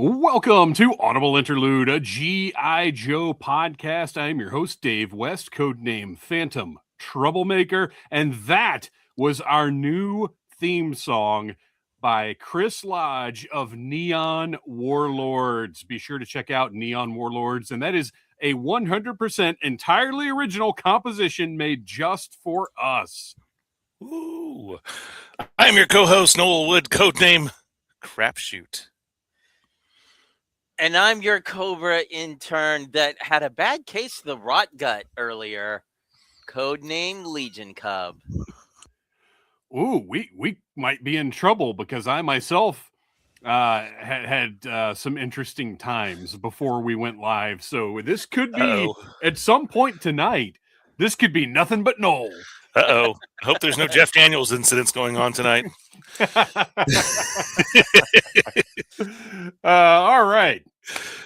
Welcome to Audible Interlude, a G.I. Joe podcast. I am your host, Dave West, codename Phantom Troublemaker, and that was our new theme song by Chris Lodge of Neon Warlords. Be sure to check out Neon Warlords, and that is a 100% entirely original composition made just for us. Ooh. I'm your co-host, Noel Wood, codename Crapshoot. And I'm your Cobra intern that had a bad case of the rot gut earlier. Codename Legion Cub. Ooh, we might be in trouble because I myself had some interesting times before we went live. So this could be, at some point tonight, this could be nothing but Noel. Uh-oh. I hope there's no Jeff Daniels incidents going on tonight. All right.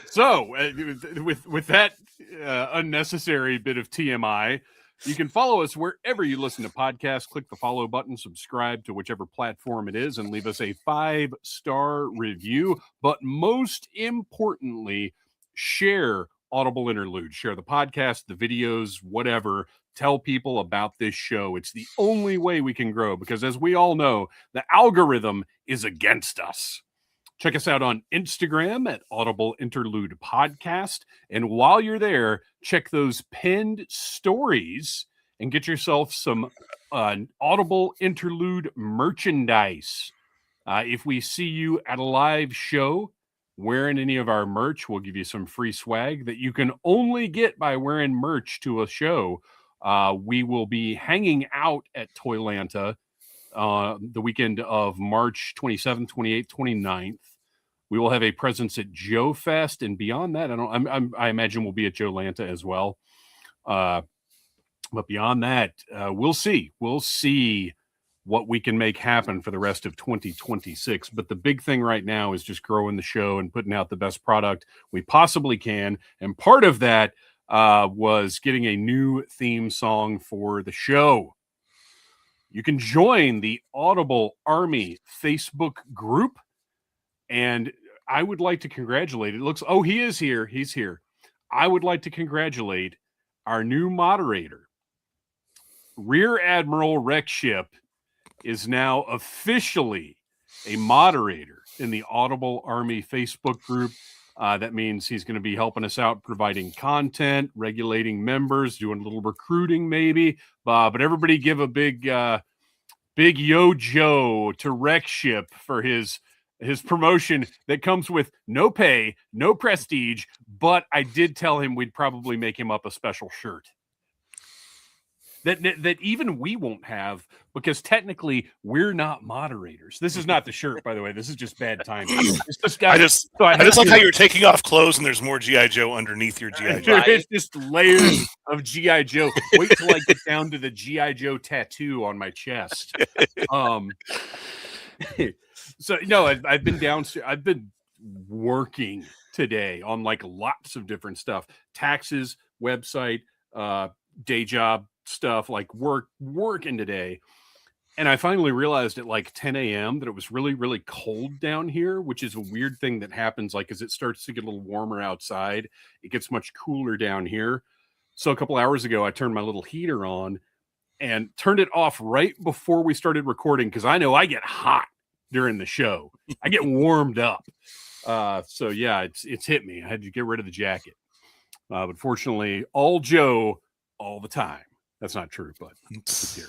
So with that unnecessary bit of TMI, you can follow us wherever you listen to podcasts. Click the follow button, subscribe to whichever platform it is, and leave us a 5-star review. But most importantly, share Audible Interlude. Share the podcast, the videos, whatever. Tell people about this show. It's the only way we can grow because, as we all know, the algorithm is against us. Check us out on Instagram at Audible Interlude Podcast. And while you're there, check those pinned stories and get yourself some Audible Interlude merchandise. If we see you at a live show wearing any of our merch, we'll give you some free swag that you can only get by wearing merch to a show. We will be hanging out at Toylanta the weekend of March 27th, 28th, 29th. We will have a presence at Joe Fest, and beyond that, I imagine we'll be at Joe Lanta as well. But beyond that, we'll see. We'll see what we can make happen for the rest of 2026. But the big thing right now is just growing the show and putting out the best product we possibly can. And part of that was getting a new theme song for the show. You can join the Audible Army Facebook group, and I would like to congratulate. He is here. He's here. I would like to congratulate our new moderator. Rear Admiral Rexship is now officially a moderator in the Audible Army Facebook group. That means he's going to be helping us out, providing content, regulating members, doing a little recruiting maybe. But everybody give a big yo Joe to Rexship for his promotion that comes with no pay, no prestige. But I did tell him we'd probably make him up a special shirt that even we won't have, because technically we're not moderators. This is not the shirt, by the way. This is just bad timing. I just like how you're taking off clothes and there's more G.I. Joe underneath your G.I. Joe. It's just layers of G.I. Joe. Wait till I get down to the G.I. Joe tattoo on my chest. So no, I've been downstairs. I've been working today on like lots of different stuff, taxes, website, day job stuff, like working today. And I finally realized at like 10 a.m. that it was really, really cold down here, which is a weird thing that happens. Like, as it starts to get a little warmer outside, it gets much cooler down here. So a couple hours ago, I turned my little heater on and turned it off right before we started recording, because I know I get hot during the show. I get warmed up. So yeah, it's hit me. I had to get rid of the jacket. But fortunately, all Joe all the time. That's not true, but it's here.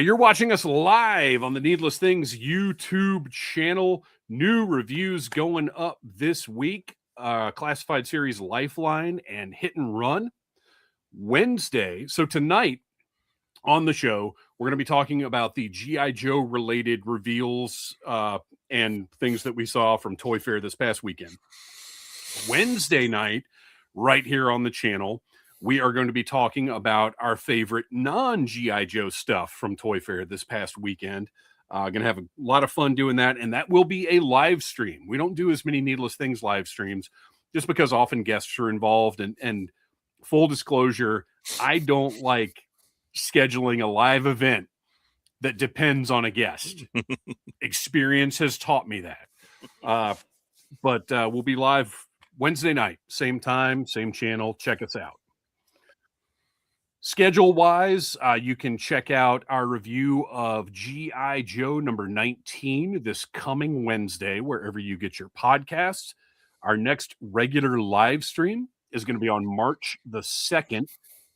You're watching us live on the Needless Things YouTube channel. New reviews going up this week. Classified series Lifeline and Hit and Run. Wednesday. So tonight on the show, we're going to be talking about the G.I. Joe related reveals and things that we saw from Toy Fair this past weekend. Wednesday night, right here on the channel, we are going to be talking about our favorite non-G.I. Joe stuff from Toy Fair this past weekend. Going to have a lot of fun doing that, and that will be a live stream. We don't do as many Needless Things live streams just because often guests are involved, and full disclosure, I don't like scheduling a live event that depends on a guest. Experience has taught me that. But we'll be live Wednesday night, same time, same channel. Check us out. Schedule-wise, you can check out our review of G.I. Joe number 19 this coming Wednesday, wherever you get your podcasts. Our next regular live stream is going to be on March the 2nd.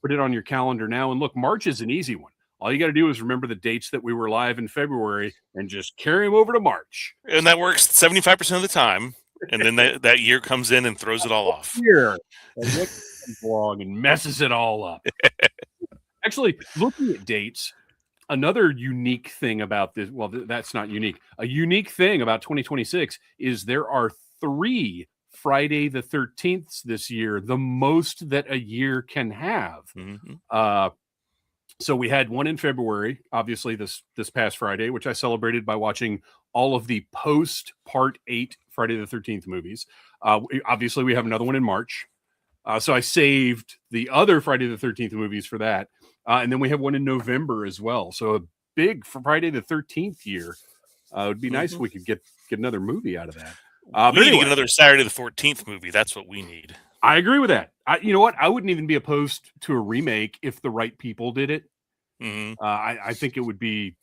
Put it on your calendar now. And look, March is an easy one. All you got to do is remember the dates that we were live in February and just carry them over to March. And that works 75% of the time. And then that year comes in and throws it all off. Here, and Nick comes along and messes it all up. Actually, looking at dates, another unique thing about this, well, that's not unique. A unique thing about 2026 is there are 3 Friday the 13th this year, the most that a year can have. Mm-hmm. So we had one in February, obviously this past Friday, which I celebrated by watching all of the post Part 8 Friday the 13th movies. Obviously, we have another one in March. So I saved the other Friday the 13th movies for that. And then we have one in November as well. So a big Friday the 13th year. It would be nice if we could get another movie out of that. We need to get another Saturday the 14th movie. That's what we need. I agree with that. You know what? I wouldn't even be opposed to a remake if the right people did it. Mm-hmm. I think it would be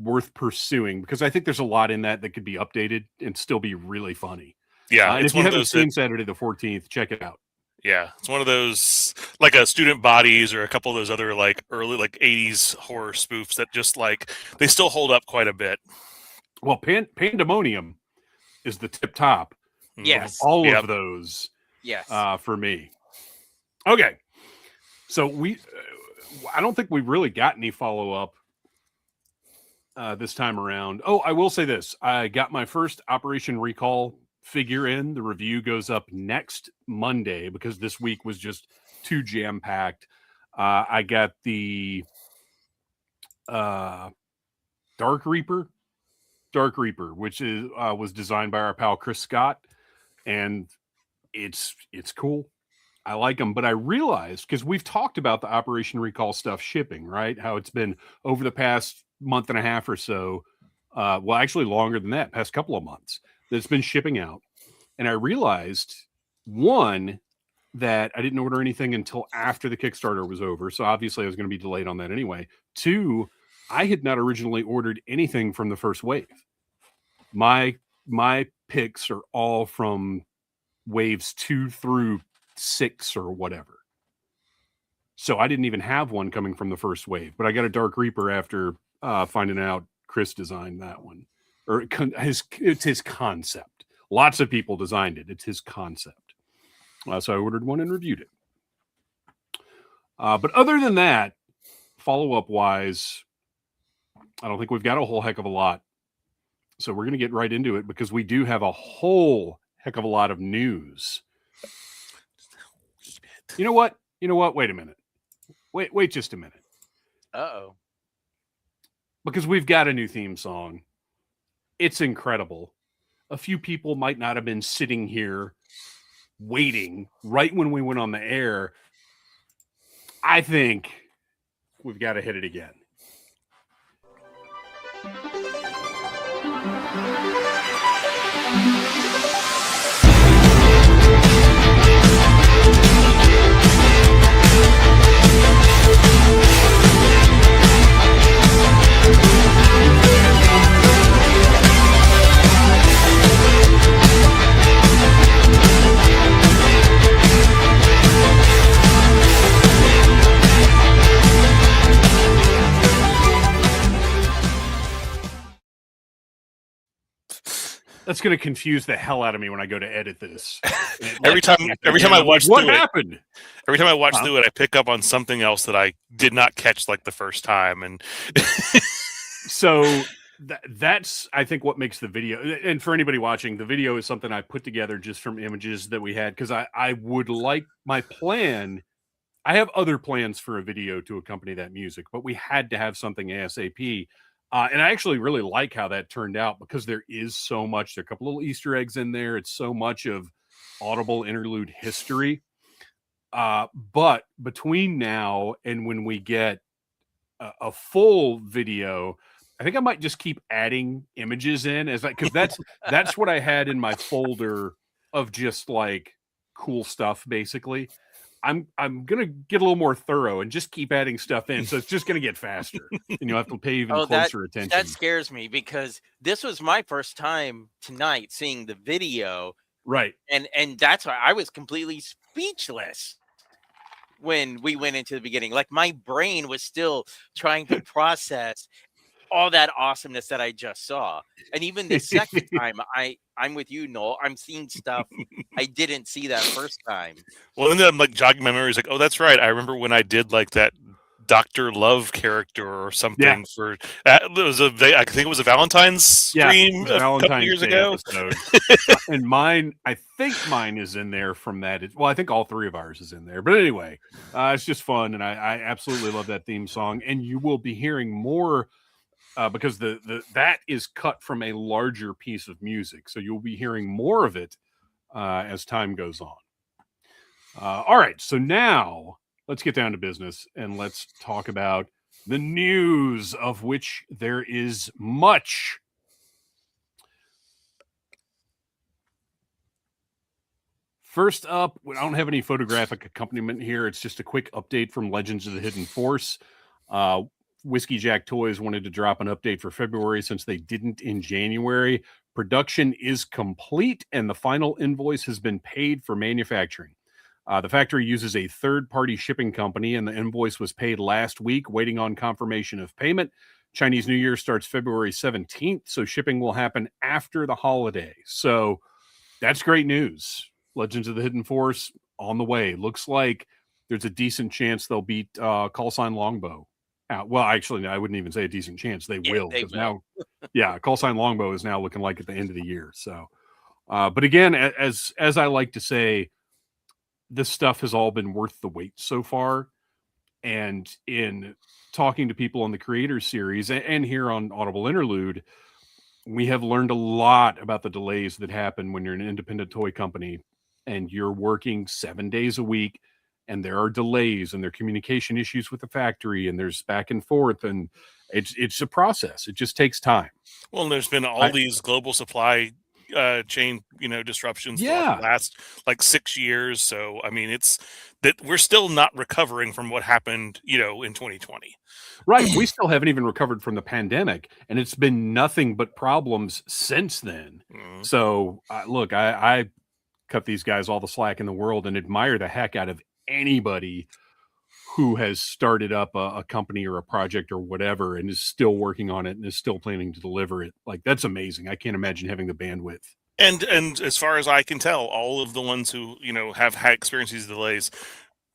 worth pursuing because I think there's a lot in that could be updated and still be really funny. Yeah, and if you haven't seen Saturday the 14th, check it out. Yeah, it's one of those like a Student Bodies or a couple of those other like early like 80s horror spoofs that just like they still hold up quite a bit. Well, Pandemonium is the tip top. Yes, all of those. Yes, for me. Okay, so I don't think we've really got any follow up this time around. Oh, I will say this: I got my first Operation Recall figure in. The review goes up next Monday because this week was just too jam packed. I got the Dark Reaper, which is was designed by our pal Chris Scott, and it's cool. I like them, but I realized because we've talked about the Operation Recall stuff shipping, right? How it's been over the past month and a half or so. Well, actually longer than that, past couple of months. That's been shipping out. And I realized, one, that I didn't order anything until after the Kickstarter was over. So obviously I was going to be delayed on that anyway. 2, I had not originally ordered anything from the first wave. My picks are all from waves 2 through 6 or whatever. So I didn't even have one coming from the first wave, but I got a Dark Reaper after finding out Chris designed that one. Or it's his concept. Lots of people designed it. It's his concept. So I ordered one and reviewed it. But other than that, follow-up wise, I don't think we've got a whole heck of a lot. So we're going to get right into it because we do have a whole heck of a lot of news. You know what? Wait a minute. Wait just a minute. Uh-oh. Because we've got a new theme song. It's incredible. A few people might not have been sitting here waiting right when we went on the air. I think we've got to hit it again. That's going to confuse the hell out of me when I go to edit this. Every time I watch what through happened? it, every time I watch through it, I pick up on something else that I did not catch like the first time. And so that's I think what makes the video, and for anybody watching, the video is something I put together just from images that we had, because I would like, my plan, I have other plans for a video to accompany that music, but we had to have something ASAP. And I actually really like how that turned out, because there is so much, there are a couple little Easter eggs in there. It's so much of Audible Interlude history. But between now and when we get a full video, I think I might just keep adding images in, as because that's what I had in my folder of just like cool stuff. Basically, I'm gonna get a little more thorough and just keep adding stuff in, so it's just gonna get faster, and you'll have to pay even closer attention. That scares me, because this was my first time tonight seeing the video, Right? And that's why I was completely speechless when we went into the beginning. Like, my brain was still trying to process all that awesomeness that I just saw. And even the second time, I'm with you, Noel. I'm seeing stuff I didn't see that first time. Well, and then I'm like jogging my memory. Like, oh, that's right. I remember when I did like that Dr. Love character or something for it was I think it was a Valentine's stream a couple years ago. And mine, I think mine is in there from that. Well, I think all three of ours is in there. But anyway, it's just fun, and I absolutely love that theme song. And you will be hearing more. Because that is cut from a larger piece of music, so you'll be hearing more of it as time goes on. All right, so now let's get down to business, and let's talk about the news, of which there is much. First up, I don't have any photographic accompaniment here. It's just a quick update from Legends of the Hidden Force. Whiskey Jack Toys wanted to drop an update for February since they didn't in January. Production is complete, and the final invoice has been paid for manufacturing. The factory uses a third-party shipping company, and the invoice was paid last week, waiting on confirmation of payment. Chinese New Year starts February 17th, so shipping will happen after the holiday. So that's great news. Legends of the Hidden Force on the way. Looks like there's a decent chance they'll beat Call Sign Longbow. Well, actually, I wouldn't even say a decent chance. They will. They will. Now, Call Sign Longbow is now looking like at the end of the year. So, but again, as I like to say, this stuff has all been worth the wait so far. And in talking to people on the Creator Series and here on Audible Interlude, we have learned a lot about the delays that happen when you're an independent toy company and you're working 7 days a week. And there are delays, and there are communication issues with the factory, and there's back and forth, and it's a process. It just takes time. Well, and there's been all these global supply chain, disruptions for the last like 6 years. So, I mean, it's that we're still not recovering from what happened, in 2020. Right. We still haven't even recovered from the pandemic, and it's been nothing but problems since then. Mm-hmm. So, look, I cut these guys all the slack in the world and admire the heck out of anybody who has started up a company or a project or whatever and is still working on it and is still planning to deliver it. Like, that's amazing. I can't imagine having the bandwidth. And as far as I can tell, all of the ones who, have had experienced these delays,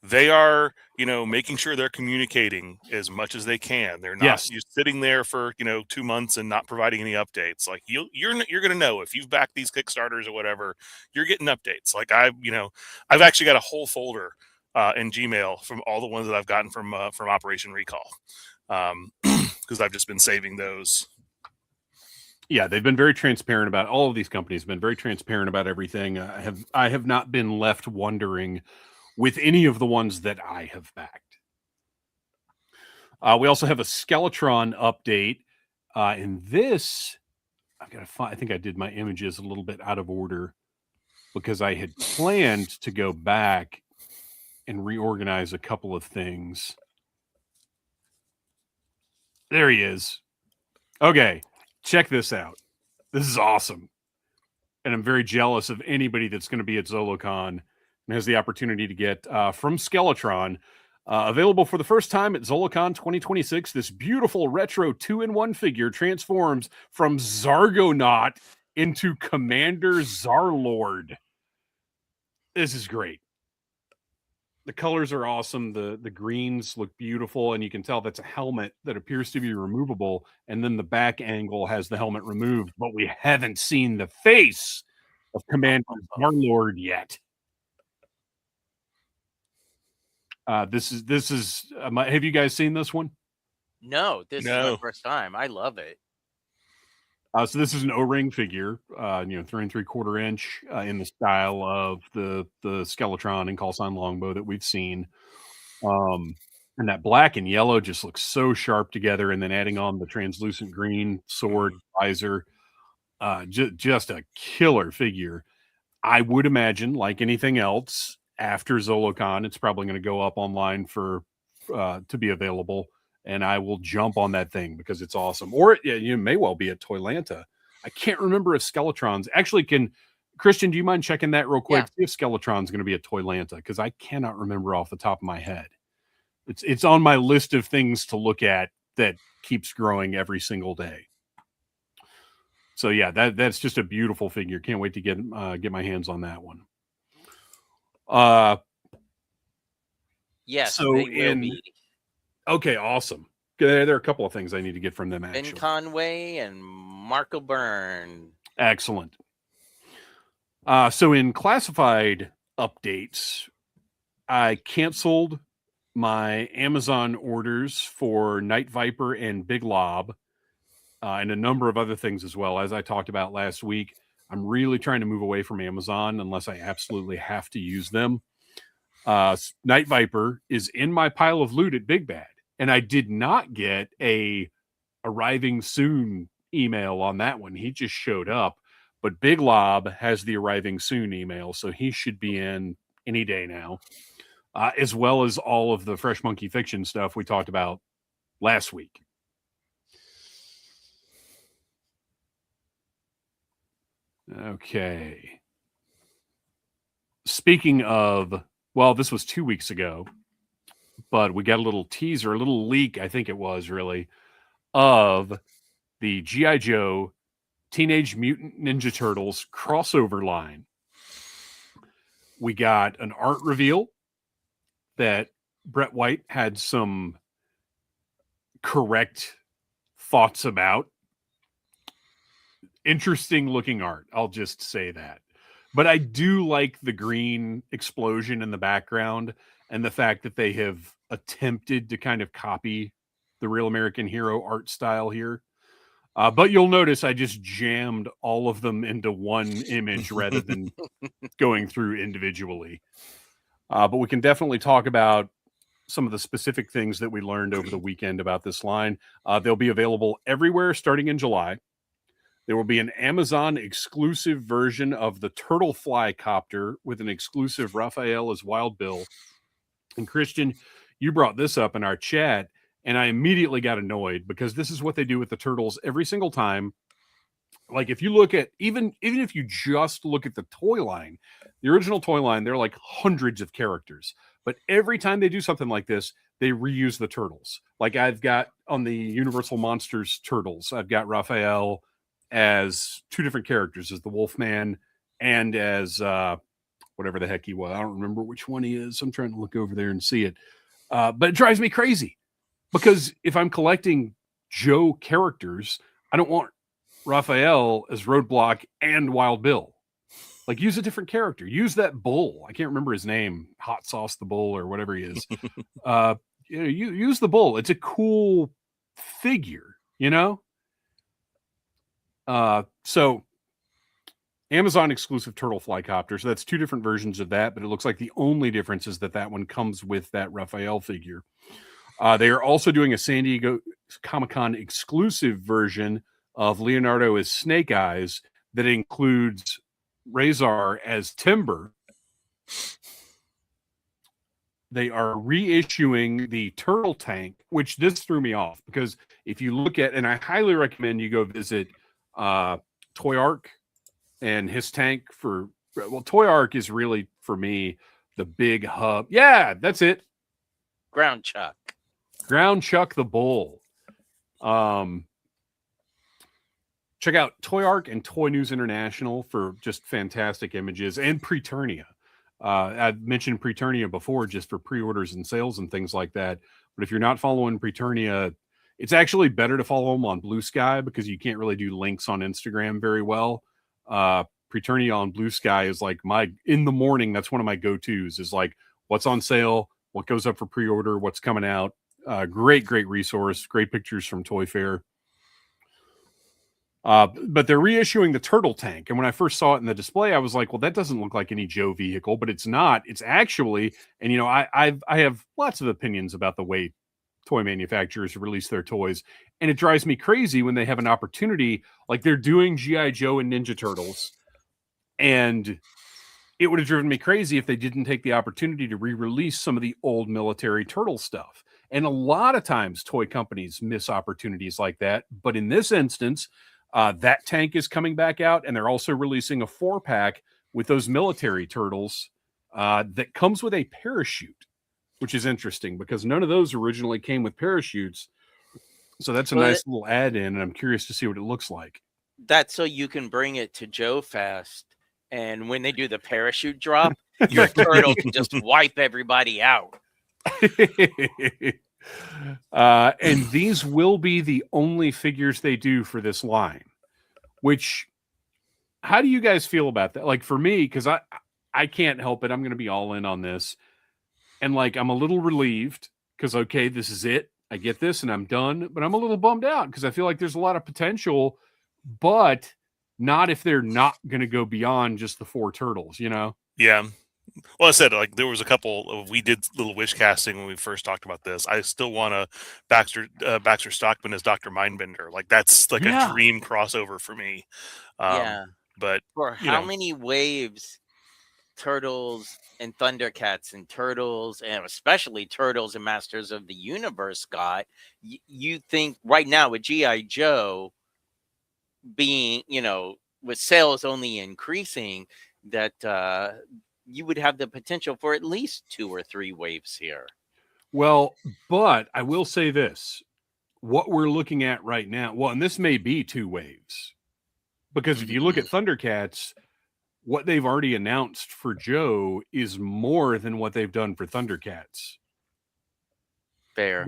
they are, making sure they're communicating as much as they can. They're not just sitting there for, 2 months and not providing any updates. Like you're going to know if you've backed these Kickstarters or whatever, you're getting updates. Like I've actually got a whole folder in Gmail from all the ones that I've gotten from Operation Recall, because I've just been saving those. Yeah, they've been very transparent about all of these companies. Have been very transparent about everything. I have not been left wondering with any of the ones that I have backed. We also have a Skeletron update. In this, I've got to find. I think I did my images a little bit out of order because I had planned to go back and reorganize a couple of things. There he is. Okay, check this out. This is awesome. And I'm very jealous of anybody that's going to be at ZoloCon and has the opportunity to get from Skeletron, available for the first time at ZoloCon 2026. This beautiful retro 2-in-1 figure transforms from Zargonaut into Commander Zarlord. This is great. The colors are awesome. The greens look beautiful, and you can tell that's a helmet that appears to be removable. And then the back angle has the helmet removed, but we haven't seen the face of Commander Warlord yet. This is. Have you guys seen this one? No, this is my first time. I love it. So this is an O-ring figure, 3 3/4 inch, in the style of the Skeletron and Callsign Longbow that we've seen. And that black and yellow just looks so sharp together, and then adding on the translucent green sword visor, just a killer figure. I would imagine, like anything else, after ZoloCon, it's probably going to go up online to be available. And I will jump on that thing because it's awesome. Or you may well be at Toylanta. I can't remember if Skeletron's actually can. Kristian, do you mind checking that real quick? See if Skeletron's going to be at Toylanta, because I cannot remember off the top of my head. It's on my list of things to look at that keeps growing every single day. So yeah, that's just a beautiful figure. Can't wait to get my hands on that one. Yes. So okay, awesome. There are a couple of things I need to get from them, actually. Ben Conway and Marco Byrne. Excellent. So in classified updates, I canceled my Amazon orders for Night Viper and Big Lob, and a number of other things as well. As I talked about last week, I'm really trying to move away from Amazon unless I absolutely have to use them. Night Viper is in my pile of loot at Big Bad, and I did not get a arriving soon email on that one. He just showed up, but Big Lob has the arriving soon email, so he should be in any day now, as well as all of the Fresh Monkey Fiction stuff we talked about last week. Okay. Speaking of, well, this was 2 weeks ago, but we got a little teaser, a little leak, I think it was really, of the G.I. Joe Teenage Mutant Ninja Turtles crossover line. We got an art reveal that Brett White had some correct thoughts about. Interesting looking art, I'll just say that. But I do like the green explosion in the background and the fact that they have attempted to kind of copy the Real American Hero art style here. But you'll notice I just jammed all of them into one image rather than going through individually. But we can definitely talk about some of the specific things that we learned over the weekend about this line. They'll be available everywhere starting in July. There will be an Amazon exclusive version of the Turtle Fly Copter with an exclusive Raphael as Wild Bill. And Kristian, you brought this up in our chat, and I immediately got annoyed because this is what they do with the turtles every single time. Like if you look at, even if you just look at the toy line, the original toy line, they're like hundreds of characters. But every time they do something like this, they reuse the turtles. Like I've got on the Universal Monsters turtles, I've got Raphael as two different characters, as the Wolfman and as whatever the heck he was. I don't remember which one he is. I'm trying to look over there and see it. But it drives me crazy because if I'm collecting Joe characters, I don't want Raphael as Roadblock and Wild Bill. Like use a different character. Use that bull. I can't remember his name. Hot Sauce the Bull or whatever he is. Use the bull. It's a cool figure, you know? So Amazon exclusive Turtle Flycopter. So that's two different versions of that, but it looks like the only difference is that one comes with that Raphael figure. They are also doing a San Diego Comic-Con exclusive version of Leonardo as Snake Eyes that includes Razor as Timber. They are reissuing the Turtle Tank, which this threw me off because if you look at, and I highly recommend you go visit Toy Arc and his tank Toy Arc is really for me the big hub. Yeah, that's it. Ground Chuck the Bull. Check out Toy Arc and Toy News International for just fantastic images, and Preternia. I've mentioned Preternia before just for pre-orders and sales and things like that. But if you're not following Preternia, it's actually better to follow them on Blue Sky because you can't really do links on Instagram very well. Preternia on Blue Sky is like in the morning. That's one of my go-tos is like what's on sale, what goes up for pre-order, what's coming out. Great resource. Great pictures from Toy Fair. But they're reissuing the turtle tank. And when I first saw it in the display, I was like, well, that doesn't look like any Joe vehicle, but it's not. It's actually, and I have lots of opinions about the way toy manufacturers release their toys. And it drives me crazy when they have an opportunity, like they're doing G.I. Joe and Ninja Turtles. And it would have driven me crazy if they didn't take the opportunity to re-release some of the old military turtle stuff. And a lot of times toy companies miss opportunities like that. But in this instance, that tank is coming back out, and they're also releasing a 4-pack with those military turtles that comes with a parachute, which is interesting because none of those originally came with parachutes. So that's a nice little add-in, and I'm curious to see what it looks like. That's so you can bring it to Joe Fest, and when they do the parachute drop, your turtle can just wipe everybody out. And these will be the only figures they do for this line, which, how do you guys feel about that? Like for me, because I can't help it. I'm going to be all in on this. And like, I'm a little relieved because, okay, this is it. I get this and I'm done, but I'm a little bummed out because I feel like there's a lot of potential, but not if they're not going to go beyond just the 4 turtles, you know? Yeah. Well, I said, like, there was a couple we did little wish casting when we first talked about this. I still want a Baxter Stockman as Dr. Mindbender. Like, that's like a dream crossover for me. But for how many waves Turtles and Thundercats and Turtles, and especially Turtles and Masters of the Universe got, you think right now with G.I. Joe being, with sales only increasing, that you would have the potential for at least 2 or 3 waves here. Well, but I will say this, what we're looking at right now, well, and this may be 2 waves, because if you look at Thundercats, what they've already announced for Joe is more than what they've done for Thundercats. Fair.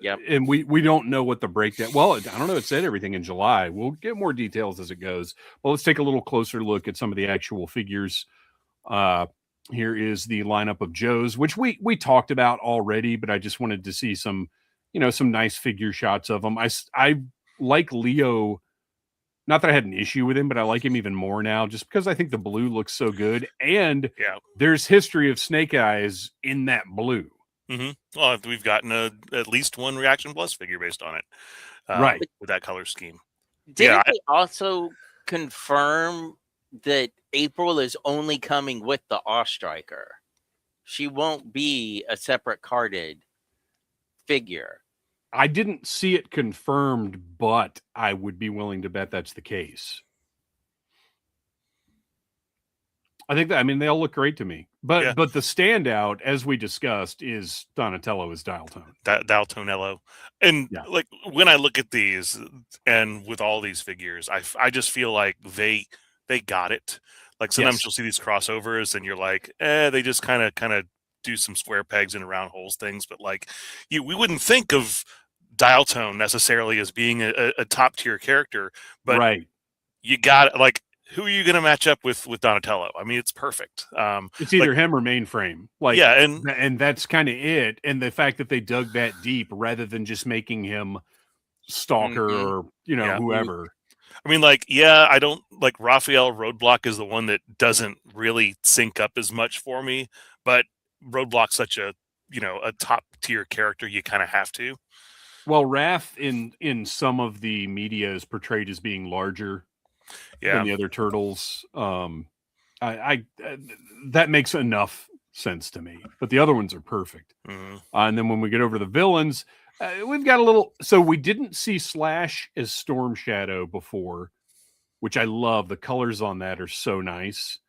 Yep. And we don't know what the breakdown. Well, I don't know. It said everything in July. We'll get more details as it goes. Well, let's take a little closer look at some of the actual figures. Here is the lineup of Joes, which we talked about already, but I just wanted to see some nice figure shots of them. I like Leo. Not that I had an issue with him, but I like him even more now just because I think the blue looks so good. And there's history of Snake Eyes in that blue. Mm-hmm. Well, we've gotten at least one Reaction Plus figure based on it. Right. With that color scheme. Didn't they also confirm that April is only coming with the Ostriker? She won't be a separate carded figure. I didn't see it confirmed, but I would be willing to bet that's the case. I think that, they all look great to me. But the standout, as we discussed, is Donatello as Dial Tone. Dial Tonello. And like when I look at these and with all these figures, I just feel like they got it. Like sometimes you'll see these crossovers and you're like, they just kind of do some square pegs and round holes things, but like we wouldn't think of Dial Tone necessarily as being a top tier character, but you got like, who are you going to match up with Donatello? It's perfect. It's either him or Mainframe. Like, and that's kind of it. And the fact that they dug that deep rather than just making him Stalker or whoever. I don't like Raphael Roadblock is the one that doesn't really sync up as much for me, but Roadblock's such a top tier character, you kind of have to. Well, Raph in some of the media is portrayed as being larger than the other turtles. That makes enough sense to me, but the other ones are perfect. And then when we get over to the villains, we've got a little. So we didn't see Slash as Storm Shadow before, which I love. The colors on that are so nice.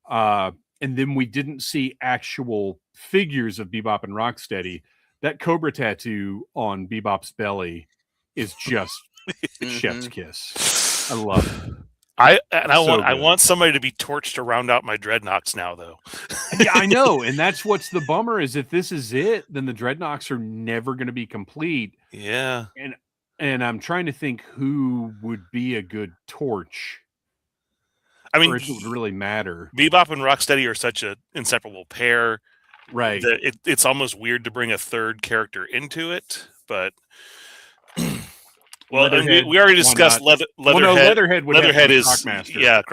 And then we didn't see actual figures of Bebop and Rocksteady. That Cobra tattoo on Bebop's belly is just chef's kiss. I love it. I good. want somebody to be torched to round out my dreadnoughts now, though. Yeah, I know, and that's what's the bummer is if this is it, then the dreadnoughts are never going to be complete. Yeah, and I'm trying to think who would be a good torch. I mean, or if it would really matter. Bebop and Rocksteady are such an inseparable pair, right? That it's almost weird to bring a third character into it, but. Well, we already discussed Leatherhead. Leatherhead is Crockmaster.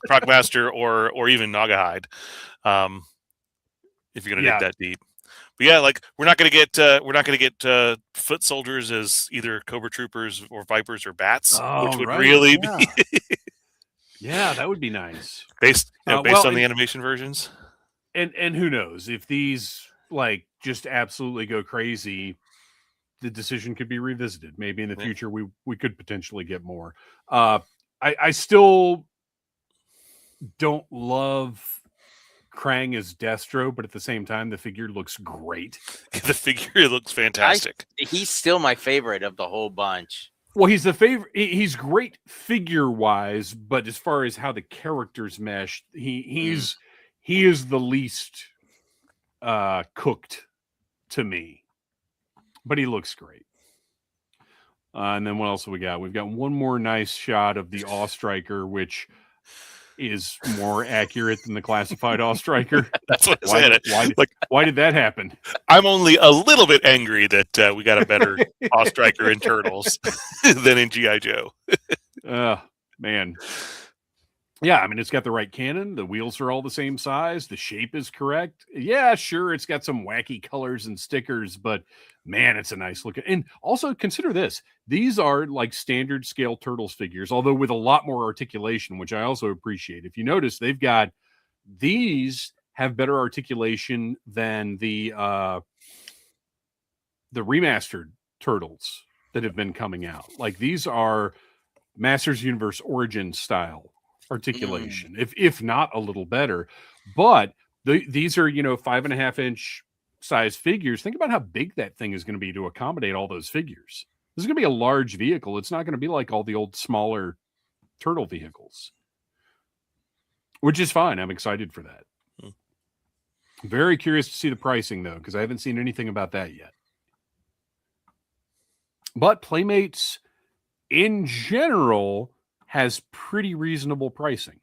Crockmaster or even Nagahide, if you're gonna dig that deep. But yeah, like we're not gonna get foot soldiers as either Cobra Troopers or Vipers or Bats, which would really be. Yeah, that would be nice. Based on the animation versions. And who knows if these like just absolutely go crazy. The decision could be revisited. Maybe in the future we could potentially get more. I still don't love Krang as Destro, but at the same time, the figure looks great. The figure looks fantastic. He's still my favorite of the whole bunch. Well, he's the favorite. He's great figure wise, but as far as how the characters mesh, he is the least cooked to me. But he looks great. And then what else have we got? We've got one more nice shot of the Awe Striker, which is more accurate than the classified Awe Striker. That's what I said. Why did that happen? I'm only a little bit angry that we got a better Awe Striker in Turtles than in G.I. Joe. Man. Yeah, I mean, it's got the right cannon. The wheels are all the same size. The shape is correct. Yeah, sure, it's got some wacky colors and stickers, but man, it's a nice looking. And also consider this. These are like standard scale Turtles figures, although with a lot more articulation, which I also appreciate. If you notice, these have better articulation than the remastered Turtles that have been coming out. Like these are Masters Universe Origin style articulation, if not a little better. But these are 5.5 inch size figures. Think about how big that thing is going to be to accommodate all those figures. This is going to be a large vehicle. It's not going to be like all the old smaller turtle vehicles, which is fine. I'm excited for that. Very curious to see the pricing though, because I haven't seen anything about that yet. But Playmates in general has pretty reasonable pricing.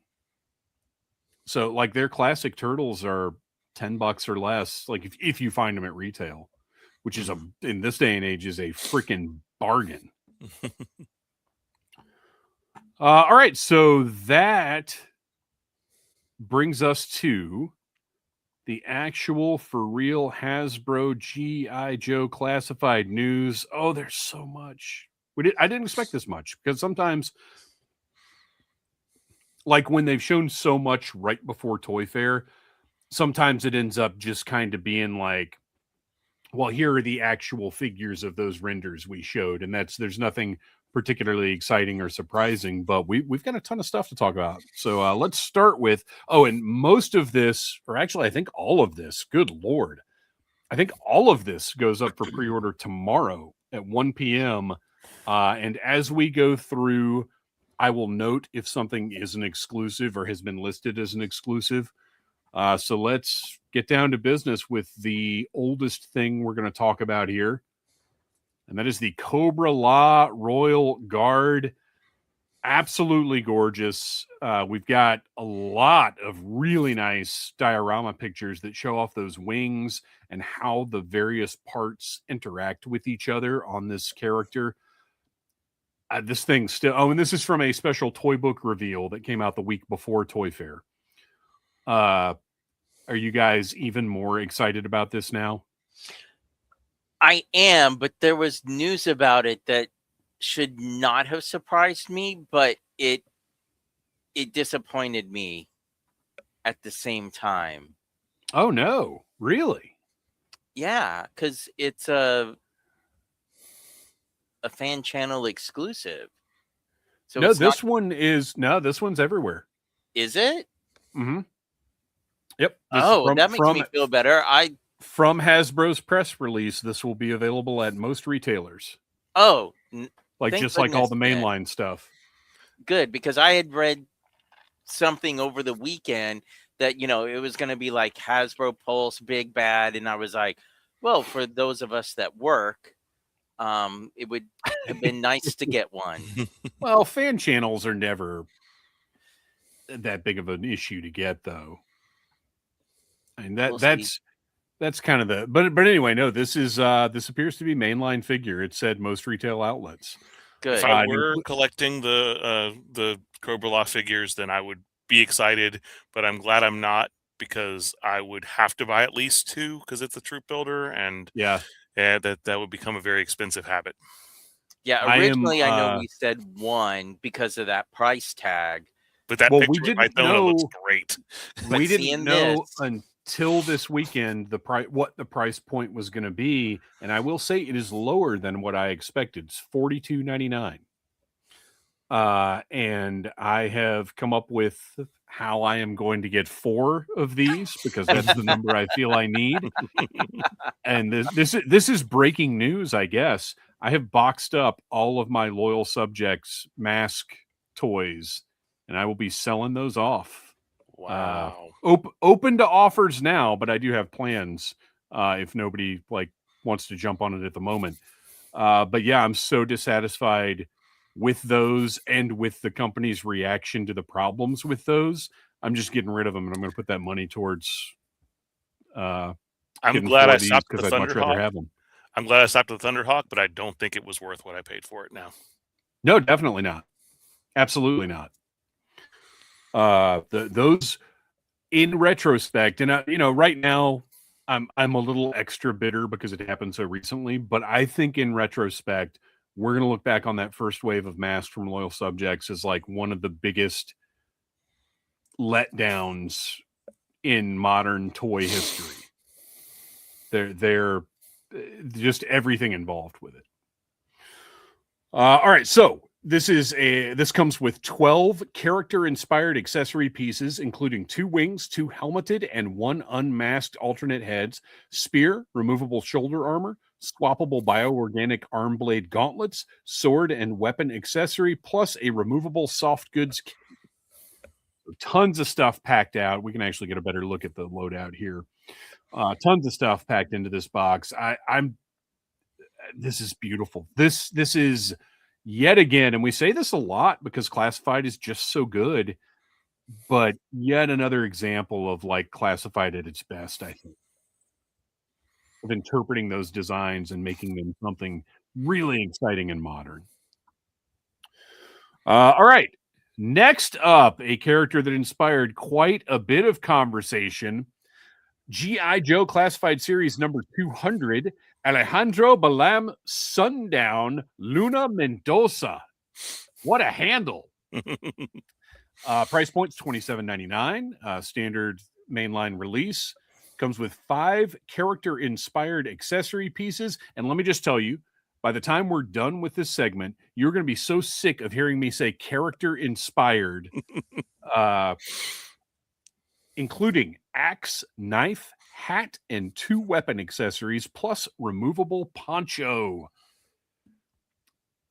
So like their classic turtles are $10 or less, like if you find them at retail, which is in this day and age is a freaking bargain. All right, so that brings us to the actual for real Hasbro G.I. Joe classified news. Oh, there's so much. I didn't expect this much because sometimes, like when they've shown so much right before Toy Fair, sometimes it ends up just kind of being like, well, here are the actual figures of those renders we showed. And there's nothing particularly exciting or surprising, but we've got a ton of stuff to talk about. So let's start with, and most of this, or actually I think all of this, good Lord, I think all of this goes up for pre-order tomorrow at 1 p.m. And as we go through, I will note if something is an exclusive or has been listed as an exclusive. So let's get down to business with the oldest thing we're going to talk about here. And that is the Cobra La Royal Guard. Absolutely gorgeous. We've got a lot of really nice diorama pictures that show off those wings and how the various parts interact with each other on this character. This thing still, and this is from a special toy book reveal that came out the week before Toy Fair. Are you guys even more excited about this now? I am, but there was news about it that should not have surprised me, but it disappointed me at the same time. Oh no, really? Yeah, because it's a fan channel exclusive. So this one's everywhere. Is it? Mm-hmm. Yep. That makes me feel better. From Hasbro's press release, this will be available at most retailers. Oh, like just like all the mainline stuff. good, because I had read something over the weekend that, it was going to be like Hasbro Pulse Big Bad. And I was like, well, for those of us that work, it would have been nice to get one. Well, fan channels are never that big of an issue to get, though. I mean, that's kind of the, but anyway, no, this appears to be mainline figure. It said most retail outlets. Good. If I were collecting the Cobra Law figures, then I would be excited, but I'm glad I'm not, because I would have to buy at least 2 because it's a troop builder, and that would become a very expensive habit. Yeah, originally I know we said 1 because of that price tag. But that picture with my Thona looks great. We didn't know until this weekend what the price point was going to be, and I will say it is lower than what I expected. It's $42.99. And I have come up with how I am going to get 4 of these, because that's the number I feel I need. And this is breaking news, I guess. I have boxed up all of my loyal subjects mask toys, and I will be selling those off. Wow. Open to offers now, but I do have plans if nobody wants to jump on it at the moment. But yeah, I'm so dissatisfied with those and with the company's reaction to the problems with those. I'm just getting rid of them, and I'm going to put that money towards I'm glad I stopped the because I'd much rather have them. I'm glad I stopped the Thunderhawk, but I don't think it was worth what I paid for it now. No, definitely not. Absolutely not. Those, in retrospect, and right now I'm a little extra bitter because it happened so recently, but I think in retrospect, we're going to look back on that first wave of masks from loyal subjects as like one of the biggest letdowns in modern toy history. They're just everything involved with it. All right, so this comes with 12 character-inspired accessory pieces, including 2 wings, 2 helmeted, and 1 unmasked alternate heads, spear, removable shoulder armor, swappable bioorganic arm blade gauntlets, sword and weapon accessory, plus a removable soft goods kit. Tons of stuff packed out. We can actually get a better look at the loadout here. Tons of stuff packed into this box. This is beautiful. This is yet again, and we say this a lot because Classified is just so good, but yet another example of Classified at its best, I think, of interpreting those designs and making them something really exciting and modern. All right. Next up, a character that inspired quite a bit of conversation. G.I. Joe Classified Series number 200, Alejandro Balam Sundown Luna Mendoza. What a handle. Price point's $27.99. Standard mainline release. Comes with 5 character-inspired accessory pieces. And let me just tell you, by the time we're done with this segment, you're going to be so sick of hearing me say character-inspired, including axe, knife, hat, and 2 weapon accessories, plus removable poncho.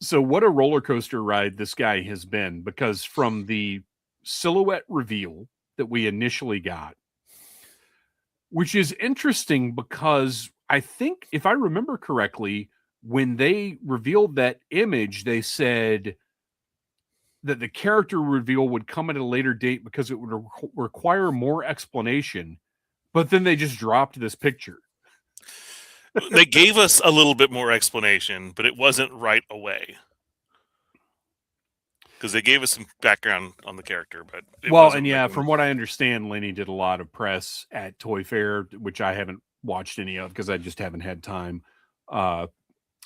So what a roller coaster ride this guy has been, because from the silhouette reveal that we initially got, which is interesting because I think, if I remember correctly, when they revealed that image, they said that the character reveal would come at a later date because it would require more explanation, but then they just dropped this picture. They gave us a little bit more explanation, but it wasn't right away. Because they gave us some background on the character, but from what I understand, Lenny did a lot of press at Toy Fair, which I haven't watched any of because I just haven't had time.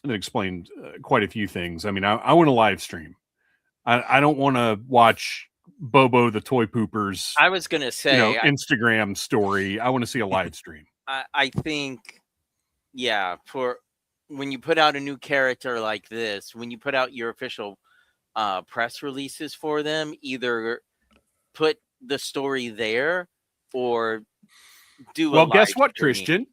And explained quite a few things. I mean, I want a live stream. I don't want to watch Bobo the Toy Poopers. I was going to say Instagram story. I want to see a live stream. I think, for when you put out a new character like this, when you put out your official press releases for them, either put the story there or do a live guess what, stream. Kristian?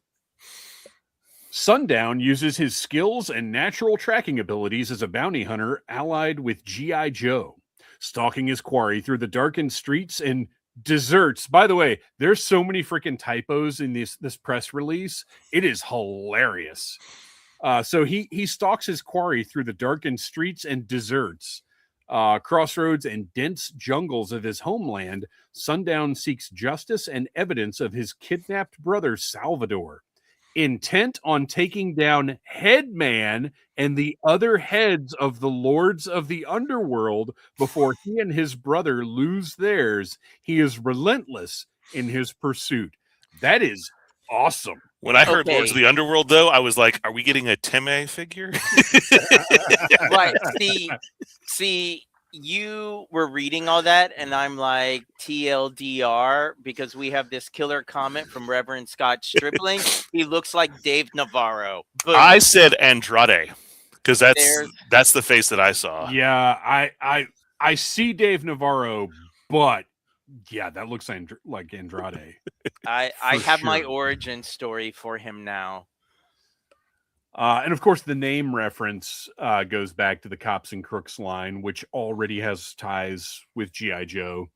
Sundown uses his skills and natural tracking abilities as a bounty hunter allied with G.I. Joe. stalking his quarry through the darkened streets and deserts. By the way, there's so many freaking typos in this press release. It is hilarious. So he stalks his quarry through the darkened streets and deserts, crossroads and dense jungles of his homeland. Sundown seeks justice and evidence of his kidnapped brother Salvador, intent on taking down Headman and the other heads of the lords of the underworld before he and his brother lose theirs. He is relentless in his pursuit. That is awesome. When I heard Lords of the Underworld, though, I was like, are we getting a Time figure? Right. See, you were reading all that, and I'm like, TLDR, because we have this killer comment from Reverend Scott Stripling. He looks like Dave Navarro. Boom. I said Andrade, because that's the face that I saw. Yeah, I see Dave Navarro, but yeah, that looks like Andrade. I have my origin story for him now. And of course, the name reference goes back to the Cops and Crooks line, which already has ties with G.I. Joe.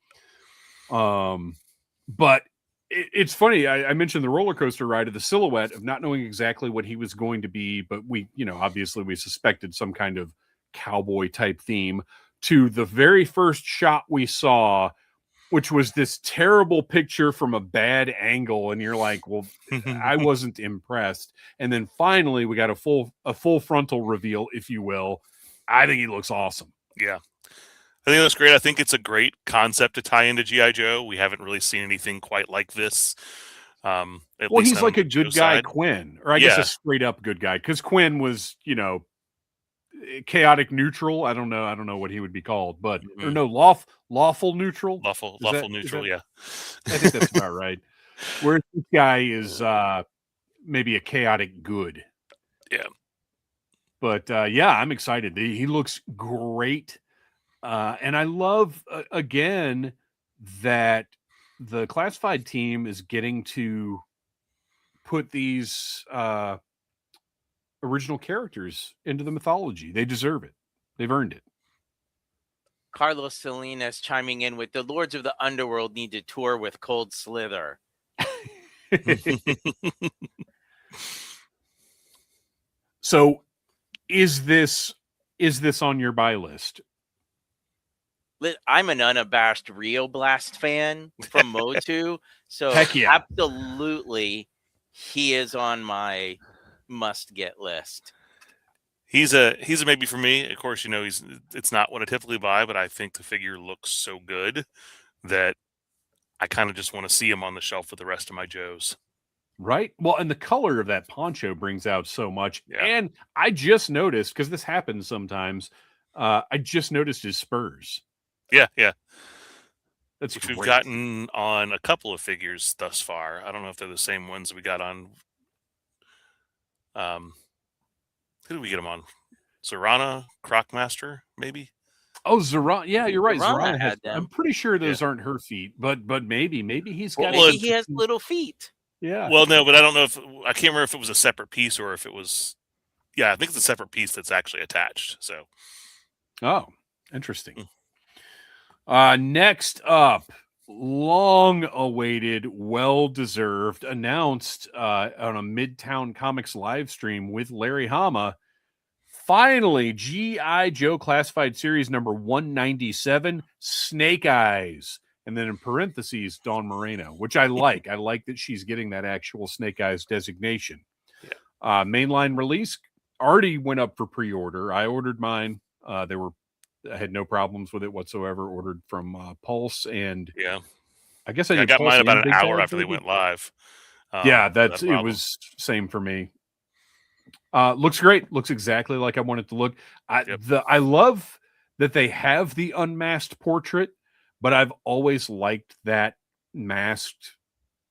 But it's funny. I mentioned the roller coaster ride of the silhouette of not knowing exactly what he was going to be, but we, obviously we suspected some kind of cowboy type theme, to the very first shot we saw, which was this terrible picture from a bad angle. And you're like, well, I wasn't impressed. And then finally we got a full frontal reveal, if you will. I think he looks awesome. Yeah. I think that's great. I think it's a great concept to tie into G.I. Joe. We haven't really seen anything quite like this. He's like a good guy, Quinn, or I guess a straight up good guy. Cause Quinn was, chaotic neutral. I don't know what he would be called, but or no, lawful neutral. Lawful neutral. Yeah, I think that's about right. Whereas this guy is maybe a chaotic good. Yeah, but I'm excited. He looks great, and I love again that the classified team is getting to put these original characters into the mythology. They deserve it. They've earned it. Carlos Salinas chiming in with, the Lords of the Underworld need to tour with Cold Slither. So is this on your buy list? I'm an unabashed Rio Blast fan from Motu. So heck yeah. Absolutely he is on my must get list. He's a maybe for me. Of course, it's not what I typically buy, but I think the figure looks so good that I kind of just want to see him on the shelf with the rest of my Joes. Right. Well, and the color of that poncho brings out so much. Yeah. And I just noticed, because this happens sometimes, I just noticed his spurs. Yeah. That's which great. We've gotten on a couple of figures thus far. I don't know if they're the same ones we got on. Who did we get them on? Zorana, Crocmaster, maybe. Oh, Zorana. Yeah, you're right. Zorana had them. I'm pretty sure those aren't her feet, but maybe he's got. Maybe he has little feet. Yeah. Well, no, but I don't know I can't remember if it was a separate piece or if it was. Yeah, I think it's a separate piece that's actually attached. So. Oh, interesting. Next up, long-awaited, well-deserved, announced on a Midtown Comics live stream with Larry Hama. Finally, G.I. Joe Classified Series number 197, Snake Eyes. And then in parentheses, Dawn Moreno, which I like. I like that she's getting that actual Snake Eyes designation. Yeah. Mainline release already went up for pre-order. I ordered mine. I had no problems with it whatsoever. Ordered from Pulse, and I guess I got mine about an hour after they went live. It was same for me. Looks great. Looks exactly like I want it to look. I love that they have the unmasked portrait, but I've always liked that masked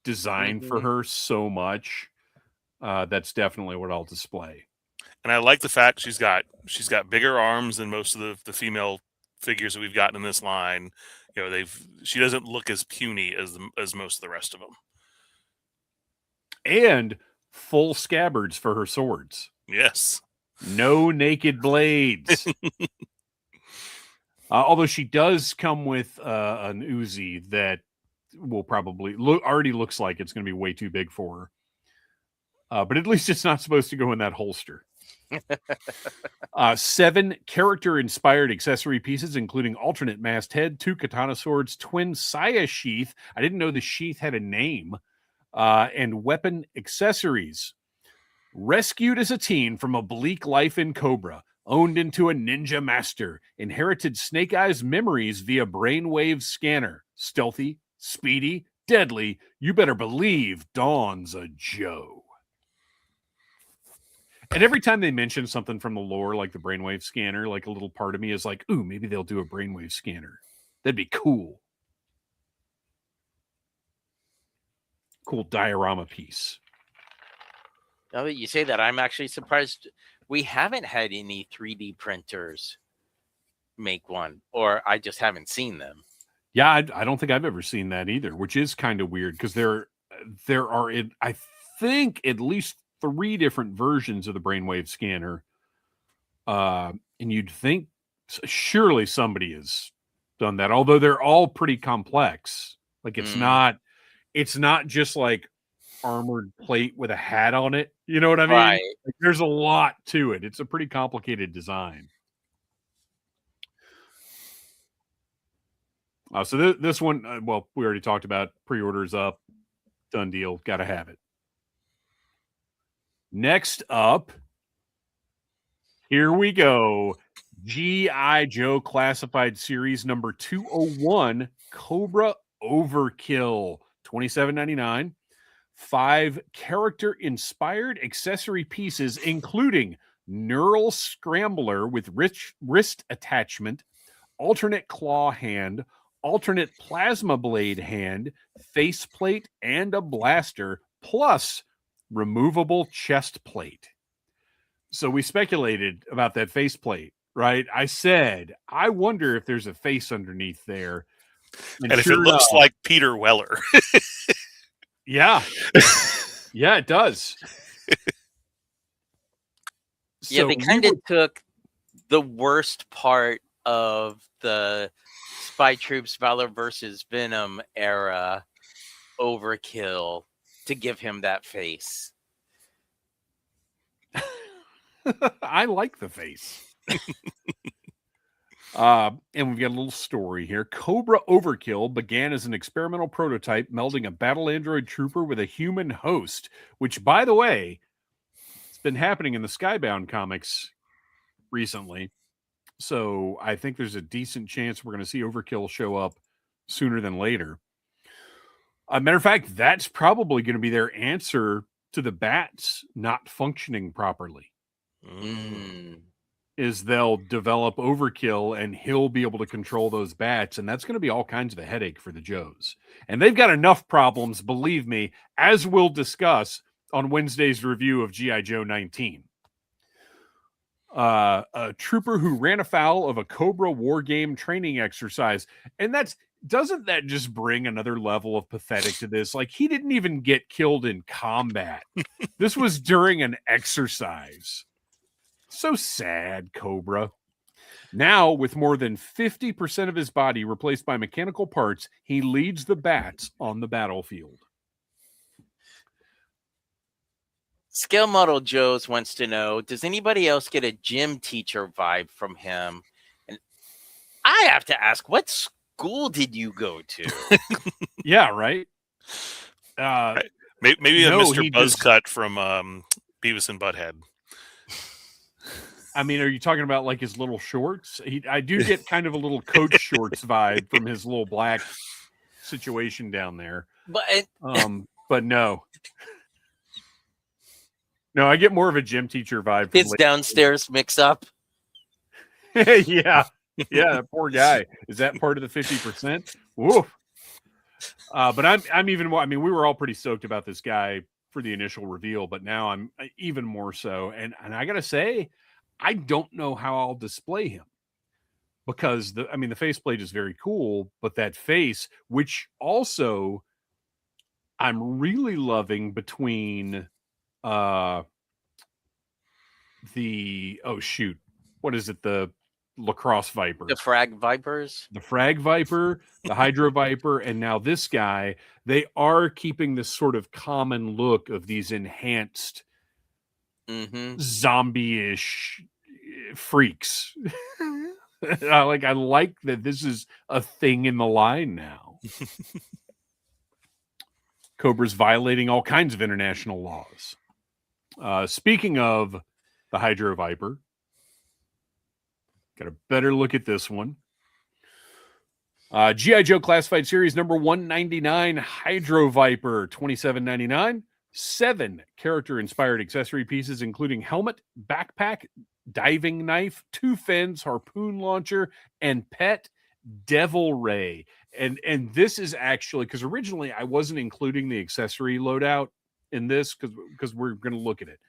design for her so much. That's definitely what I'll display. And I like the fact she's got bigger arms than most of the female figures that we've gotten in this line. She doesn't look as puny as most of the rest of them. And full scabbards for her swords. Yes. No naked blades. Although she does come with an Uzi that will probably already looks like it's going to be way too big for her. But at least it's not supposed to go in that holster. 7 character-inspired accessory pieces, including alternate masthead, 2 katana swords, twin saya sheath. I didn't know the sheath had a name. And weapon accessories. Rescued as a teen from a bleak life in Cobra, owned into a ninja master, inherited Snake Eyes memories via brainwave scanner. Stealthy, speedy, deadly. You better believe Dawn's a Joe. And every time they mention something from the lore, like the brainwave scanner, like a little part of me is like, ooh, maybe they'll do a brainwave scanner. That'd be cool. Cool diorama piece. Now that you say that, I'm actually surprised we haven't had any 3D printers make one, or I just haven't seen them. Yeah, I don't think I've ever seen that either, which is kind of weird because there are, I think, at least 3 different versions of the brainwave scanner. And you'd think surely somebody has done that, although they're all pretty complex. Like it's not just like armored plate with a hat on it. You know what I mean? Right. Like, there's a lot to it. It's a pretty complicated design. So this one, well, we already talked about pre-orders up. Done deal. Got to have it. Next up, here we go. G.I. Joe Classified Series number 201, Cobra Overkill, $27.99. 5 character-inspired accessory pieces, including neural scrambler with wrist attachment, alternate claw hand, alternate plasma blade hand, faceplate, and a blaster, plus removable chest plate. So we speculated about that faceplate, right? I said, I wonder if there's a face underneath there. And if it looks like Peter Weller. Yeah. Yeah, it does. Yeah, they kind of took the worst part of the Spy Troops Valor versus Venom era Overkill to give him that face. I like the face. And we've got a little story here. Cobra Overkill began as an experimental prototype melding a battle android trooper with a human host, which, by the way, it's been happening in the Skybound comics recently. So I think there's a decent chance we're going to see Overkill show up sooner than later. Matter of fact, that's probably going to be their answer to the bats not functioning properly. Is they'll develop Overkill and he'll be able to control those bats, and that's going to be all kinds of a headache for the Joes. And they've got enough problems, believe me, as we'll discuss on Wednesday's review of G.I. Joe 19. A trooper who ran afoul of a Cobra war game training exercise. And doesn't that just bring another level of pathetic to this? Like, he didn't even get killed in combat. This was during an exercise. So sad, Cobra. Now, with more than 50% of his body replaced by mechanical parts, he leads the bats on the battlefield. Scale Model Joe's wants to know, does anybody else get a gym teacher vibe from him? And I have to ask, what school did you go to? Yeah, right? Maybe no, a Mr. Buzzcut from Beavis and Butthead. I mean, are you talking about like his little shorts? I do get kind of a little Coach Shorts vibe from his little black situation down there. But no. No, I get more of a gym teacher vibe. His downstairs mix up. Yeah. Yeah, poor guy. Is that part of the 50%? Woof. But I'm even more. I mean, we were all pretty stoked about this guy for the initial reveal, but now I'm even more so. And I gotta say, I don't know how I'll display him because the faceplate is very cool, but that face, which also I'm really loving between what is it? The lacrosse viper. The frag vipers. The frag viper, the hydro viper, and now this guy. They are keeping this sort of common look of these enhanced zombie-ish freaks. I like that this is a thing in the line now. Cobra's violating all kinds of international laws. Speaking of the hydro viper, got a better look at this one. G.I. Joe Classified Series number 199, Hydro Viper, $27.99. 7 character-inspired accessory pieces, including helmet, backpack, diving knife, 2 fins, harpoon launcher, and pet Devil Ray. And this is actually, because originally I wasn't including the accessory loadout in this because we're going to look at it.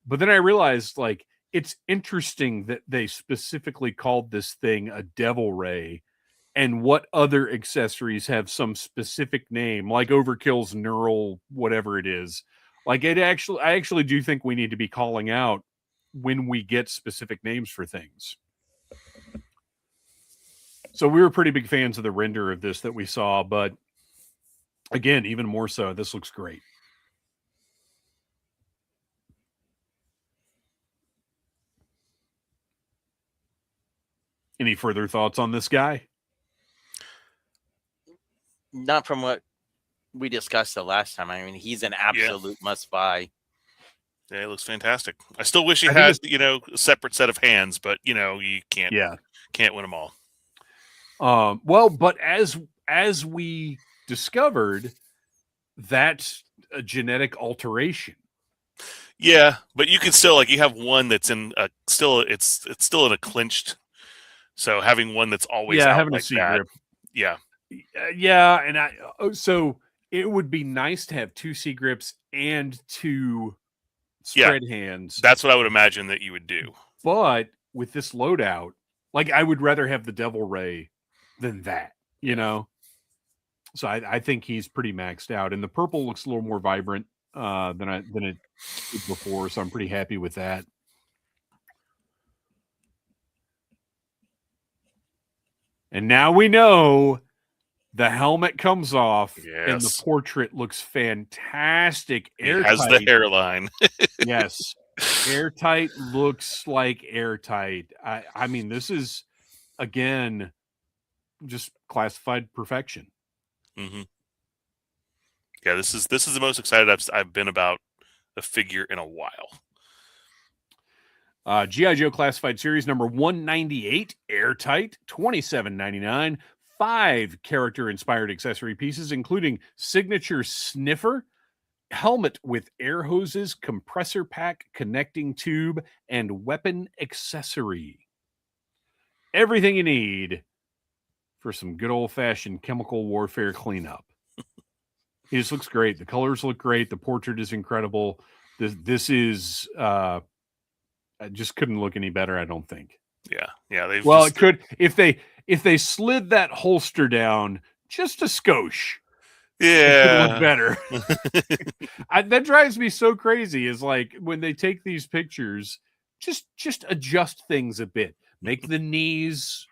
But then I realized, like, it's interesting that they specifically called this thing a Devil Ray, and what other accessories have some specific name, like Overkill's neural, whatever it is. Like, I actually do think we need to be calling out when we get specific names for things. So we were pretty big fans of the render of this that we saw, but again, even more so, this looks great. Any further thoughts on this guy? Not from what we discussed the last time. I mean, he's an absolute must-buy. Yeah, it looks fantastic. I still wish he had, a separate set of hands, but you can't win them all. Well, but as we discovered, that's a genetic alteration. Yeah, but you can still, you have one that's in it's still in a clinched. So having one that's always out having like a C that, grip. Yeah, and so it would be nice to have 2 C grips and 2 spread hands. That's what I would imagine that you would do. But with this loadout, I would rather have the Devil Ray than that, So I think he's pretty maxed out, and the purple looks a little more vibrant than it did before, so I'm pretty happy with that. And now we know the helmet comes off, and the portrait looks fantastic. Airtight. It has the hairline. Yes. Airtight looks like airtight. I mean, this is, again, just classified perfection. Mm-hmm. Yeah, this is the most excited I've been about a figure in a while. G.I. Joe Classified Series number 198, Airtight, $27.99. 5 character-inspired accessory pieces, including signature sniffer, helmet with air hoses, compressor pack, connecting tube, and weapon accessory. Everything you need for some good old-fashioned chemical warfare cleanup. He just looks great. The colors look great. The portrait is incredible. This is... I just couldn't look any better, I don't think. Yeah. It could if they slid that holster down just a skosh. It could look better. That drives me so crazy. Is when they take these pictures, just adjust things a bit. Make the knees,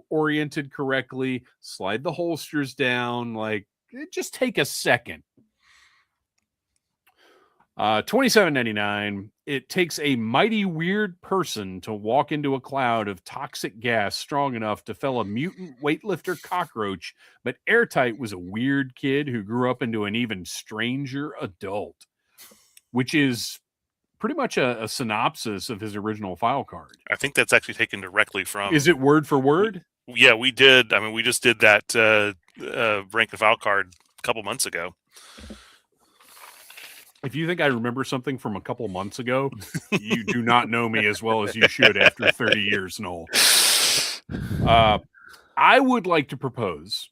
oriented correctly. Slide the holsters down. Just take a second. $27.99. It takes a mighty weird person to walk into a cloud of toxic gas strong enough to fell a mutant weightlifter cockroach, but Airtight was a weird kid who grew up into an even stranger adult, which is pretty much a synopsis of his original file card. I think that's actually taken directly from... Is it word for word? Yeah, we did. I mean, we just did that rank the file card a couple months ago. If you think I remember something from a couple months ago, you do not know me as well as you should after 30 years, Noel. I would like to propose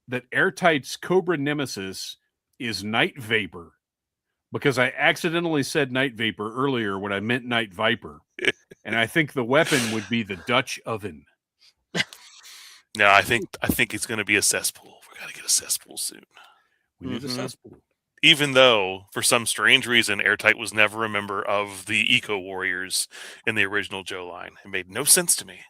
that Airtight's Cobra Nemesis is Night Vapor, because I accidentally said Night Vapor earlier when I meant Night Viper, and I think the weapon would be the Dutch oven. No, I think it's going to be a cesspool. We're going to get a cesspool soon. We need a cesspool. Even though, for some strange reason, Airtight was never a member of the Eco Warriors in the original Joe line. It made no sense to me.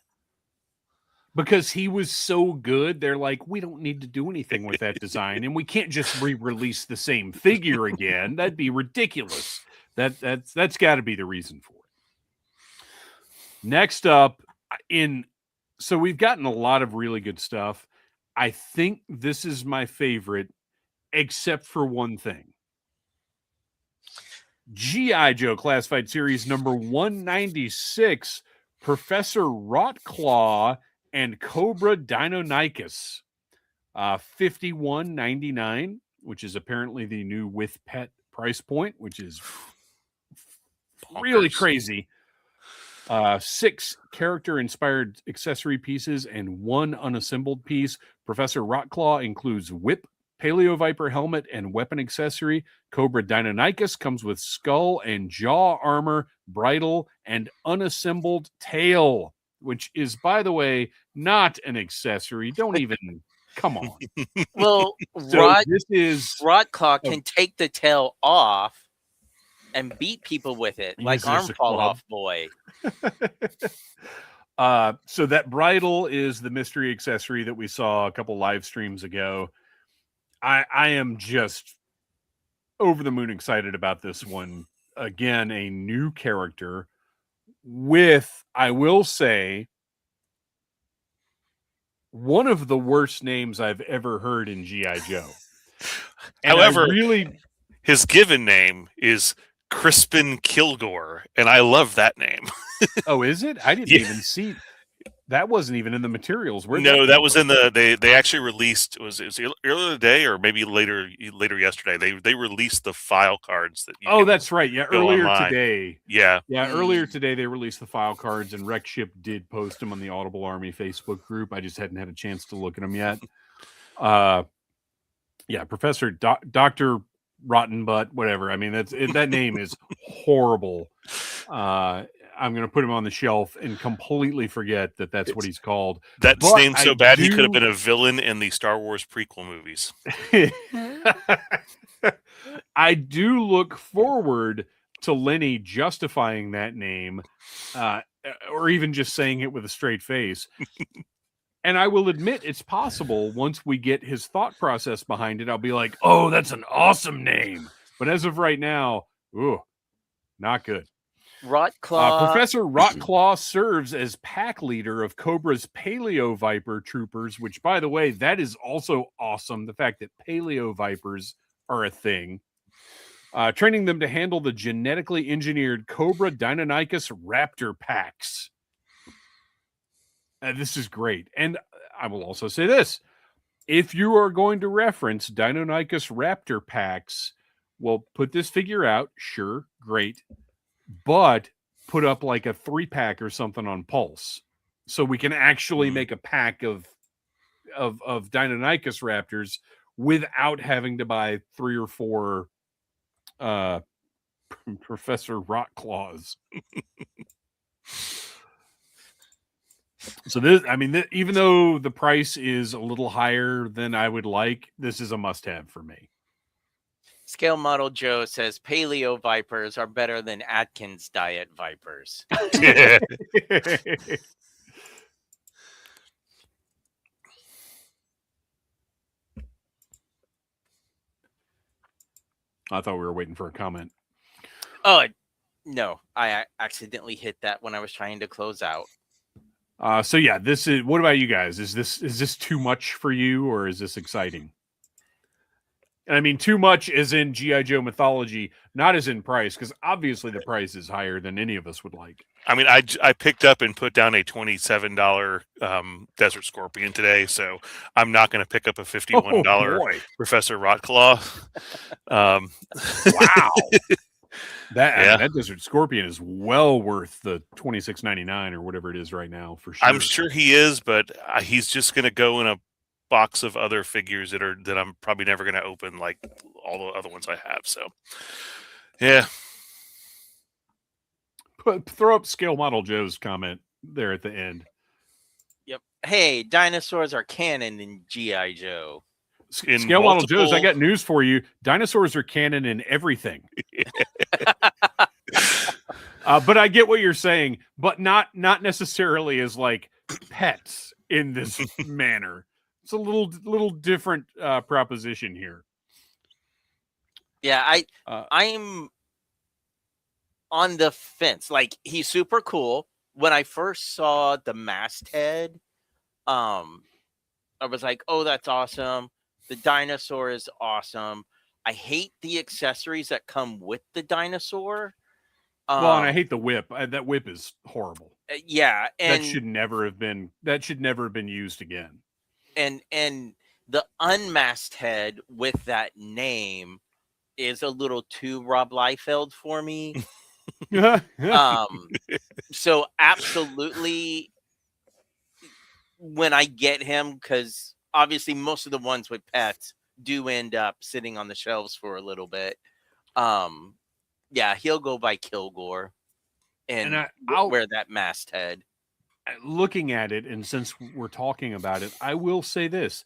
because he was so good. They're like, we don't need to do anything with that design, and we can't just re-release the same figure again. That'd be ridiculous. That's got to be the reason for it. Next up, so we've gotten a lot of really good stuff. I think this is my favorite, except for one thing. G.I. Joe Classified Series number 196, Professor Rotclaw and Cobra Deinonychus. $51.99, which is apparently the new with pet price point, which is really crazy. 6 character-inspired accessory pieces and 1 unassembled piece. Professor Rotclaw includes whip, Paleo Viper helmet, and weapon accessory. Cobra Deinonychus comes with skull and jaw armor, bridle, and unassembled tail, which is, by the way, not an accessory. Don't even... Come on. Well, Rotclaw can take the tail off and beat people with it, like Arm Fall Off Boy. So that bridle is the mystery accessory that we saw a couple live streams ago. I am just over the moon excited about this one. Again, a new character with, I will say, one of the worst names I've ever heard in G.I. Joe. And however, really, his given name is Crispin Kilgore, and I love that name. Oh, is it? I didn't even see. That wasn't even in the materials. No, that was in the. They actually released. It was earlier today, or maybe later yesterday. They released the file cards that. That's right. Yeah, earlier today. Yeah, earlier today they released the file cards, and Rexship did post them on the Audible Army Facebook group. I just hadn't had a chance to look at them yet. Professor Dr. Rotten Butt, whatever. I mean, that name is horrible. I'm going to put him on the shelf and completely forget that's what he's called. That name's so bad he could have been a villain in the Star Wars prequel movies. I do look forward to Lenny justifying that name, or even just saying it with a straight face. And I will admit it's possible once we get his thought process behind it, I'll be like, oh, that's an awesome name. But as of right now, not good. Professor Rotclaw serves as pack leader of Cobra's Paleo Viper troopers, which, by the way, that is also awesome. The fact that Paleo Vipers are a thing. Training them to handle the genetically engineered Cobra Deinonychus Raptor packs. This is great. And I will also say this. If you are going to reference Deinonychus Raptor packs, well, put this figure out. Sure, great. But put up like a 3-pack or something on Pulse, so we can actually make a pack of Deinonychus Raptors without having to buy 3 or 4 Professor Rotclaws. So this, I mean, even though the price is a little higher than I would like, this is a must-have for me. Scale Model Joe says Paleo Vipers are better than Atkins Diet Vipers. I thought we were waiting for a comment. Oh, no. I accidentally hit that when I was trying to close out. So yeah, this is, what about you guys? Is this too much for you, or is this exciting? And I mean, too much as in G.I. Joe mythology, not as in price, because obviously the price is higher than any of us would like. I mean, I picked up and put down a $27 Desert Scorpion today, so I'm not going to pick up a $51 Professor Rotclaw. Wow. That Desert Scorpion is well worth the $26.99 or whatever it is right now, for sure. I'm sure he is, but he's just going to go in a box of other figures that I'm probably never going to open, like all the other ones I have. So, yeah. Throw up Scale Model Joe's comment there at the end. Yep. Hey, dinosaurs are canon in G.I. Joe. Scale Model Joe's, I got news for you. Dinosaurs are canon in everything. But I get what you're saying, but not necessarily as like pets. in this manner. It's a little different proposition here. Yeah, I'm on the fence. Like, he's super cool. When I first saw the masthead, I was like, oh, that's awesome. The dinosaur is awesome. I hate the accessories that come with the dinosaur. Well, and I hate the whip. That whip is horrible. Yeah, and that should never have been used again. And the unmasked head with that name is a little too Rob Liefeld for me. So absolutely, when I get him, because obviously most of the ones with pets do end up sitting on the shelves for a little bit. Yeah, he'll go by Kilgore and I'll wear that masthead. Looking at it, and since we're talking about it, I will say this.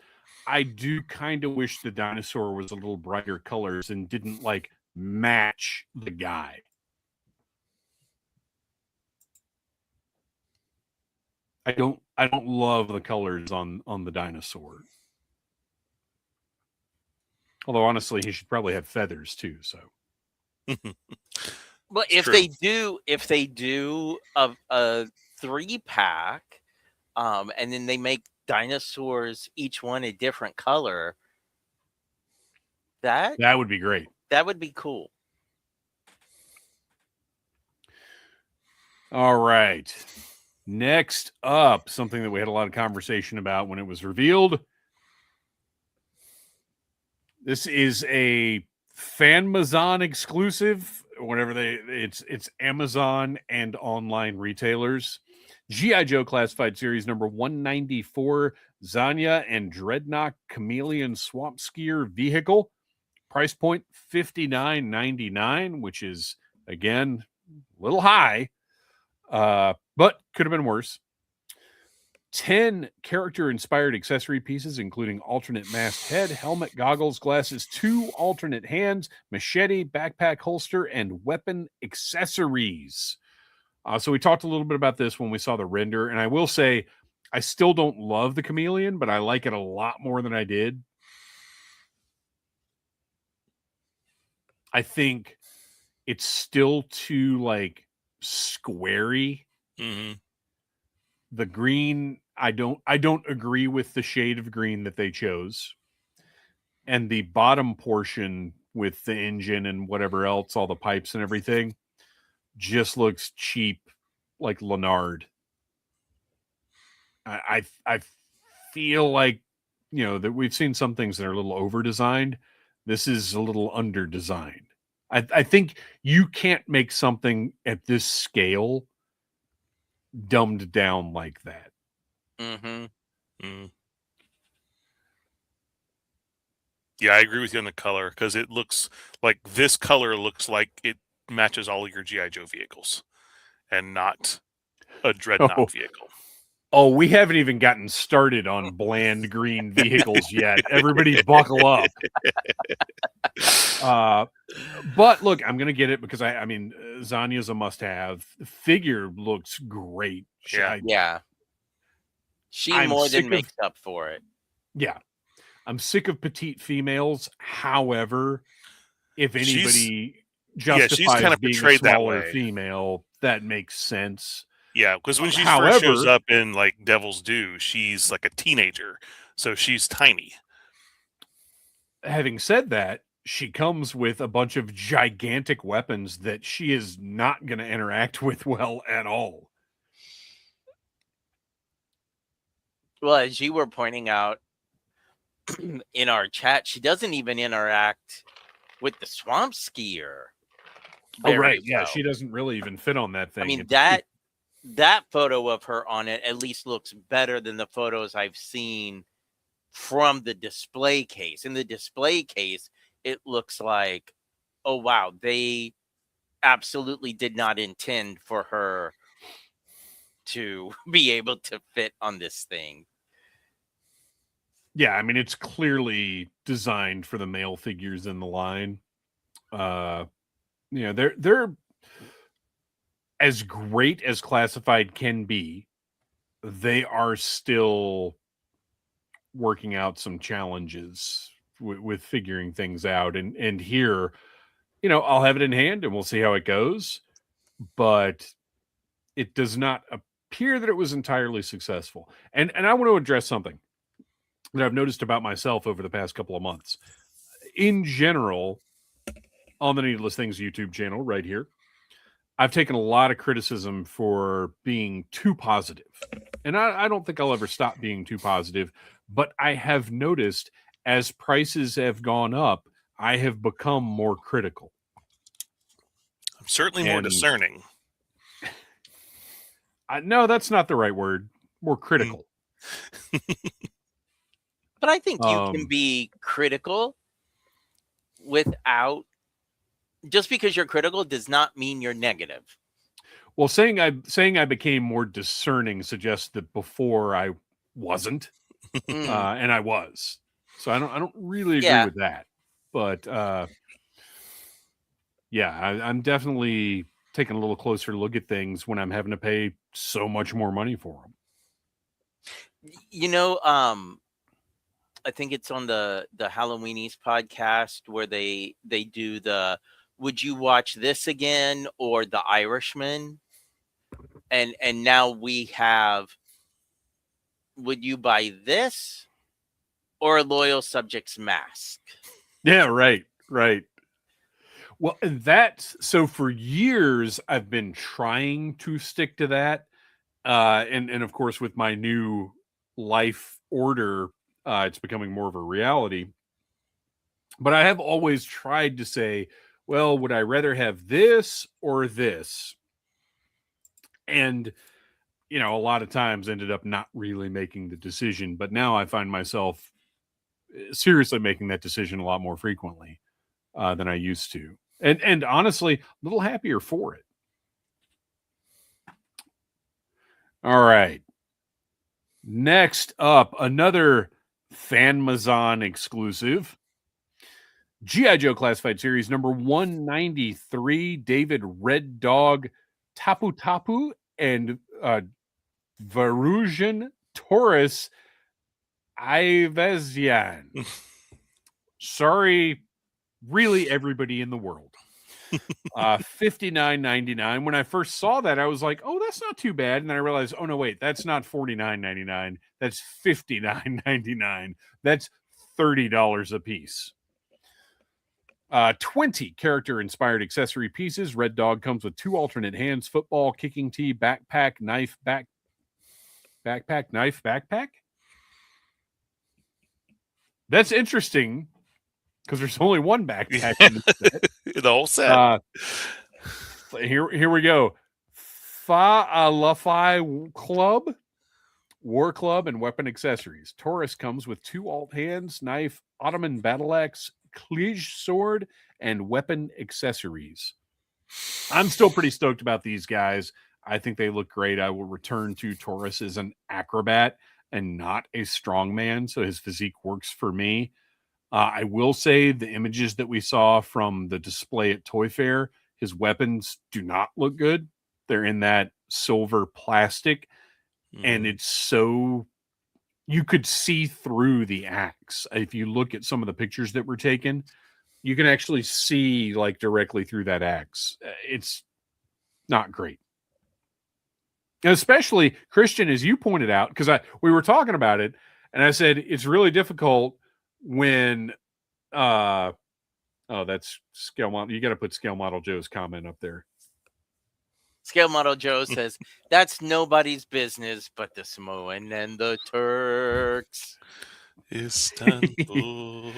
I do kind of wish the dinosaur was a little brighter colors and didn't like match the guy. I don't love the colors on the dinosaur. Although honestly, he should probably have feathers too, so. Well, if they do a 3-pack, and then they make dinosaurs each one a different color, that would be great. That would be cool. All right. Next up, something that we had a lot of conversation about when it was revealed. This is a FanMazon exclusive. Whatever it's Amazon and online retailers. G.I. Joe Classified Series number 194, Zanya and Dreadnought Chameleon Swamp Skier Vehicle. Price point $59.99, which is, again, a little high, but could have been worse. 10 character-inspired accessory pieces, including alternate masked head, helmet, goggles, glasses, 2 alternate hands, machete, backpack holster, and weapon accessories. So we talked a little bit about this when we saw the render, and I will say I still don't love the chameleon, but I like it a lot more than I did. I think it's still too, like, squarey. Mm-hmm. The green, I don't agree with the shade of green that they chose. And the bottom portion with the engine and whatever else, all the pipes and everything, just looks cheap, like Leonard. I feel like, that we've seen some things that are a little over-designed. This is a little under-designed. I think you can't make something at this scale dumbed down like that. Mm-hmm. Mm. Yeah, I agree with you on the color, because it looks like this color looks like it matches all of your G.I. Joe vehicles and not a Dreadnought vehicle. Oh, we haven't even gotten started on bland green vehicles yet. Everybody buckle up. But look, I'm going to get it because I mean, Zanya's a must-have. The figure looks great. Yeah. She more than makes up for it. Yeah. I'm sick of petite females. However, if anybody justifies kind of being a smaller female, that makes sense. Yeah, because when she first shows up in like Devil's Due, she's like a teenager, so she's tiny. Having said that, she comes with a bunch of gigantic weapons that she is not going to interact with well at all. Well, as you were pointing out in our chat, she doesn't even interact with the swamp skier. Oh, right. Yeah, she doesn't really even fit on that thing. I mean, that photo of her on it at least looks better than the photos I've seen from the display case. In the display case, it looks like, oh, wow, they absolutely did not intend for her to be able to fit on this thing. Yeah, I mean, it's clearly designed for the male figures in the line. They're as great as Classified can be. they are still working out some challenges with figuring things out. And here, I'll have it in hand and we'll see how it goes. But it does not appear that it was entirely successful. And I want to address something that I've noticed about myself over the past couple of months. In general, on the Needless Things YouTube channel right here, I've taken a lot of criticism for being too positive. And I don't think I'll ever stop being too positive, but I have noticed as prices have gone up, I have become more critical. I'm certainly more discerning. No, that's not the right word. More critical. But I think you can be critical without, just because you're critical does not mean you're negative. Well, saying I became more discerning suggests that before I wasn't, and I was. So I don't really agree with that. But I'm definitely taking a little closer look at things when I'm having to pay so much more money for them. I think it's on the Halloweenies podcast where they do the "Would you watch this again?" or "The Irishman," and now we have "Would you buy this?" or "A Loyal Subject's Mask." Yeah, right. Well, so for years I've been trying to stick to that, and of course with my new life order, it's becoming more of a reality. But I have always tried to say, well, would I rather have this or this? And, a lot of times ended up not really making the decision. But now I find myself seriously making that decision a lot more frequently than I used to. And honestly, a little happier for it. All right. Next up, another Fanmazon exclusive. G.I. Joe Classified Series number 193, David Red Dog Tapu Tapu and Varujan Taurus Ivezian. Sorry, really everybody in the world. $59.99. When I first saw that, I was like, oh, that's not too bad. And then I realized, oh, no, wait, that's not $49.99. That's $59.99. That's $30 a piece. 20 character-inspired accessory pieces. Red Dog comes with 2 alternate hands, football, kicking tee, backpack, knife, backpack, knife, backpack. That's interesting because there's only one backpack in the set. The whole set. Here we go. Fa'alafai Club, War Club, and weapon accessories. Taurus comes with 2 alt hands, knife, Ottoman battle axe, Klij sword, and weapon accessories. I'm still pretty stoked about these guys. I think they look great. I will return to Taurus as an acrobat and not a strongman, so his physique works for me. I will say the images that we saw from the display at Toy Fair, his weapons do not look good. They're in that silver plastic, and it's so... you could see through the axe. If you look at some of the pictures that were taken, you can actually see like directly through that axe. It's not great. And especially, Kristian, as you pointed out, because we were talking about it, and I said it's really difficult when that's Scale Model. You got to put Scale Model Joe's comment up there. Scale Model Joe says, that's nobody's business but the Samoan and the Turks. Istanbul.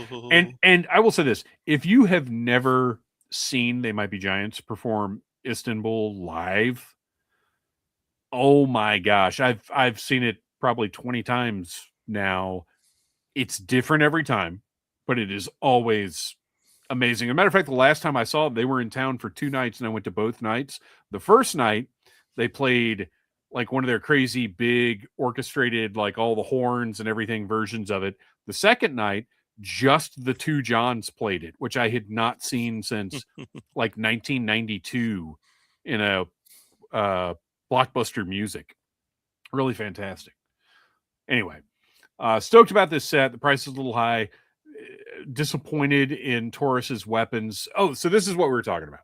and I will say this. If you have never seen They Might Be Giants perform Istanbul live, oh my gosh. I've seen it probably 20 times now. It's different every time, but it is always amazing. As a matter of fact, the last time I saw them, they were in town for 2 nights, and I went to both nights. The first night, they played like one of their crazy big orchestrated, like all the horns and everything versions of it. The second night, just the 2 Johns played it, which I had not seen since like 1992 in a Blockbuster Music. Really fantastic. Anyway, stoked about this set. The price is a little high. Disappointed in Taurus's weapons. Oh, so this is what we were talking about.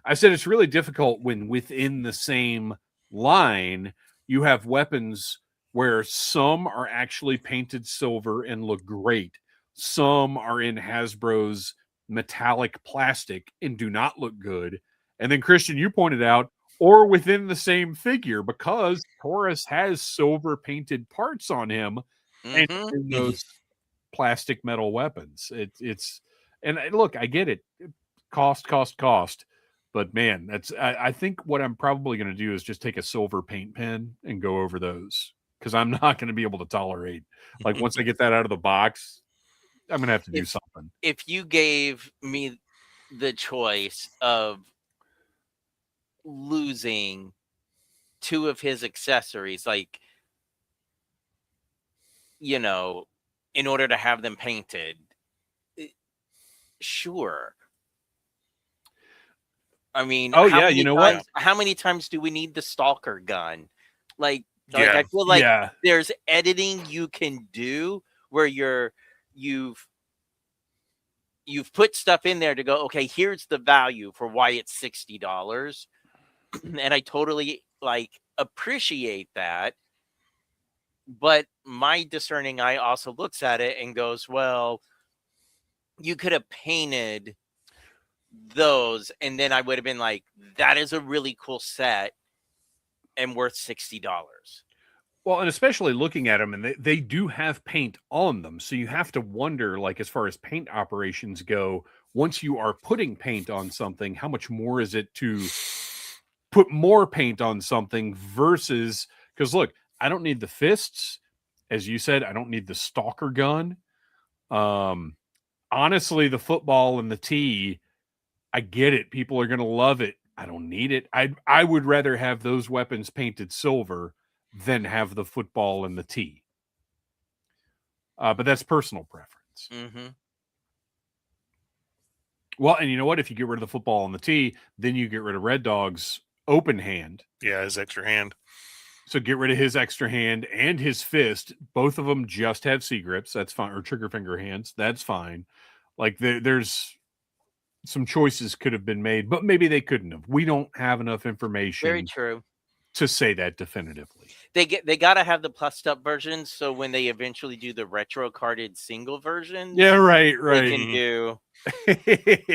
I said it's really difficult when within the same line you have weapons where some are actually painted silver and look great. Some are in Hasbro's metallic plastic and do not look good. And then, Kristian, you pointed out, or within the same figure, because Taurus has silver painted parts on him and in those plastic metal weapons. It's and look, I get it. Cost. But man, I think what I'm probably going to do is just take a silver paint pen and go over those, because I'm not going to be able to tolerate, like, once I get that out of the box, I'm going to have to do something. If you gave me the choice of losing 2 of his accessories, like, you know, in order to have them painted, sure. I mean, you know what? How many times do we need the stalker gun? Like I feel like there's editing you can do where you've put stuff in there to go, okay, here's the value for why it's $60. And I totally appreciate that. But my discerning eye also looks at it and goes, well, you could have painted those, and then I would have been like, that is a really cool set and worth $60. Well, and especially looking at them, and they do have paint on them, so you have to wonder, like, as far as paint operations go, once you are putting paint on something, how much more is it to put more paint on something versus, because look, I don't need the fists, as you said, I don't need the stalker gun. Honestly, the football and the tee, I get it. People are going to love it. I don't need it. I would rather have those weapons painted silver than have the football and the tee. But that's personal preference. Mm-hmm. Well, and you know what? If you get rid of the football and the tee, then you get rid of Red Dog's open hand. Yeah, his extra hand. So get rid of his extra hand and his fist. Both of them just have C-grips. That's fine. Or trigger finger hands. That's fine. Like, there's some choices could have been made, but maybe they couldn't have. We don't have enough information. Very true. To say that definitively. They got to have the plussed up versions, so when they eventually do the retro carded single versions, right. They can do.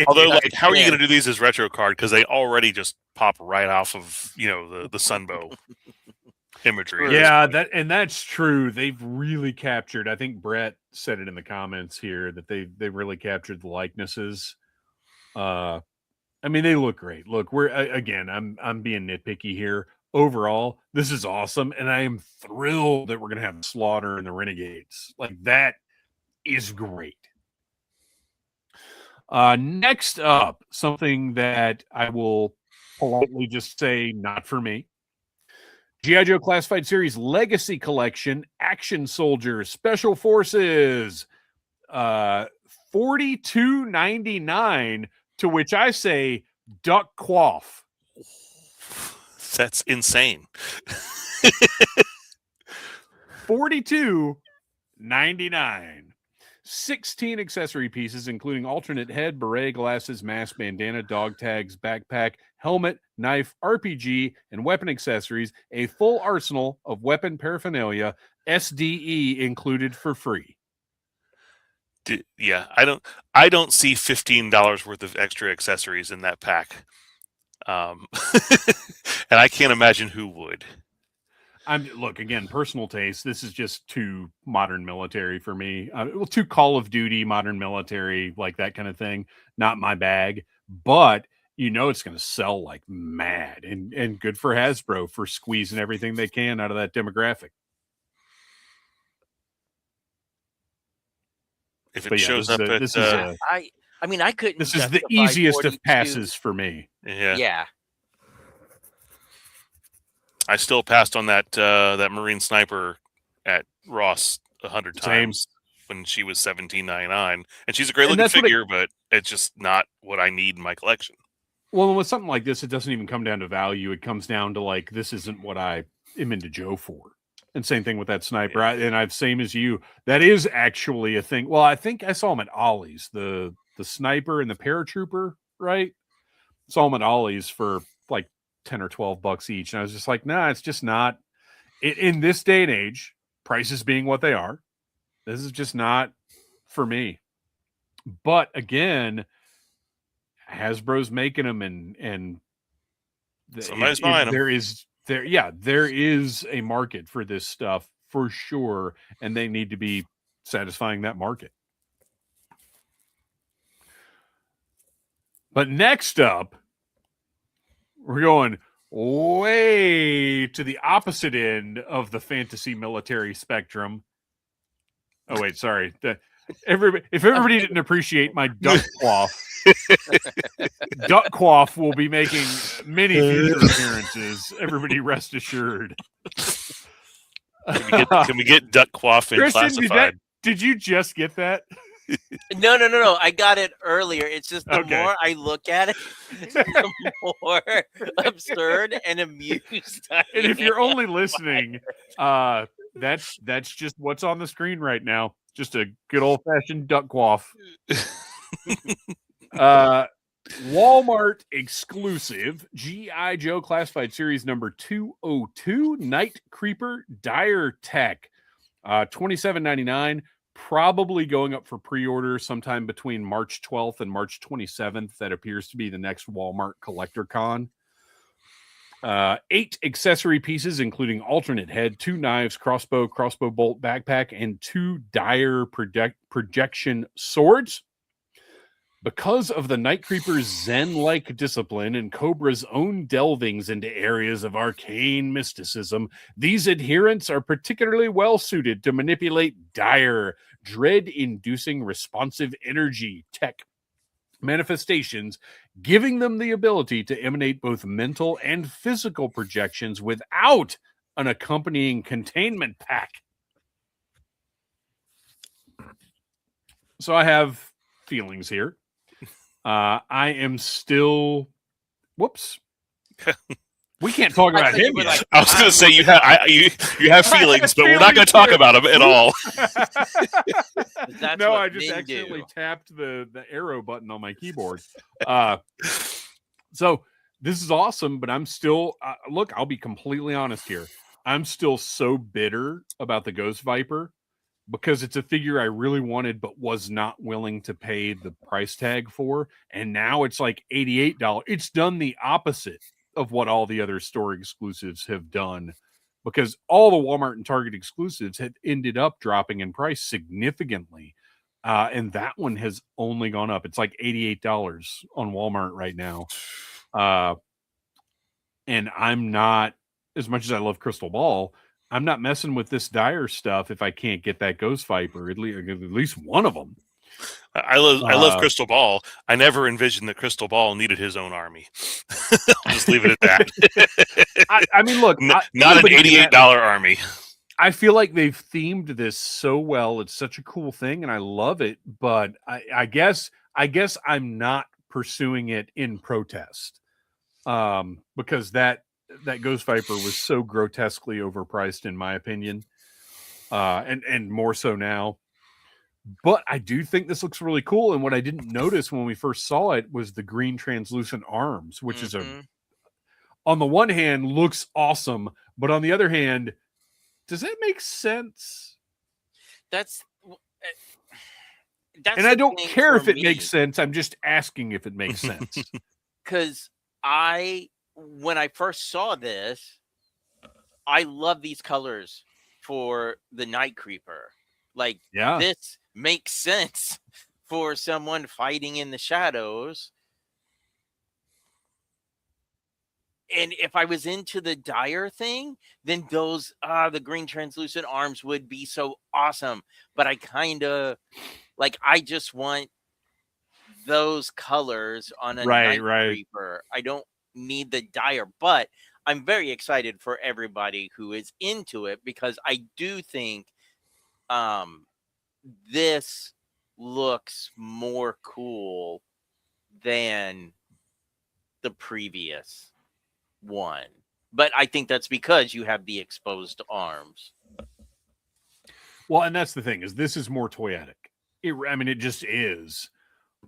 Although, like, how are you going to do these as retro card? Because they already just pop right off of, you know, the Sunbow imagery. Yeah, that's true. They've really captured. I think Brett said it in the comments here that they really captured the likenesses. I mean, they look great. Look, I'm being nitpicky here. Overall, this is awesome, and I am thrilled that we're going to have Slaughter and the Renegades. Like, that is great. Next up, something that I will politely just say not for me. G.I. Joe Classified Series Legacy Collection, Action Soldiers, Special Forces, $42.99, to which I say, duck quaff. That's insane. $42.99. 16 accessory pieces, including alternate head, beret, glasses, mask, bandana, dog tags, backpack, helmet, knife, RPG, and weapon accessories. A full arsenal of weapon paraphernalia, SDE included for free. Yeah, I don't see $15 worth of extra accessories in that pack. And I can't imagine who would. Look, again, personal taste. This is just too modern military for me. Too Call of Duty, modern military, like that kind of thing. Not my bag, but you know it's going to sell like mad, and good for Hasbro for squeezing everything they can out of that demographic. If it shows up at, I mean, I couldn't. This is the easiest of passes for me. Yeah. I still passed on that Marine Sniper at Ross 100 times when she was $17.99, and she's a great looking figure, but it's just not what I need in my collection. Well, with something like this, it doesn't even come down to value. It comes down to, like, this isn't what I am into Joe for. And same thing with that sniper. I've same as you. That is actually a thing. Well, I think I saw them at Ollie's, the sniper and the paratrooper, right? Saw them at Ollie's for like $10 or $12 each. And I was just like, nah, it's just not in this day and age, prices being what they are. This is just not for me. But again, Hasbro's making them and somebody's buying them. There is a market for this stuff for sure, and they need to be satisfying that market. But next up, we're going way to the opposite end of the fantasy military spectrum. Oh wait, sorry. If everybody didn't appreciate my duck quaff, Duck Quaff will be making many future appearances. Everybody rest assured. Can we get Duck Quaff in Kristian, classified? did you just get that? No. I got it earlier. It's just the Okay. more I look at it, the more absurd and amused I And if you're am. only listening, that's just what's on the screen right now. Just a good old fashioned Duck Quaff. Walmart exclusive G.I. Joe Classified Series number 202 Night Creeper Dire Tech, $27.99. Probably going up for pre-order sometime between March 12th and March 27th. That appears to be the next Walmart Collector Con. 8 accessory pieces, including alternate head, 2 knives, crossbow bolt, backpack, and 2 dire projection swords. Because of the Night Creeper's Zen-like discipline and Cobra's own delvings into areas of arcane mysticism, these adherents are particularly well-suited to manipulate dire, dread-inducing responsive energy tech manifestations, giving them the ability to emanate both mental and physical projections without an accompanying containment pack. So I have feelings here. I am still. Whoops. We can't talk about him yet. Like, I was going to say you have feelings, but we're not going to talk about them at all. That's No, what I just men accidentally do. tapped the arrow button on my keyboard. So this is awesome, but I'm still look. I'll be completely honest here. I'm still so bitter about the Ghost Viper because it's a figure I really wanted, but was not willing to pay the price tag for, and now it's like $88. It's done the opposite of what all the other store exclusives have done, because all the Walmart and Target exclusives had ended up dropping in price significantly. And that one has only gone up. It's like $88 on Walmart right now. And I'm not, as much as I love Crystal Ball, I'm not messing with this dire stuff if I can't get that Ghost Viper, at least one of them. I love Crystal Ball. I never envisioned that Crystal Ball needed his own army. I'll just leave it at that. I mean, look, not an $88 army. I feel like they've themed this so well. It's such a cool thing, and I love it. But I guess I'm not pursuing it in protest, because that Ghost Viper was so grotesquely overpriced, in my opinion, and more so now. But I do think this looks really cool. And what I didn't notice when we first saw it was the green translucent arms, which is on the one hand looks awesome, but on the other hand, does that make sense? That's and I don't care if it makes sense. I'm just asking if it makes sense. Because when I first saw this, I love these colors for the Night Creeper. Like, this makes sense for someone fighting in the shadows. And if I was into the dire thing, then those the green translucent arms would be so awesome. But I kind of I just want those colors on a Night Creeper. I don't need the dire, but I'm very excited for everybody who is into it, because I do think this looks more cool than the previous one. But I think that's because you have the exposed arms. Well, and that's the thing, is this is more toyetic. It just is.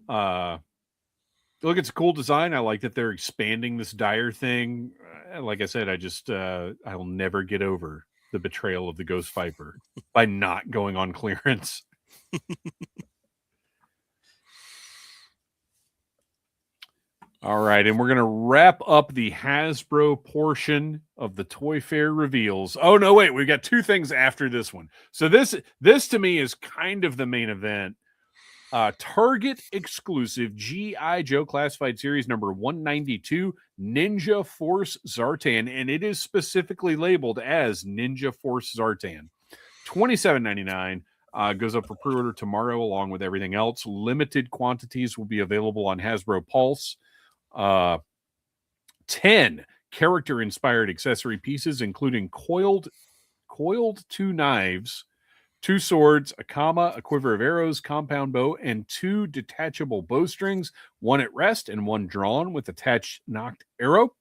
Look, it's a cool design. I like that they're expanding this dire thing. Like I said, I'll never get over the betrayal of the Ghost Viper by not going on clearance. All right, and we're going to wrap up the Hasbro portion of the Toy Fair reveals. Oh, no, wait, we've got two things after this one. So this to me is kind of the main event. Target exclusive G.I. Joe Classified Series number 192, Ninja Force Zartan, and it is specifically labeled as Ninja Force Zartan. $27.99. Goes up for pre-order tomorrow along with everything else. Limited quantities will be available on Hasbro Pulse. 10 character-inspired accessory pieces, including coiled 2 knives, 2 swords, a kama, a quiver of arrows, compound bow, and 2 detachable bowstrings, 1 at rest and 1 drawn with attached knocked arrow.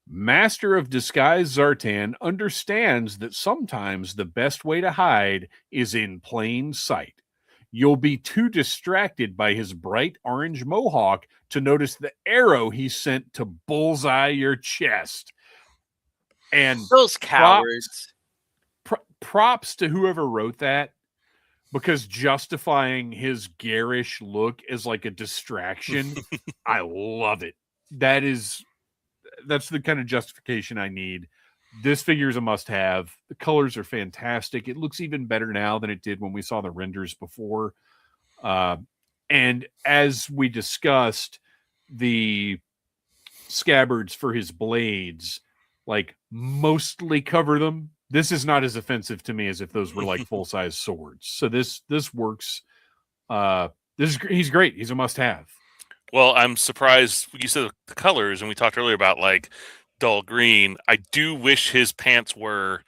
Master of Disguise Zartan understands that sometimes the best way to hide is in plain sight. You'll be too distracted by his bright orange mohawk to notice the arrow he sent to bullseye your chest. And those cowards. Props to whoever wrote that, because justifying his garish look as like a distraction, I love it. That's the kind of justification I need. This figure is a must-have. The colors are fantastic. It looks even better now than it did when we saw the renders before. And as we discussed, the scabbards for his blades, like, mostly cover them. This is not as offensive to me as if those were like full-size swords. So this works. He's great. He's a must-have. Well, I'm surprised you said the colors, and we talked earlier about like dull green. I do wish his pants were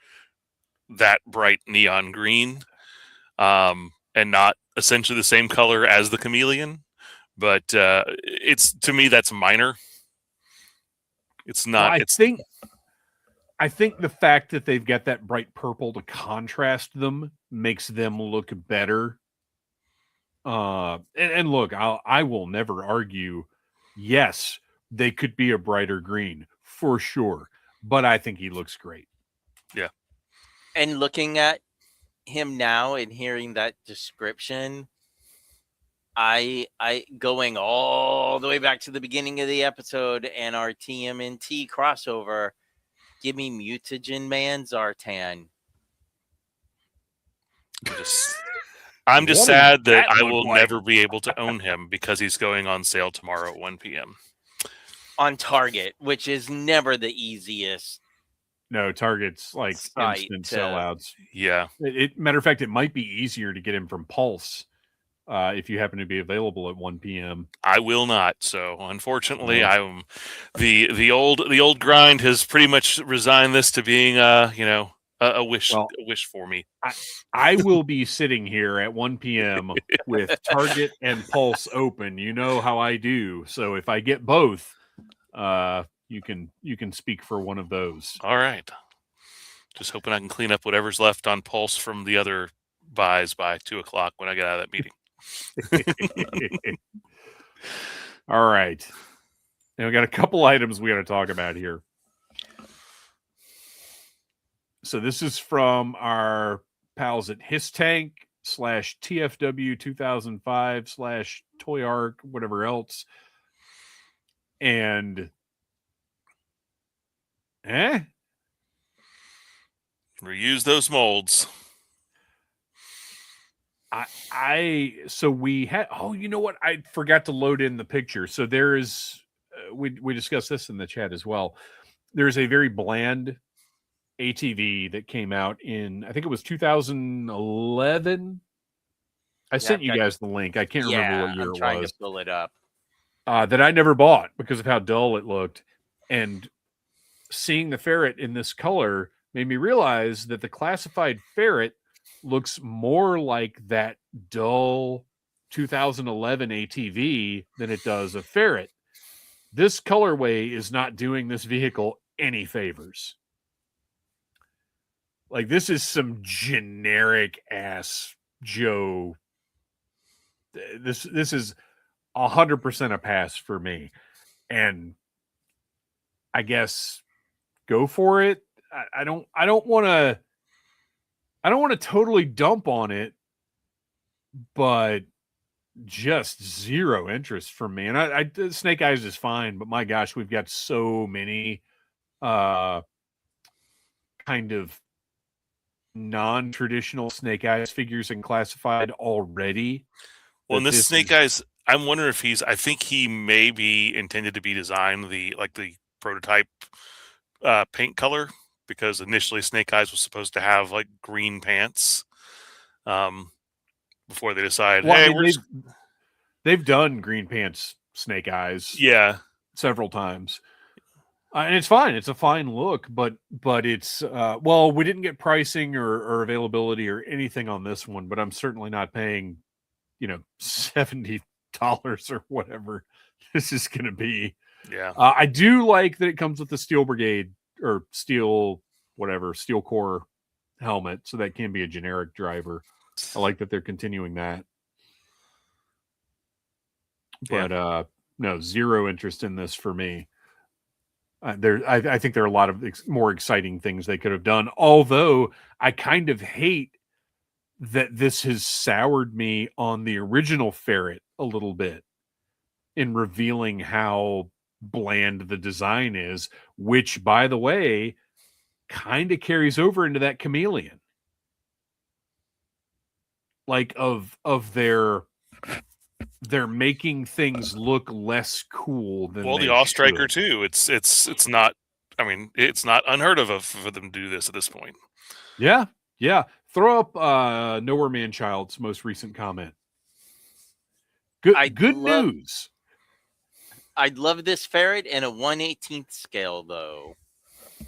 that bright neon green, and not essentially the same color as the chameleon. But it's, to me, that's minor. It's not. Well, I think the fact that they've got that bright purple to contrast them makes them look better. And look, I will never argue. Yes, they could be a brighter green for sure, but I think he looks great. Yeah. And looking at him now and hearing that description, I going all the way back to the beginning of the episode and our TMNT crossover. Give me Mutagen Man Zartan. I'm just sad that I will never be able to own him because he's going on sale tomorrow at 1 p.m. on Target, which is never the easiest. No, Target's like instant sellouts. Yeah. Matter of fact, it might be easier to get him from Pulse if you happen to be available at 1 p.m. I will not. So unfortunately, I'm the old grind has pretty much resigned this to being a wish for me. I will be sitting here at 1 p.m. with Target and Pulse open. You know how I do. So if I get both, you can speak for one of those. All right. Just hoping I can clean up whatever's left on Pulse from the other buys by 2:00 when I get out of that meeting. All right. Now we got a couple items we got to talk about here. So this is from our pals at HisTank /TFW 2005 /Toy Arc, whatever else. And reuse those molds. So we had, you know what? I forgot to load in the picture. So there is, we discussed this in the chat as well. There's a very bland ATV that came out in, I think it was 2011. I sent you guys the link. I can't remember what year it was. I'm trying to pull it up. That I never bought because of how dull it looked. And seeing the ferret in this color made me realize that the classified ferret looks more like that dull 2011 ATV than it does a ferret. This colorway is not doing this vehicle any favors. Like, this is some generic ass Joe. This is 100% a pass for me. And I guess go for it. I don't want to totally dump on it, but just zero interest from me. And I Snake Eyes is fine, but my gosh, we've got so many kind of non-traditional Snake Eyes figures in classified already. Well, in this Snake Eyes, I'm wondering if I think he may be intended to be designed the prototype paint color, because initially Snake Eyes was supposed to have like green pants before they decided, hey, they've done green pants Snake Eyes several times. And it's fine. It's a fine look, but it's we didn't get pricing or availability or anything on this one, but I'm certainly not paying, $70 or whatever this is going to be. Yeah. I do like that it comes with the Steel Brigade or Steel Corps helmet, so that can be a generic driver. I like that they're continuing that. But no, zero interest in this for me. I think there are a lot of more exciting things they could have done. Although I kind of hate that this has soured me on the original Ferret a little bit in revealing how bland the design is, which, by the way, kind of carries over into that Chameleon. Like of their making things look less cool than the All-Striker too. It's not. I mean, it's not unheard of for them to do this at this point. Yeah. Throw up Nowhere Man Child's most recent comment. Good news. I'd love this Ferret in a 1/18th scale, though.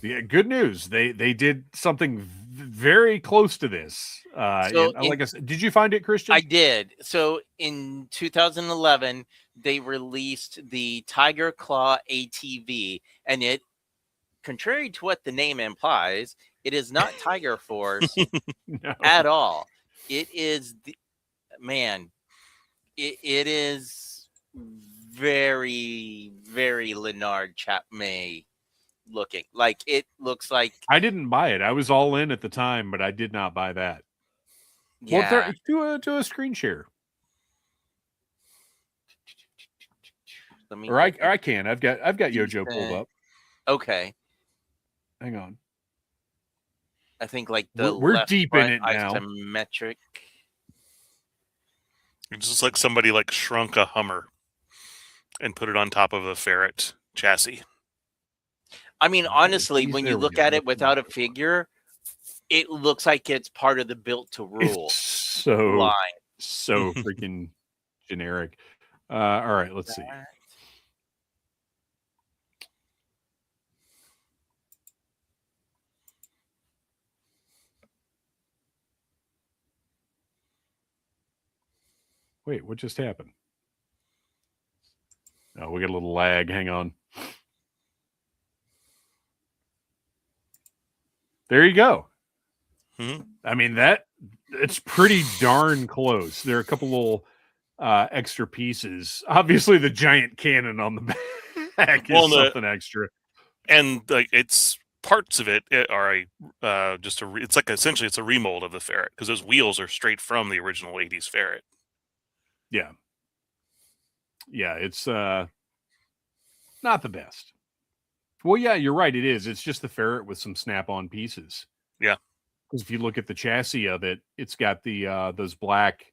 Yeah, good news. They did something very close to this. Like I said, did you find it, Kristian? I did. So in 2011, they released the Tiger Claw ATV, and it, contrary to what the name implies, it is not Tiger Force at all. It is it is very, very Leonard Chapman looking. Like, it looks like... I didn't buy it. I was all in at the time, but I did not buy that. Yeah. Well, do a screen share. I can. I've got Yojo pulled up. Okay. Hang on. I think like we're deep in it now. Isometric. It's just like somebody like shrunk a Hummer and put it on top of a Ferret chassis. I mean, honestly, when you look at it without a figure, it looks like it's part of the Built to Rule line. So freaking generic. All right, let's see. Wait, what just happened? Oh, we got a little lag. Hang on. There you go. Mm-hmm. I mean, it's pretty darn close. There are a couple little extra pieces. Obviously, the giant cannon on the back is something extra. And like, it's parts of it are it's like essentially it's a remold of the Ferret, because those wheels are straight from the original 80s Ferret. Yeah, it's not the best. Well, yeah, you're right. It is. It's just the Ferret with some snap-on pieces. Yeah, because if you look at the chassis of it, it's got the those black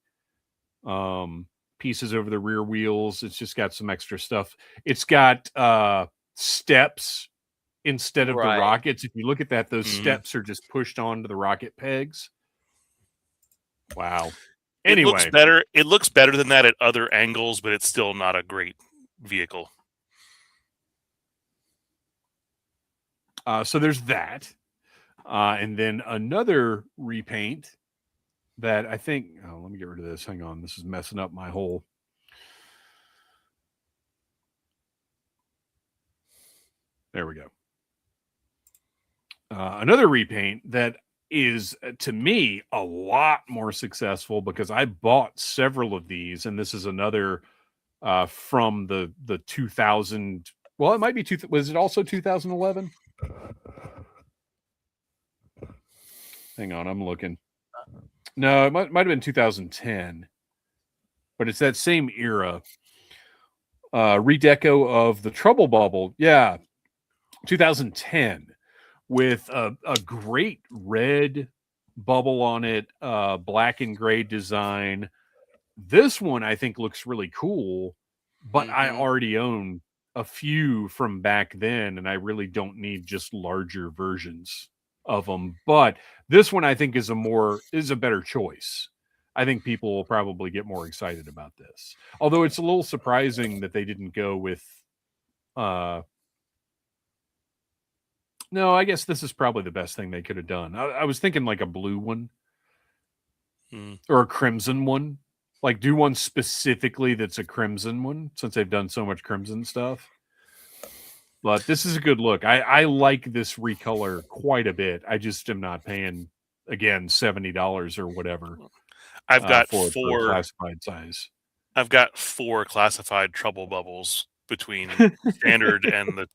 pieces over the rear wheels. It's just got some extra stuff. It's got steps instead of the rockets. If you look at that, those steps are just pushed onto the rocket pegs. Wow. Anyway, it looks better than that at other angles, but it's still not a great vehicle. So there's that. And then another repaint that I think... Oh, let me get rid of this. Hang on. This is messing up my whole... There we go. Another repaint that is, to me, a lot more successful because I bought several of these, and this is another from the 2000. Well, it might be was it also 2011? Hang on, I'm looking. No, it might have been 2010, but it's that same era. Redeco of the Trouble Bubble, yeah, 2010, with a great red bubble on it, black and gray design. This one I think looks really cool, but I already own a few from back then, and I really don't need just larger versions of them. But this one I think is a better choice. I think people will probably get more excited about this. Although it's a little surprising that they didn't go with no, I guess this is probably the best thing they could have done. I was thinking like a blue one or a crimson one. Like do one specifically that's a crimson one, since they've done so much crimson stuff. But this is a good look. I like this recolor quite a bit. I just am not paying, again, $70 or whatever. I've got for four classified size. I've got 4 classified Trouble Bubbles between standard and the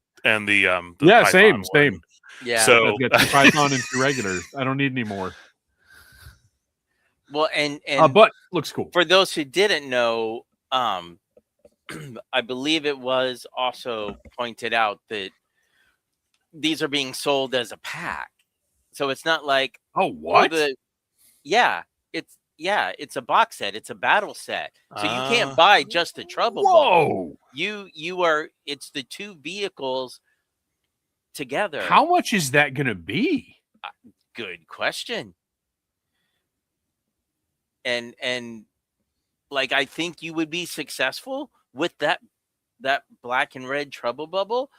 yeah, Python same. one. Yeah. So I've got 2 Python and 2 regular. I don't need any more. Well, and but looks cool. For those who didn't know, I believe it was also pointed out that these are being sold as a pack. So it's not like what? It's a box set. It's a battle set. So you can't buy just the Trouble Bubble. It's the 2 vehicles together. How much is that going to be? Good question. And like, I think you would be successful with that black and red Trouble Bubble.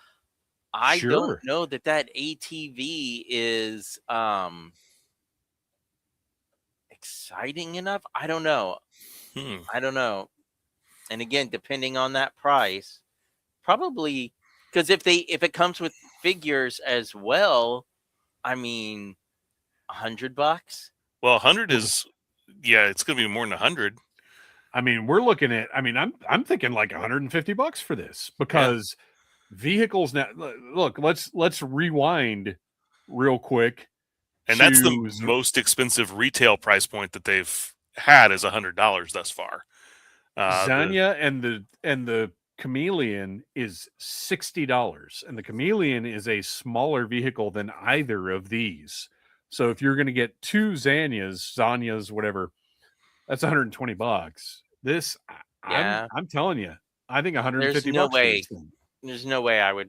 I don't know that ATV is exciting enough. I don't know. I don't know. And again, depending on that price, probably, because if it comes with figures as well, I mean, $100. Well, 100 is, yeah, it's going to be more than 100. I mean, we're looking at, I'm thinking like $150 for this, because vehicles now, look, let's rewind real quick. And that's the most expensive retail price point that they've had is $100 thus far. Xania and the Chameleon is $60, and the Chameleon is a smaller vehicle than either of these. So if you're going to get 2 Xanias, whatever, that's $120. This, I'm telling you, I think $150. There's no way. There's no way I would.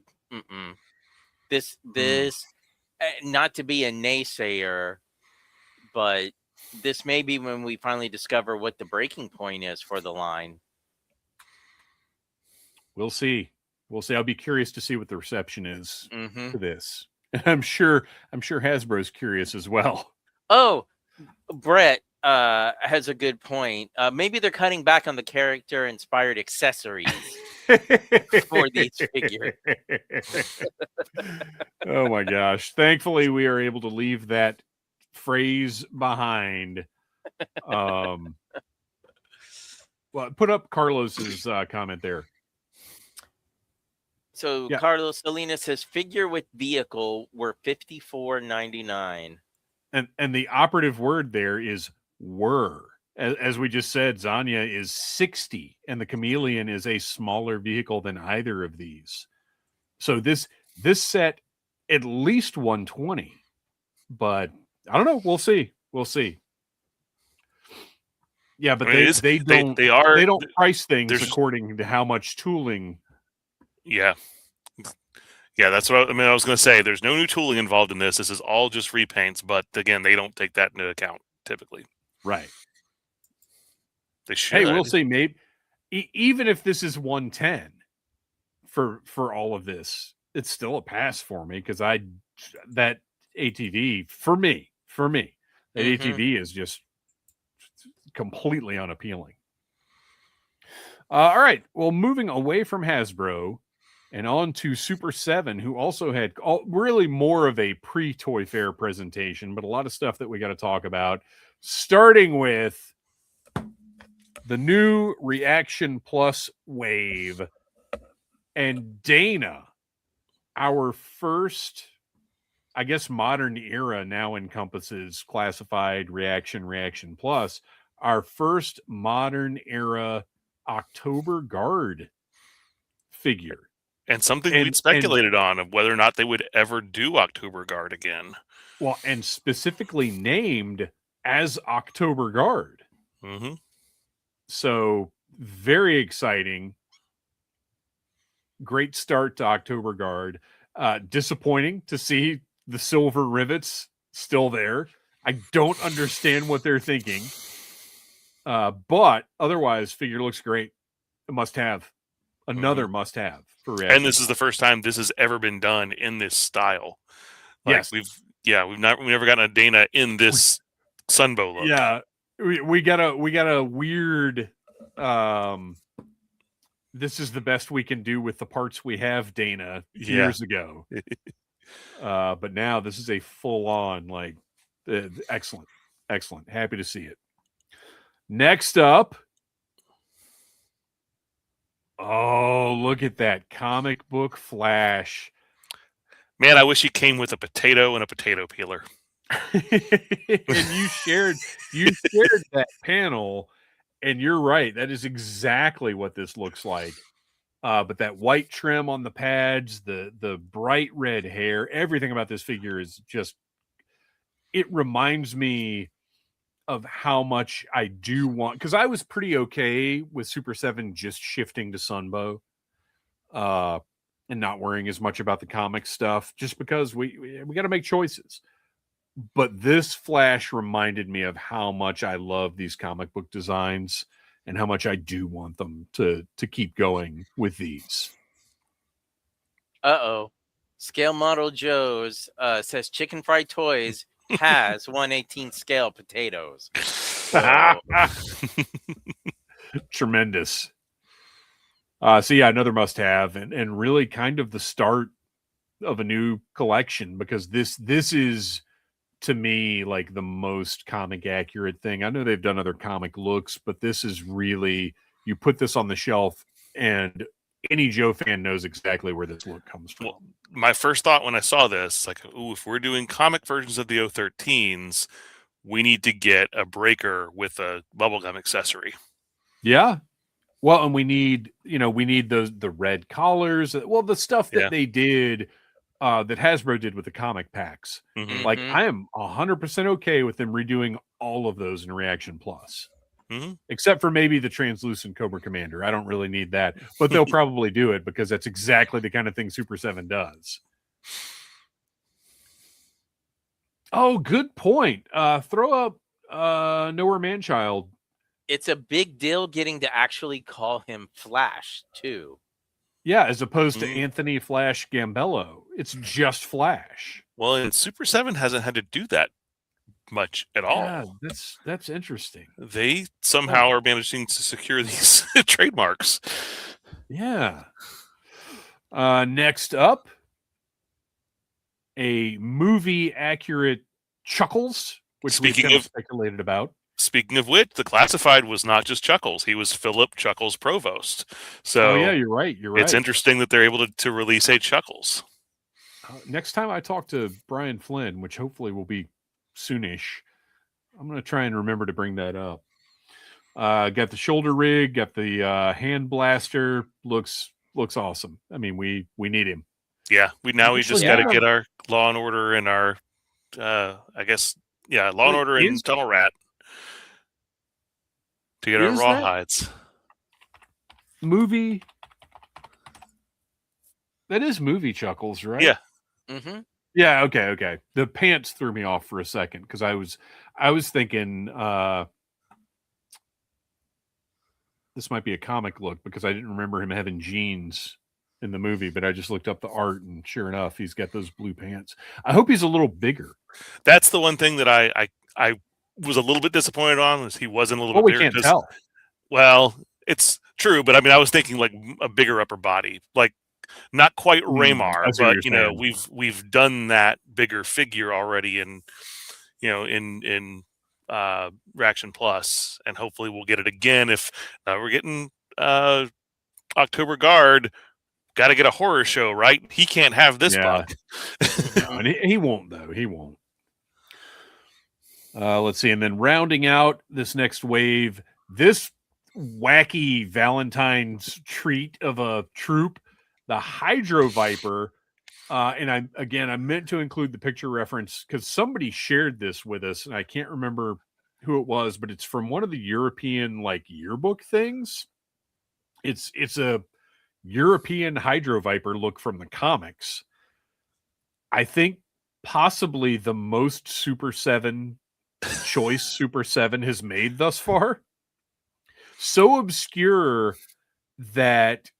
This, not to be a naysayer, but this may be when we finally discover what the breaking point is for the line. We'll see. I'll be curious to see what the reception is to this. And I'm sure Hasbro's curious as well. Oh, Brett has a good point. Maybe they're cutting back on the character-inspired accessories for these figures. Oh my gosh. Thankfully, we are able to leave that phrase behind. Well, put up Carlos's comment there. So Carlos Salinas says figure with vehicle were $54.99. And the operative word there is were. As we just said, Xania is $60, and the Chameleon is a smaller vehicle than either of these. So this set at least $120, but I don't know. We'll see. Yeah, but they don't price things according to how much tooling. Yeah, that's what I was going to say. There's no new tooling involved in this. This is all just repaints, but again, they don't take that into account typically. Right. They should. Hey, we'll see. Maybe even if this is 110 for all of this, it's still a pass for me, because that ATV for me that ATV is just completely unappealing. All right. Well, moving away from Hasbro, and on to Super 7, who also had really more of a pre-Toy Fair presentation, but a lot of stuff that we got to talk about, starting with the new Reaction Plus wave. And Dana, our first, I guess, modern era now encompasses classified Reaction Plus, our first modern era October Guard figure. And something we'd speculated on of whether or not they would ever do October Guard again. Well, and specifically named as October Guard. Mm-hmm. So very exciting. Great start to October Guard. Disappointing to see the silver rivets still there. I don't understand what they're thinking. But otherwise, figure looks great. A must-have. Another must-have for Reaction. And this is the first time this has ever been done in this style. Like yes. We've never gotten a Dana in this Sunbow look. Yeah. We got a weird this is the best we can do with the parts we have Dana years ago. But now this is a full-on, like, excellent. Happy to see it. Next up, oh, look at that comic book Flash. Man, I wish he came with a potato and a potato peeler. And you shared that panel, and you're right. That is exactly what this looks like. But that white trim on the pads, the bright red hair, everything about this figure is just, it reminds me of how much I do want, because I was pretty okay with Super 7 just shifting to Sunbow and not worrying as much about the comic stuff, just because we got to make choices. But this Flash reminded me of how much I love these comic book designs and how much I do want them to keep going with these. Uh-oh. Scale Model Joe's says Chicken Fried Toys has 1/18 scale potatoes. So. Tremendous. So yeah, another must-have, and really kind of the start of a new collection, because this is, to me, like the most comic accurate thing. I know they've done other comic looks, but this is really, you put this on the shelf and any Joe fan knows exactly where this look comes from. Well, my first thought when I saw this, like, ooh, if we're doing comic versions of the 013s, we need to get a breaker with a bubblegum accessory. Yeah. Well, and we need the red collars. Well, the stuff that they did, that Hasbro did with the comic packs. Mm-hmm. Like, I am 100% okay with them redoing all of those in Reaction Plus. Mm-hmm. Except for maybe the translucent Cobra Commander. I don't really need that, but they'll probably do it because that's exactly the kind of thing Super 7 does. Oh, good point. Throw up Nowhere Manchild. It's a big deal getting to actually call him Flash, too. Yeah, as opposed to Anthony Flash Gambello. It's just Flash. Well, and Super 7 hasn't had to do that much at all. Yeah, that's interesting. They somehow are managing to secure these trademarks. Yeah. Next up, a movie accurate Chuckles, which we've kind of speculated about. Speaking of which, the classified was not just Chuckles; he was Philip Chuckles Provost. So, yeah, you're right. It's interesting that they're able to release a Chuckles. Next time I talk to Brian Flynn, which hopefully will be soonish, I'm going to try and remember to bring that up. Got the shoulder rig, got the hand blaster. Looks awesome. I mean, we need him. Yeah, we just got to get our Law and Order and our, Law and Order and Tunnel Rat to get our rawhides. Movie. That is movie Chuckles, right? Yeah. Mm-hmm. Yeah. Okay. The pants threw me off for a second because I was thinking this might be a comic look because I didn't remember him having jeans in the movie, but I just looked up the art and sure enough, he's got those blue pants. I hope he's a little bigger. That's the one thing that I was a little bit disappointed on, was he wasn't a little bit bigger. We can't tell. Well, it's true, but I mean, I was thinking like a bigger upper body. Like, Not quite I Raymar, see what but you're saying. we've done that bigger figure already in Reaction Plus, and hopefully we'll get it again if we're getting October Guard. Got to get a horror show, right? He can't have this bug. No, and he won't, though. He won't. Let's see. And then rounding out this next wave, this wacky Valentine's treat of a troop, the Hydro Viper. And I meant to include the picture reference because somebody shared this with us, and I can't remember who it was, but it's from one of the European yearbook things. It's a European Hydro Viper look from the comics. I think possibly the most Super 7 choice Super 7 has made thus far. So obscure that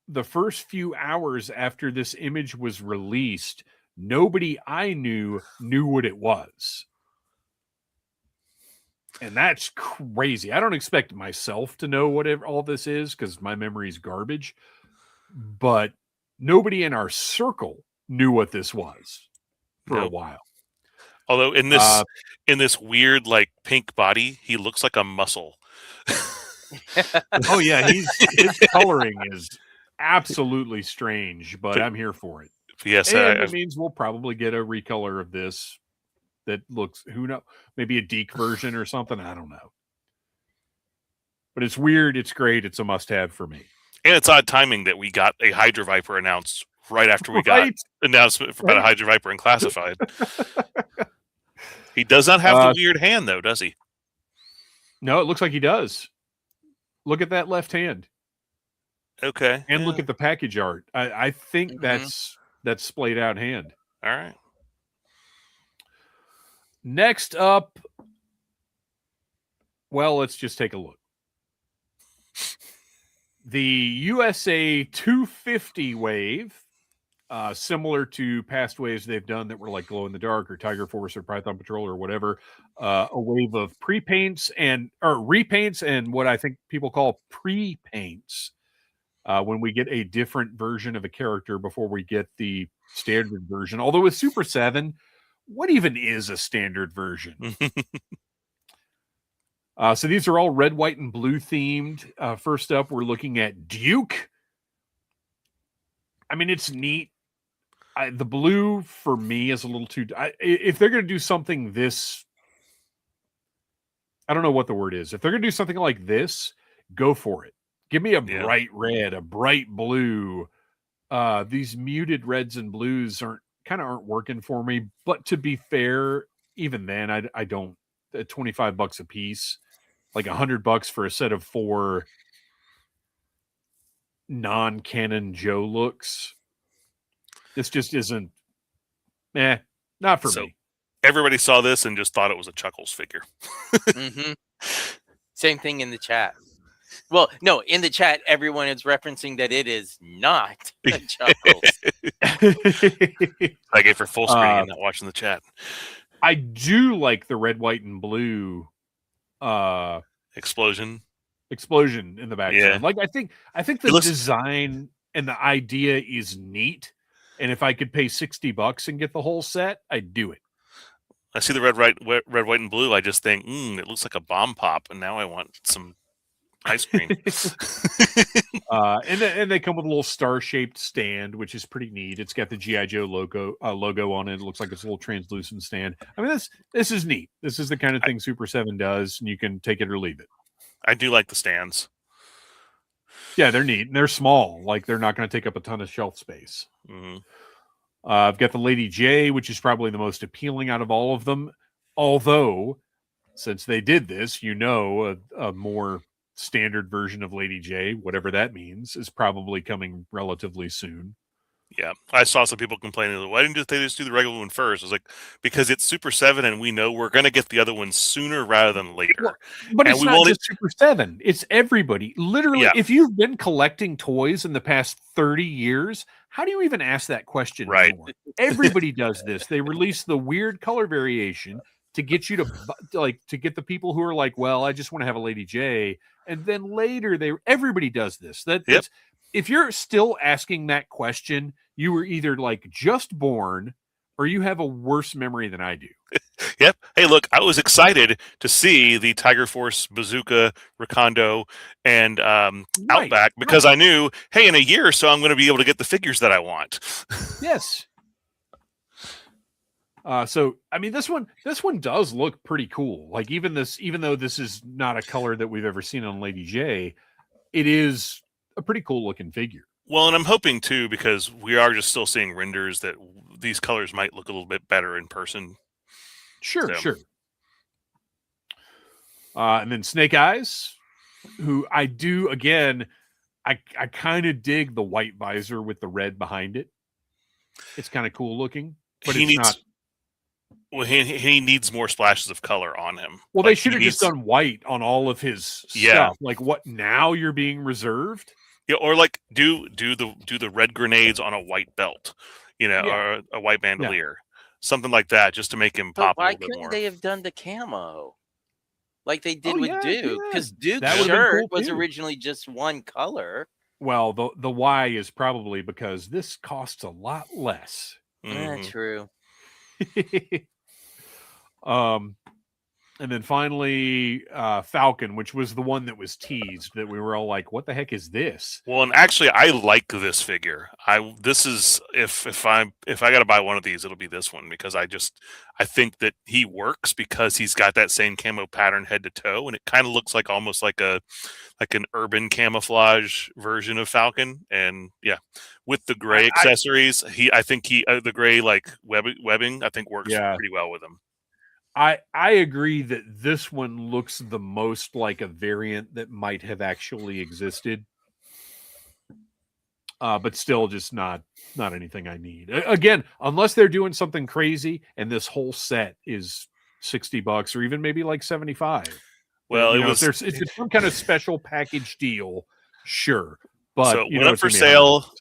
the first few hours after this image was released, nobody I knew what it was. And that's crazy. I don't expect myself to know what all this is because my memory is garbage. But nobody in our circle knew what this was for a while. Although in this weird pink body, he looks like a muscle. Oh yeah, his coloring is absolutely strange, but I'm here for it. Yes, and it means we'll probably get a recolor of this that looks, who knows, maybe a Deke version or something. I don't know. But it's weird. It's great. It's a must-have for me. And it's odd timing that we got a Hydro Viper announced right after we got announcement about a Hydro Viper in Classified. He does not have the weird hand, though, does he? No, it looks like he does. Look at that left hand. Okay. And look at the package art. I think that's splayed out hand. All right. Next up, well, let's just take a look. The USA 250 wave, similar to past waves they've done that were like Glow in the Dark or Tiger Force or Python Patrol or whatever, a wave of repaints and what I think people call pre-paints when we get a different version of a character before we get the standard version. Although with Super 7, what even is a standard version? So these are all red, white, and blue themed. First up, we're looking at Duke. I mean, it's neat. The blue for me is a little too. If they're going to do something this, I don't know what the word is. If they're going to do something like this, go for it. Give me a bright red, a bright blue. These muted reds and blues aren't working for me. But to be fair, even then, I don't. At $25 a piece, like $100 for a set of 4 non-canon Joe looks. This just isn't. Not for me. Everybody saw this and just thought it was a Chuckles figure. Same thing in the chat. Well, no, in the chat, everyone is referencing that it is not a Chuckles. I get for full screen and not watching the chat. I do like the red, white, and blue explosion in the background. Like I think the design and the idea is neat. And if I could pay $60 and get the whole set, I'd do it. I see the red, white, and blue. I just think, it looks like a bomb pop, and now I want some ice cream. And they come with a little star-shaped stand, which is pretty neat. It's got the G.I. Joe logo on it. It looks like it's a little translucent stand. I mean, this is neat. This is the kind of thing Super 7 does, and you can take it or leave it. I do like the stands. Yeah, they're neat. And they're small. Like, they're not going to take up a ton of shelf space. I've got the Lady J, which is probably the most appealing out of all of them. Although, since they did this, a more standard version of Lady J, whatever that means, is probably coming relatively soon. Yeah, I saw some people complaining, why didn't they just do the regular one first? I was like, because it's Super 7 and we know we're going to get the other one sooner rather than later. Well, but it's not just Super 7. It's everybody. Literally, if you've been collecting toys in the past 30 years, how do you even ask that question anymore? Everybody does this. They release the weird color variation to get you to get the people who are like, well, I just want to have a Lady J. And then later, everybody does this. if you're still asking that question, you were either like just born or you have a worse memory than I do. Yep. Hey, look, I was excited to see the Tiger Force Bazooka, Recondo, and Outback because I knew, hey, in a year or so, I'm going to be able to get the figures that I want. Yes. So I mean, this one does look pretty cool. Like even though this is not a color that we've ever seen on Lady J, it is a pretty cool looking figure. Well, and I'm hoping too, because we are just still seeing renders, that these colors might look a little bit better in person. Sure. And then Snake Eyes, who I do again, I kind of dig the white visor with the red behind it. It's kind of cool looking, but it's not. Well, he needs more splashes of color on him. Well, they should have just done white on all of his stuff. Like, what, now you're being reserved? Yeah, or like do the red grenades on a white belt, or a white bandolier, something like that, just to make him pop a little bit more. Why couldn't they have done the camo like they did with Duke? Because Duke's shirt cool was originally just one color. Well, the why is probably because this costs a lot less. That's true. And then finally, Falcon, which was the one that was teased that we were all like, "What the heck is this?" Well, and actually, I like this figure. This is if I got to buy one of these, it'll be this one, because I think that he works because he's got that same camo pattern head to toe, and it kind of looks like almost like an urban camouflage version of Falcon. And yeah, with the gray accessories, the gray like webbing, I think works pretty well with him. I agree that this one looks the most like a variant that might have actually existed, but still just not anything I need. Again, unless they're doing something crazy and this whole set is $60 or even maybe like 75. Well, if it's some kind of special package deal, sure. But so it went up for sale.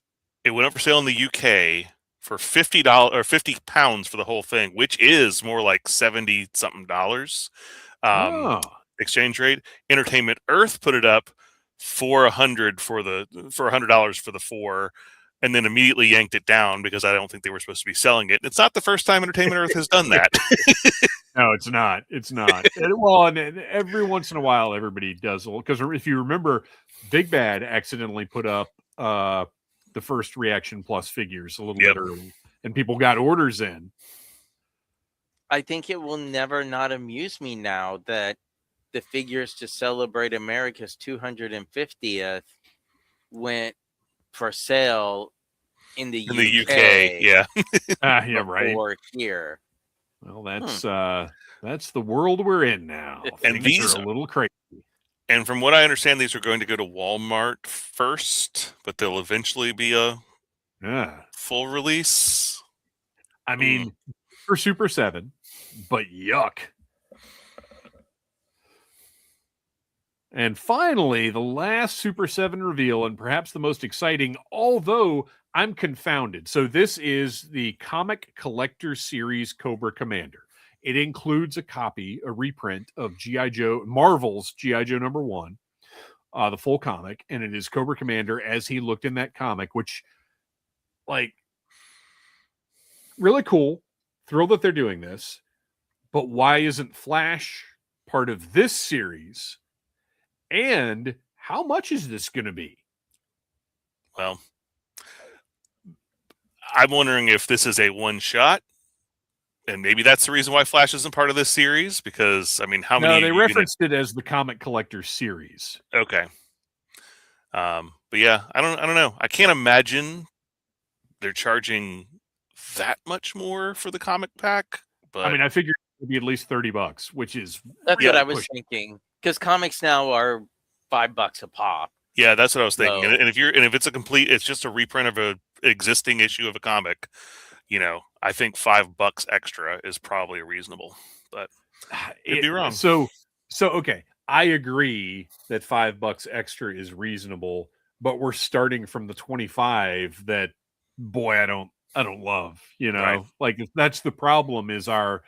It went up for sale in the UK for $50 or £50 for the whole thing, which is more like $70-something exchange rate. Entertainment Earth put it up for $100 for the 4, and then immediately yanked it down because I don't think they were supposed to be selling it. It's not the first time Entertainment Earth has done that. No, it's not. It's not. And every once in a while, everybody does. Because if you remember, Big Bad accidentally put up the first Reaction Plus figures a little bit early, and people got orders in. I think it will never not amuse me now that the figures to celebrate America's 250th went for sale in the UK. Yeah. Right. Or here. Well, that's the world we're in now. And these are a little crazy. And from what I understand, these are going to go to Walmart first, but they'll eventually be a full release. I mean, for Super 7, but yuck. And finally, the last Super 7 reveal, and perhaps the most exciting, although I'm confounded. So this is the Comic Collector Series Cobra Commander. It includes a reprint of Marvel's G.I. Joe #1, the full comic, and it is Cobra Commander as he looked in that comic, which, like, really cool. Thrilled that they're doing this. But why isn't Flash part of this series? And how much is this going to be? Well, I'm wondering if this is a one-shot. And maybe that's the reason why Flash isn't part of this series, because I mean, how many? No, they referenced it as the Comic Collector Series. Okay. But yeah, I don't know. I can't imagine they're charging that much more for the comic pack. But I mean, I figured it would be at least $30, which is that's what I was thinking. Because comics now are $5 a pop. Yeah, that's what I was thinking. And if it's it's just a reprint of a existing issue of a comic, I think $5 extra is probably reasonable, but it'd be wrong. So okay, I agree that $5 extra is reasonable, but we're starting from the 25 that, boy, I don't love. Right. Like, that's the problem. Is our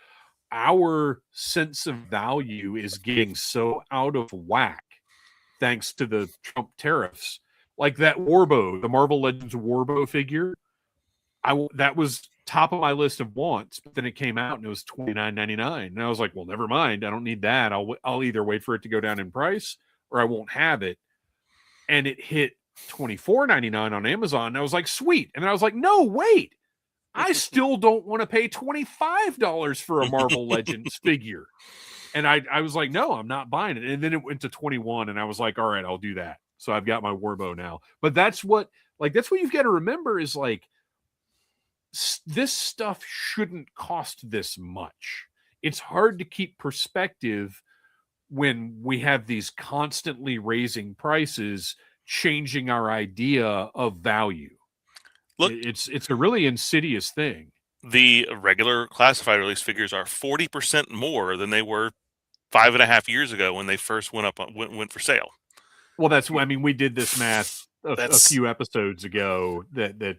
sense of value is getting so out of whack thanks to the Trump tariffs Like that Warbow, the Marvel Legends Warbow figure. That was top of my list of wants, but then it came out and it was $29.99, and I was like, well, never mind. I don't need that. I'll either wait for it to go down in price or I won't have it. And it hit $24.99 on Amazon. And I was like, sweet. And then I was like, no, wait. I still don't want to pay $25 for a Marvel Legends figure. And I was like, no, I'm not buying it. And then it went to 21, and I was like, all right, I'll do that. So I've got my Warbow now. But that's what you've got to remember is like, this stuff shouldn't cost this much. It's hard to keep perspective when we have these constantly raising prices, changing our idea of value. Look, it's a really insidious thing. The regular classified release figures are 40% more than they were 5.5 years ago when they first went for sale. Well, we did this math a few episodes ago that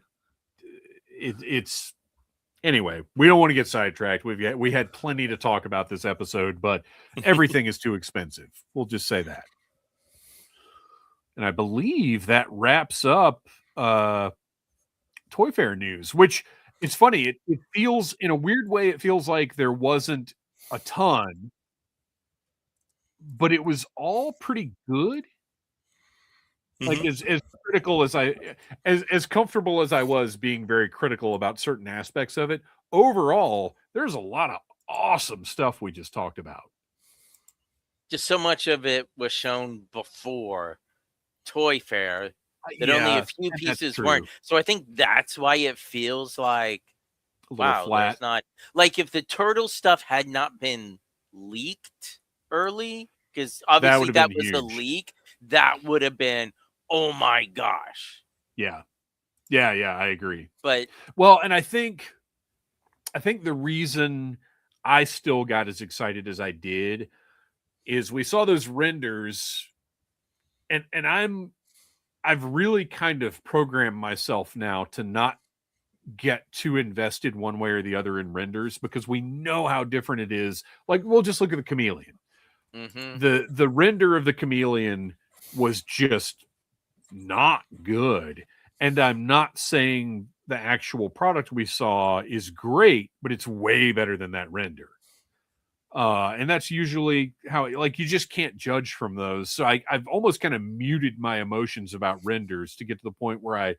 it's anyway, we don't want to get sidetracked. We had plenty to talk about this episode, but everything is too expensive. We'll just say that. And I believe that wraps up Toy Fair news, which it's funny. It feels, in a weird way, it feels like there wasn't a ton, but it was all pretty good. Like as critical as comfortable as I was being very critical about certain aspects of it, overall, there's a lot of awesome stuff we just talked about. Just so much of it was shown before Toy Fair that only a few pieces weren't. So I think that's why it feels like, wow, there's not, like if the turtle stuff had not been leaked early, because obviously that was a leak, that would have been, oh my gosh. Yeah, I agree. But well, and I think the reason I still got as excited as I did is we saw those renders, and I've really kind of programmed myself now to not get too invested one way or the other in renders, because we know how different it is. Like, we'll just look at the chameleon. The render of the chameleon was just not good. And I'm not saying the actual product we saw is great, but it's way better than that render. And that's usually how, like, you just can't judge from those. So I've almost kind of muted my emotions about renders to get to the point where I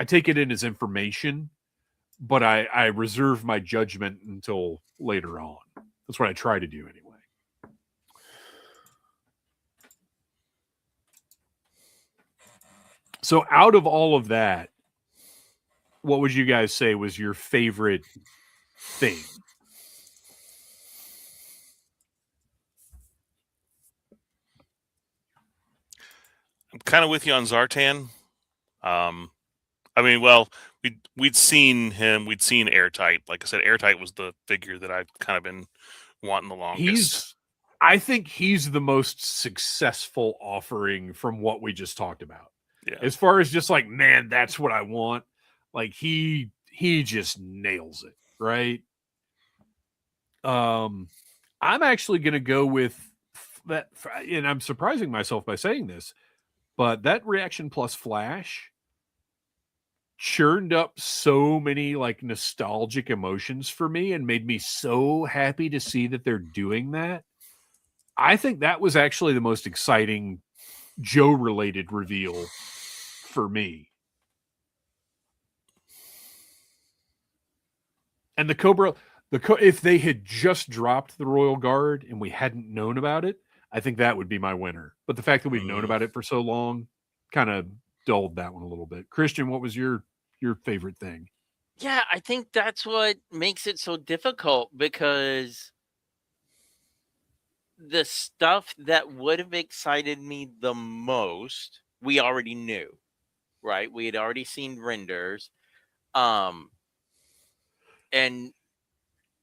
take it in as information, but I reserve my judgment until later on. That's what I try to do anyway. So out of all of that, what would you guys say was your favorite thing? I'm kind of with you on Zartan. I mean, well, we'd seen him. We'd seen Airtight. Like I said, Airtight was the figure that I've kind of been wanting the longest. I think he's the most successful offering from what we just talked about. Yeah. As far as just like, man, that's what I want. Like he just nails it, right? I'm actually going to go with that, and I'm surprising myself by saying this, but that Reaction Plus Flash churned up so many like nostalgic emotions for me and made me so happy to see that they're doing that. I think that was actually the most exciting Joe related reveal for me. And the Cobra, if they had just dropped the Royal Guard and we hadn't known about it, I think that would be my winner. But the fact that we've known about it for so long kind of dulled that one a little bit. Kristian, what was your favorite thing? Yeah, I think that's what makes it so difficult, because the stuff that would have excited me the most, we already knew, right? We had already seen renders. And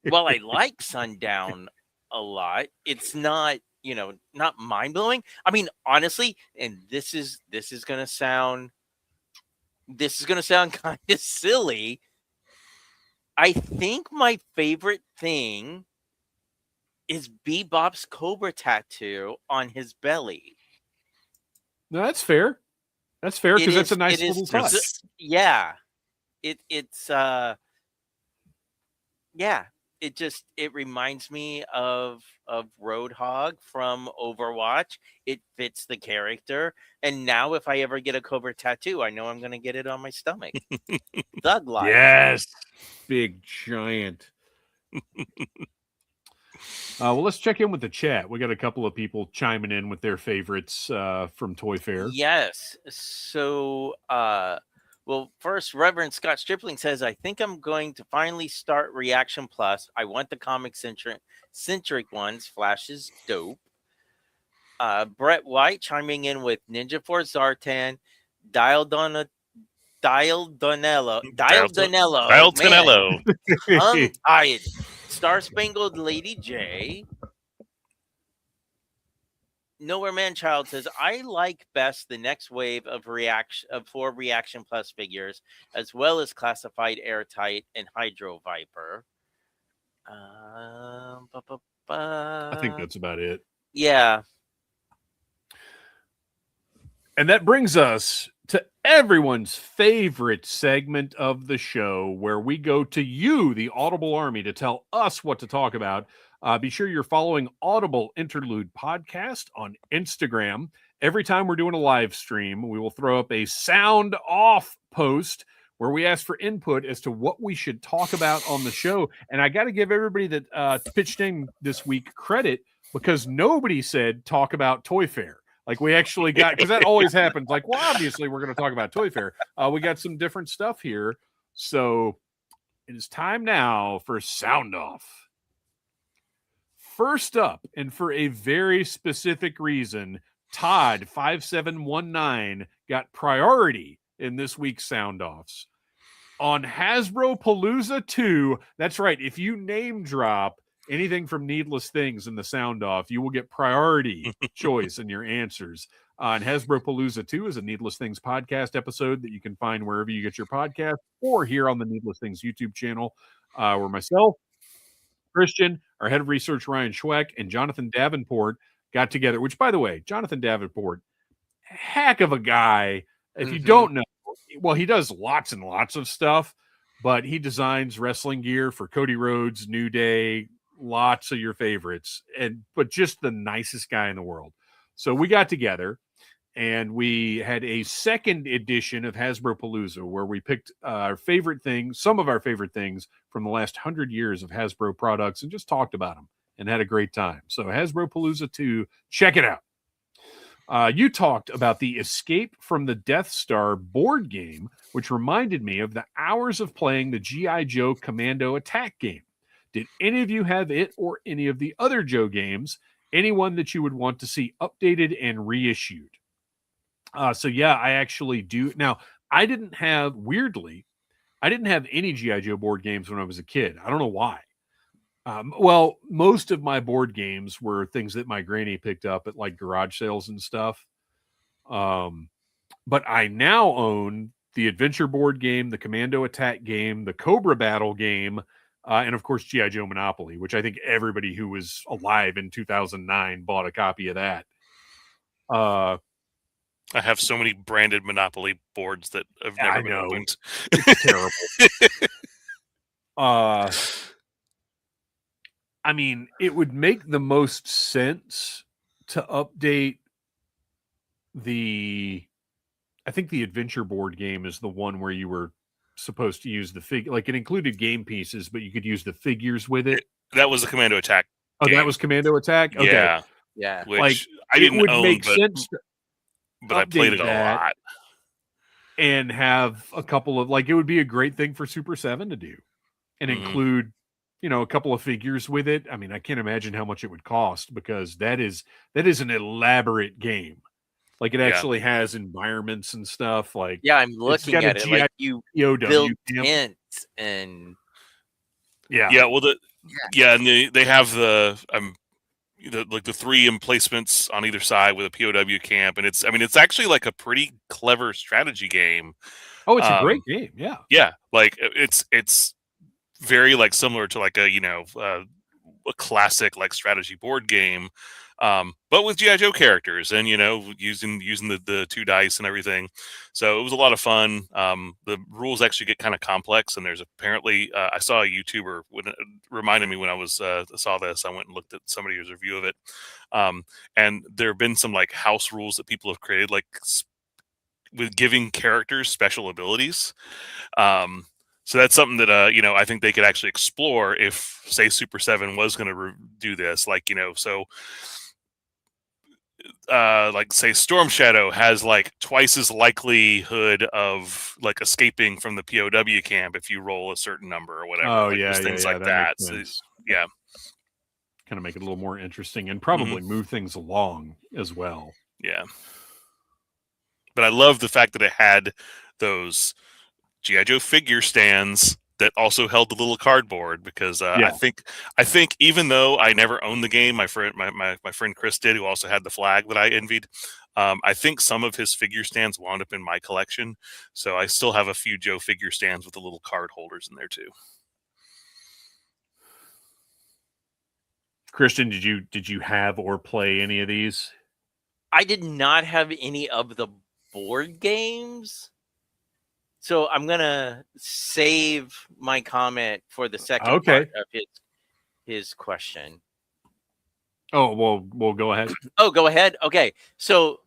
while I like Sundown a lot, it's not, not mind blowing. I mean, honestly, and this is gonna sound kind of silly. I think my favorite thing is Bebop's Cobra tattoo on his belly. No, that's fair. That's fair because that's a nice little touch. Yeah, it's yeah. It reminds me of Roadhog from Overwatch. It fits the character, and now if I ever get a Cobra tattoo, I know I'm going to get it on my stomach. Thug life. Yes, big giant. Well, let's check in with the chat. We got a couple of people chiming in with their favorites from Toy Fair. Yes. So, well, first, Reverend Scott Stripling says, I think I'm going to finally start Reaction Plus. I want the comic-centric ones. Flash is dope. Brett White chiming in with Ninja Force Zartan, Dial Donello. I'm tired. Star Spangled Lady J. Nowhere Man Child says, I like best the next wave of four Reaction Plus figures, as well as Classified Airtight and Hydro Viper. I think that's about it. Yeah. And that brings us to everyone's favorite segment of the show, where we go to you, the Audible Army, to tell us what to talk about. Be sure you're following Audible Interlude Podcast on Instagram. Every time we're doing a live stream, we will throw up a sound off post where we ask for input as to what we should talk about on the show. And I got to give everybody that pitched in this week credit, because nobody said talk about Toy Fair. Like, we actually got, because that always happens. Like, well, obviously we're going to talk about Toy Fair. We got some different stuff here. So it is time now for Sound Off. First up, and for a very specific reason, Todd5719 got priority in this week's Sound Offs. On Hasbro Palooza 2, that's right, if you name drop anything from Needless Things in the Sound Off, you will get priority choice in your answers. And Hasbro Palooza 2 is a Needless Things podcast episode that you can find wherever you get your podcast, or here on the Needless Things YouTube channel, where myself, Kristian, our head of research, Ryan Schweck, and Jonathan Davenport got together, which, by the way, Jonathan Davenport, heck of a guy. If you don't know, well, he does lots and lots of stuff, but he designs wrestling gear for Cody Rhodes, New Day, lots of your favorites, but just the nicest guy in the world. So we got together and we had a second edition of Hasbro Palooza, where we picked our favorite things, some of our favorite things from the last 100 years of Hasbro products, and just talked about them and had a great time. So Hasbro Palooza 2, check it out. You talked about the Escape from the Death Star board game, which reminded me of the hours of playing the G.I. Joe Commando Attack game. Did any of you have it or any of the other Joe games? Anyone that you would want to see updated and reissued? So yeah, I actually do. Now, I didn't have any G.I. Joe board games when I was a kid. I don't know why. Well, most of my board games were things that my granny picked up at like garage sales and stuff. But I now own the Adventure board game, the Commando Attack game, the Cobra Battle game, and of course G.I. Joe Monopoly, which I think everybody who was alive in 2009 bought a copy of that. I have so many branded Monopoly boards that have never been opened. It's terrible. I mean, it would make the most sense to update I think the Adventure board game is the one where you were supposed to use the like it included game pieces, but you could use the figures with it. That was the Commando Attack game. Oh, that was Commando Attack? Okay. Yeah. Which like, I didn't would own, make sense but I played it a lot. And have a couple of, like, it would be a great thing for Super 7 to do and include, a couple of figures with it. I mean, I can't imagine how much it would cost, because that is an elaborate game. Like, it actually has environments and stuff. Like, yeah, I'm looking at it. Like, you build tents and and they have the three emplacements on either side with a POW camp, and it's actually like a pretty clever strategy game. Oh, it's a great game. Yeah. Yeah. Like it's very like similar to like a classic like strategy board game. but with GI Joe characters, and using the 2 dice and everything. So it was a lot of fun. The rules actually get kind of complex, and there's apparently I saw a YouTuber when it reminded me when I was saw this. I went and looked at somebody's review of it, and there have been some like house rules that people have created, like with giving characters special abilities. So that's something that I think they could actually explore if, say, Super 7 was going to do this. Like so. Like say Storm Shadow has like twice as likelihood of like escaping from the POW camp if you roll a certain number or whatever. Oh, like, yeah, things like that. So, yeah, kind of make it a little more interesting and probably move things along as well. Yeah, but I love the fact that it had those GI Joe figure stands that also held the little cardboard, because I think even though I never owned the game, my friend Chris did, who also had the flag that I envied. I think some of his figure stands wound up in my collection, so I still have a few Joe figure stands with the little card holders in there too. Kristian, did you have or play any of these? I did not have any of the board games. So I'm gonna save my comment for the second part of his question. Oh, well, we'll go ahead. Oh, go ahead. Okay. So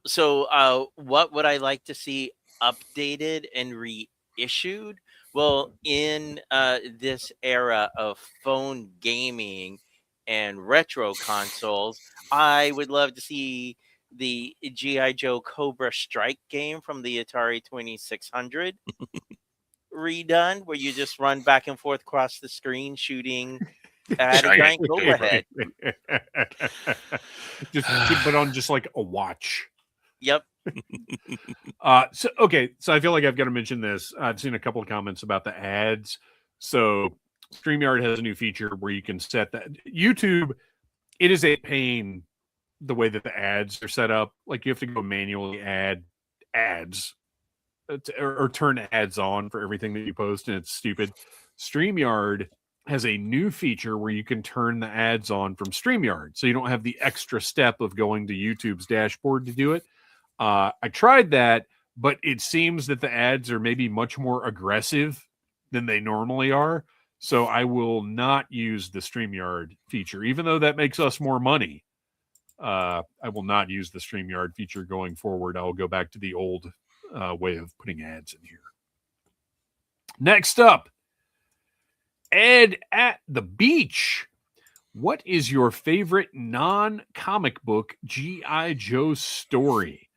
what would I like to see updated and reissued? Well, in this era of phone gaming and retro consoles, I would love to see the G.I. Joe Cobra Strike game from the Atari 2600 redone, where you just run back and forth across the screen shooting at a giant Cobra head. Just put on just like a watch. Yep. So I feel like I've got to mention this. I've seen a couple of comments about the ads. So StreamYard has a new feature where you can set that. YouTube, it is a pain the way that the ads are set up. Like you have to go manually add ads or turn ads on for everything that you post, and it's stupid. StreamYard has a new feature where you can turn the ads on from StreamYard, so you don't have the extra step of going to YouTube's dashboard to do it. I tried that, but it seems that the ads are maybe much more aggressive than they normally are. So I will not use the StreamYard feature, even though that makes us more money. I will not use the StreamYard feature going forward. I'll go back to the old way of putting ads in here. Next up, Ed at the Beach. What is your favorite non-comic book G.I. Joe story?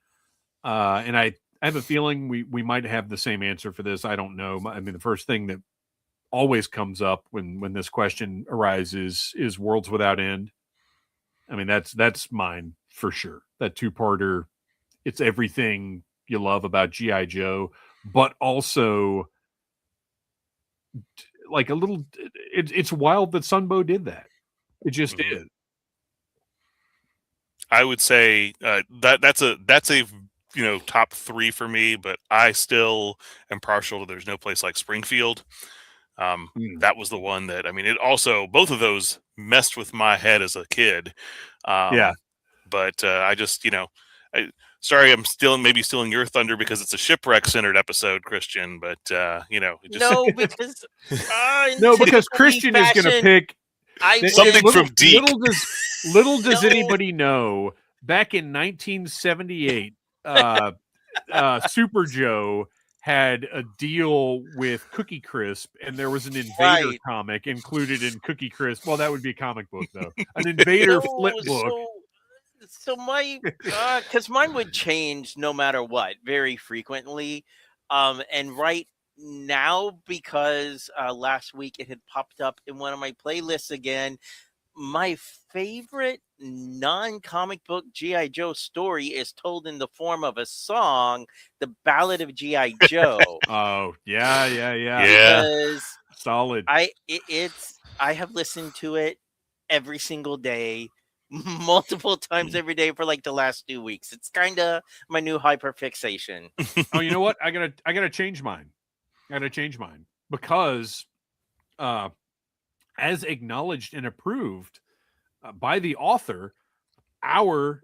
And I have a feeling we might have the same answer for this. I don't know. I mean, the first thing that always comes up when this question arises is Worlds Without End. I mean, that's mine for sure. That 2-parter, it's everything you love about G.I. Joe, but also like a little, it's wild that Sunbow did that. It just is. I would say that's a top 3 for me, but I still am partial to There's No Place Like Springfield. That was the one that, I mean, it also, both of those messed with my head as a kid. But I just, sorry, I'm maybe stealing your thunder because it's a shipwreck-centered episode, Kristian. But no, because because Kristian is going to pick something from Deep. Little does anybody know, back in 1978, Super Joe had a deal with Cookie Crisp, and there was an Invader comic included in Cookie Crisp. Well, that would be a comic book, though. An Invader flip book. So my, because mine would change no matter what, very frequently. And right now, because last week it had popped up in one of my playlists again, my favorite non-comic book G.I. Joe story is told in the form of a song, The Ballad of G.I. Joe. Oh, yeah. Because solid. I have listened to it every single day, multiple times every day for like the last 2 weeks. It's kind of my new hyperfixation. Oh, you know what? I gotta change mine. Because as acknowledged and approved by the author, our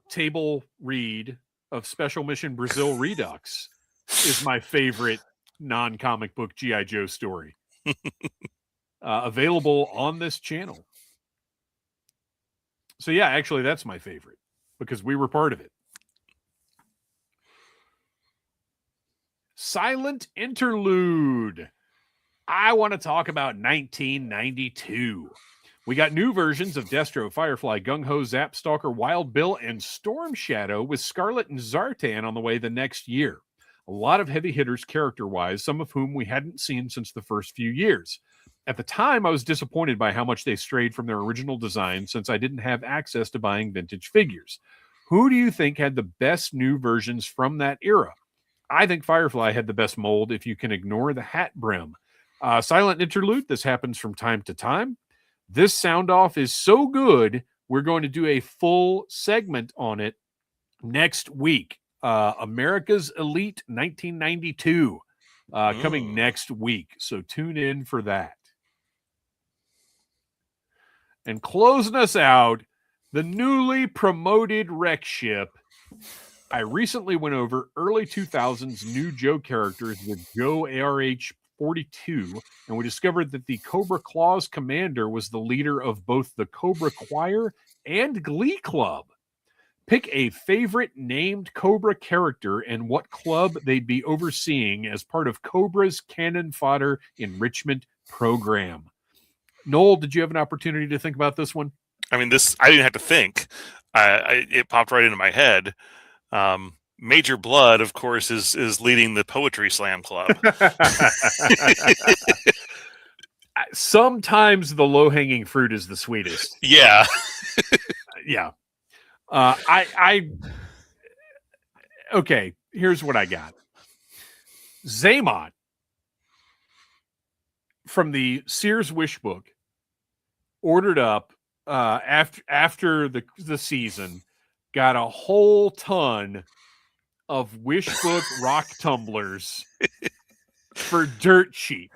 table read of Special Mission Brazil Redux is my favorite non-comic book G.I. Joe story. Available on this channel. So yeah, actually that's my favorite because we were part of it. Silent Interlude. I want to talk about 1992. We got new versions of Destro, Firefly, Gung-Ho, Zap, Stalker, Wild Bill, and Storm Shadow with Scarlet and Zartan on the way the next year. A lot of heavy hitters character-wise, some of whom we hadn't seen since the first few years. At the time, I was disappointed by how much they strayed from their original design since I didn't have access to buying vintage figures. Who do you think had the best new versions from that era? I think Firefly had the best mold if you can ignore the hat brim. Silent Interlude, this happens from time to time. This sound off is so good, we're going to do a full segment on it next week. America's Elite 1992 coming next week. So tune in for that. And closing us out, the newly promoted Wreck Ship. I recently went over early 2000s new Joe characters with Joe ARH 42, and we discovered that the Cobra Claws commander was the leader of both the Cobra Choir and Glee Club. Pick a favorite named Cobra character and what club they'd be overseeing as part of Cobra's Cannon Fodder Enrichment Program. Noel, did you have an opportunity to think about this one? I mean, I didn't have to think. It popped right into my head. Major Blood, of course, is leading the Poetry Slam Club. Sometimes the low-hanging fruit is the sweetest. Yeah. Yeah. Okay, here's what I got. Zaymot from the Sears Wish Book ordered up after the season, got a whole ton of Wish Book rock tumblers for dirt cheap.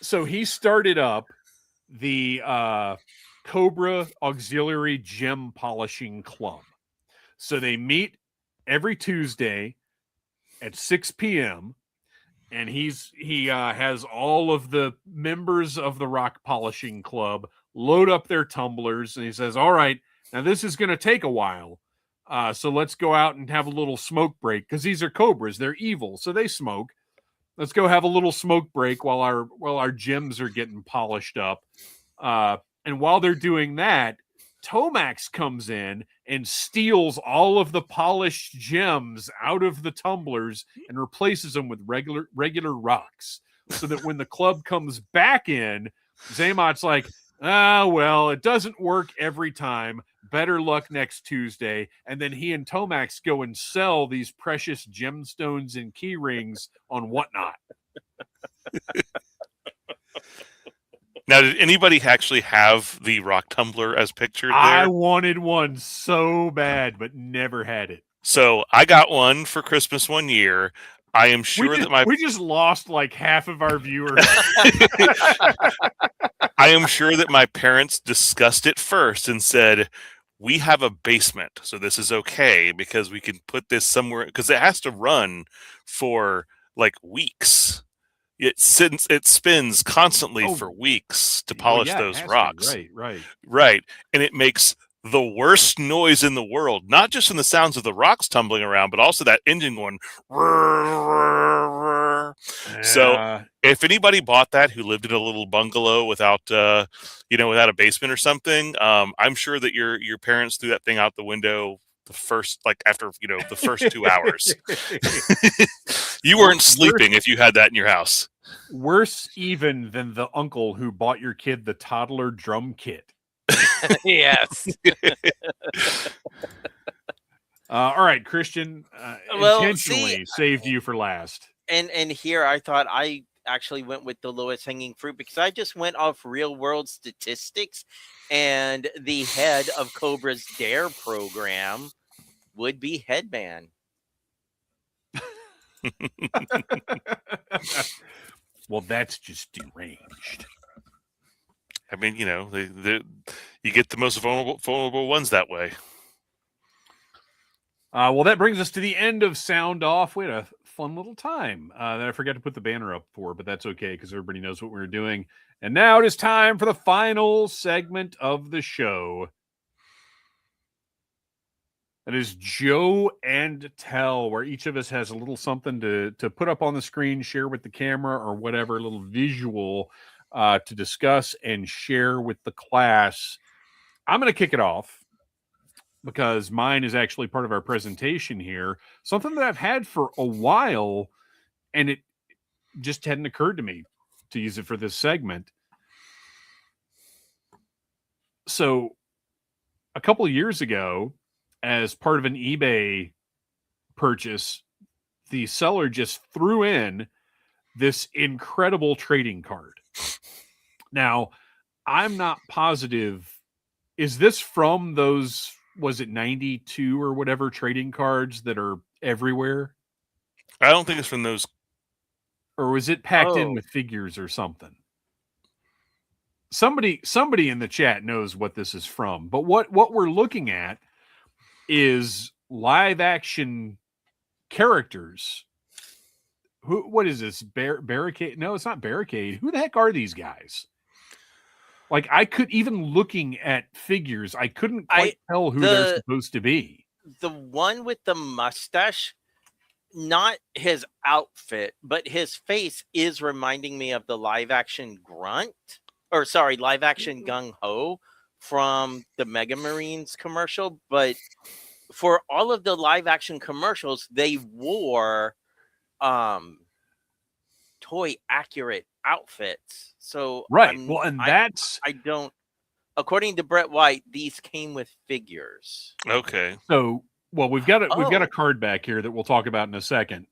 So he started up the Cobra Auxiliary Gem Polishing Club. So they meet every Tuesday at 6 p.m. and he has all of the members of the Rock Polishing Club load up their tumblers, and he says, all right, now this is going to take a while. So let's go out and have a little smoke break, because these are Cobras. They're evil, so they smoke. Let's go have a little smoke break while our gems are getting polished up. And while they're doing that, Tomax comes in and steals all of the polished gems out of the tumblers and replaces them with regular rocks, so that when the club comes back in, Zaymot's like, well, it doesn't work every time. Better luck next Tuesday. And then he and Tomax go and sell these precious gemstones and key rings on Whatnot. Now, did anybody actually have the rock tumbler as pictured there? I wanted one so bad, but never had it. So I got one for Christmas one year. I am sure we just lost like half of our viewers. I am sure that my parents discussed it first and said, we have a basement, so this is okay because we can put this somewhere, because it has to run for like weeks. It spins constantly for weeks to polish those rocks. Right. And it makes the worst noise in the world, not just from the sounds of the rocks tumbling around, but also that engine going. So if anybody bought that who lived in a little bungalow without without a basement or something, I'm sure that your parents threw that thing out the window after the first 2 hours. You weren't sleeping if you had that in your house. Worse even than the uncle who bought your kid the toddler drum kit. Yes. All right, Kristian, intentionally saved you for last. And here I thought I actually went with the lowest hanging fruit because I just went off real world statistics, and the head of Cobra's Dare program would be Headman. Well, that's just deranged. I mean, you know, you get the most vulnerable ones that way. Well, that brings us to the end of Sound Off. We had a fun little time that I forgot to put the banner up for, but that's okay because everybody knows what we're doing. And now it is time for the final segment of the show. That is Joe and Tell, where each of us has a little something to put up on the screen, share with the camera or whatever, a little visual to discuss and share with the class. I'm going to kick it off because mine is actually part of our presentation here. Something that I've had for a while, and it just hadn't occurred to me to use it for this segment. So a couple of years ago, as part of an eBay purchase, the seller just threw in this incredible trading card. Now, I'm not positive. Is this from those, was it 92 or whatever trading cards that are everywhere? I don't think it's from those. Or was it packed in with figures or something? Somebody in the chat knows what this is from. But what we're looking at is live action characters. What is this? Barricade? No, it's not Barricade. Who the heck are these guys? Like, I could, even looking at figures, I couldn't quite tell who they're supposed to be. The one with the mustache, not his outfit, but his face is reminding me of the live action live action Gung Ho from the Mega Marines commercial. But for all of the live action commercials, they wore toy accurate outfits. So right. I don't, according to Brett White, these came with figures. Okay. So we've got a card back here that we'll talk about in a second.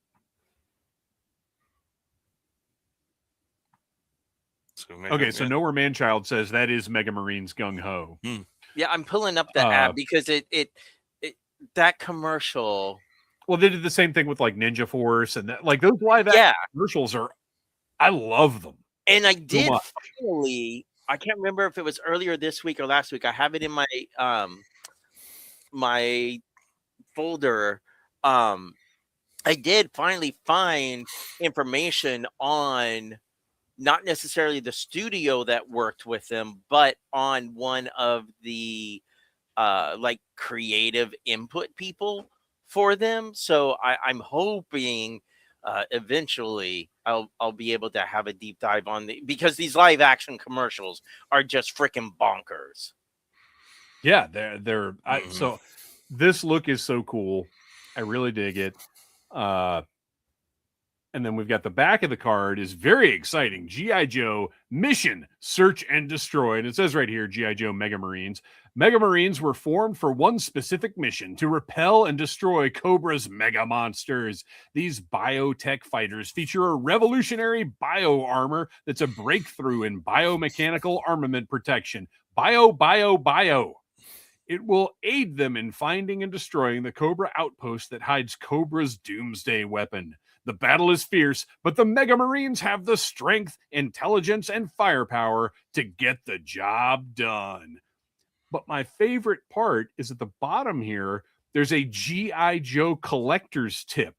So Nowhere Manchild says that is Mega Marines Gung Ho. Yeah, I'm pulling up the app because it that commercial. Well, they did the same thing with like Ninja Force and that, like those live action commercials I love them. And I did finally, I can't remember if it was earlier this week or last week. I have it in my my folder. I did finally find information on not necessarily the studio that worked with them, but on one of the like creative input people for them. So I'm hoping eventually I'll be able to have a deep dive on because these live action commercials are just freaking bonkers. Yeah, they're so this look is so cool. I really dig it. And then we've got the back of the card is very exciting. G.I. Joe Mission Search and Destroy. And it says right here, G.I. Joe Mega Marines. Mega Marines were formed for one specific mission: to repel and destroy Cobra's mega monsters. These biotech fighters feature a revolutionary bio armor that's a breakthrough in biomechanical armament protection. Bio. It will aid them in finding and destroying the Cobra outpost that hides Cobra's doomsday weapon. The battle is fierce, but the Mega Marines have the strength, intelligence, and firepower to get the job done. But my favorite part is at the bottom here, there's a G.I. Joe collector's tip.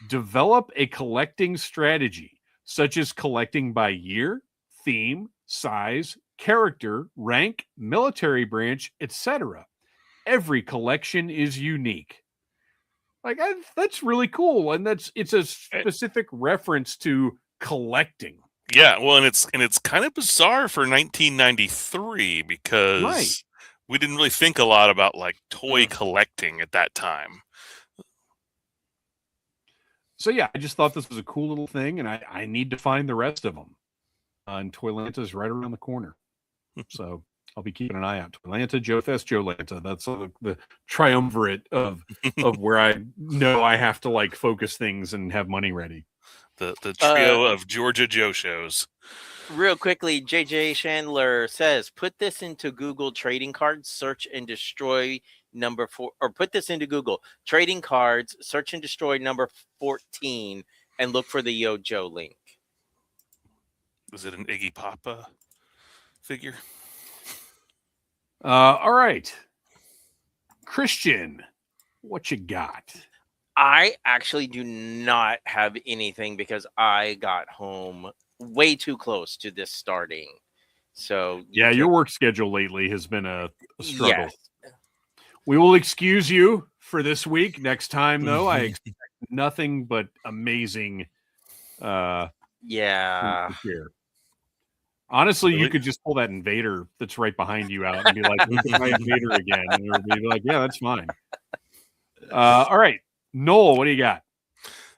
Develop a collecting strategy, such as collecting by year, theme, size, character, rank, military branch, etc. Every collection is unique. Like, that's really cool, and it's a specific reference to collecting. Yeah, well, and it's kind of bizarre for 1993 because we didn't really think a lot about like toy collecting at that time. So yeah, I just thought this was a cool little thing, and I need to find the rest of them. And Toylanta is right around the corner, so I'll be keeping an eye out. Toylanta, Joe Fest, Joe Lanta. That's the triumvirate of where I know I have to like focus things and have money ready. The trio of Georgia Joe shows. Real quickly, JJ Chandler says, put this into Google trading cards, search and destroy number 4, or put this into Google trading cards, search and destroy number 14, and look for the Yo Joe link. Was it an Iggy Pop figure. All right. Kristian, what you got? I actually do not have anything because I got home way too close to this starting. So yeah, your work schedule lately has been a struggle. Yes. We will excuse you for this week. Next time, though, I expect nothing but amazing. Yeah. To share. Honestly, you could just pull that Invader that's right behind you out and be like, "Look at my Invader again," and everybody be like, "Yeah, that's fine." All right, Noel, what do you got?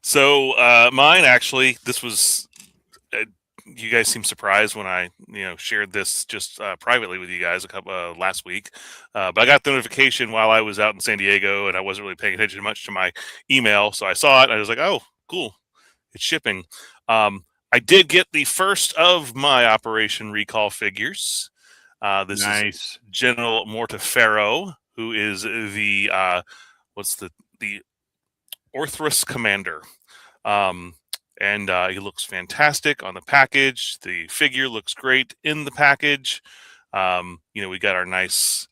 So mine actually, this was. You guys seem surprised when I, shared this just privately with you guys a couple last week. But I got the notification while I was out in San Diego, and I wasn't really paying attention much to my email. So I saw it, and I was like, "Oh, cool, it's shipping." I did get the first of my Operation Recall figures. This is General Mortefero, who is the the Orthrus commander. And he looks fantastic on the package. The figure looks great in the package. We got our nice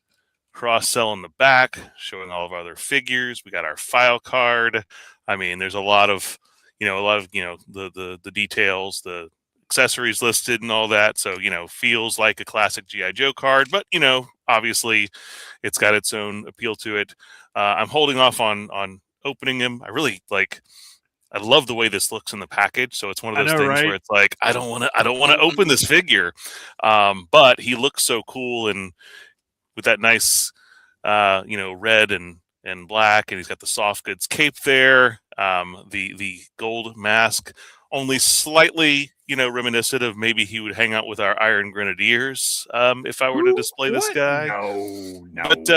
cross cell in the back showing all of our other figures. We got our file card. I mean, there's a lot of the details, the accessories listed and all that. So, feels like a classic G.I. Joe card, but, obviously it's got its own appeal to it. I'm holding off on opening him. I love the way this looks in the package. So it's one of those things where it's like, I don't want to open this figure. But he looks so cool, and with that nice, red and black, and he's got the soft goods cape there. The gold mask, only slightly, reminiscent of maybe he would hang out with our Iron Grenadiers if I were to display this guy. No. But,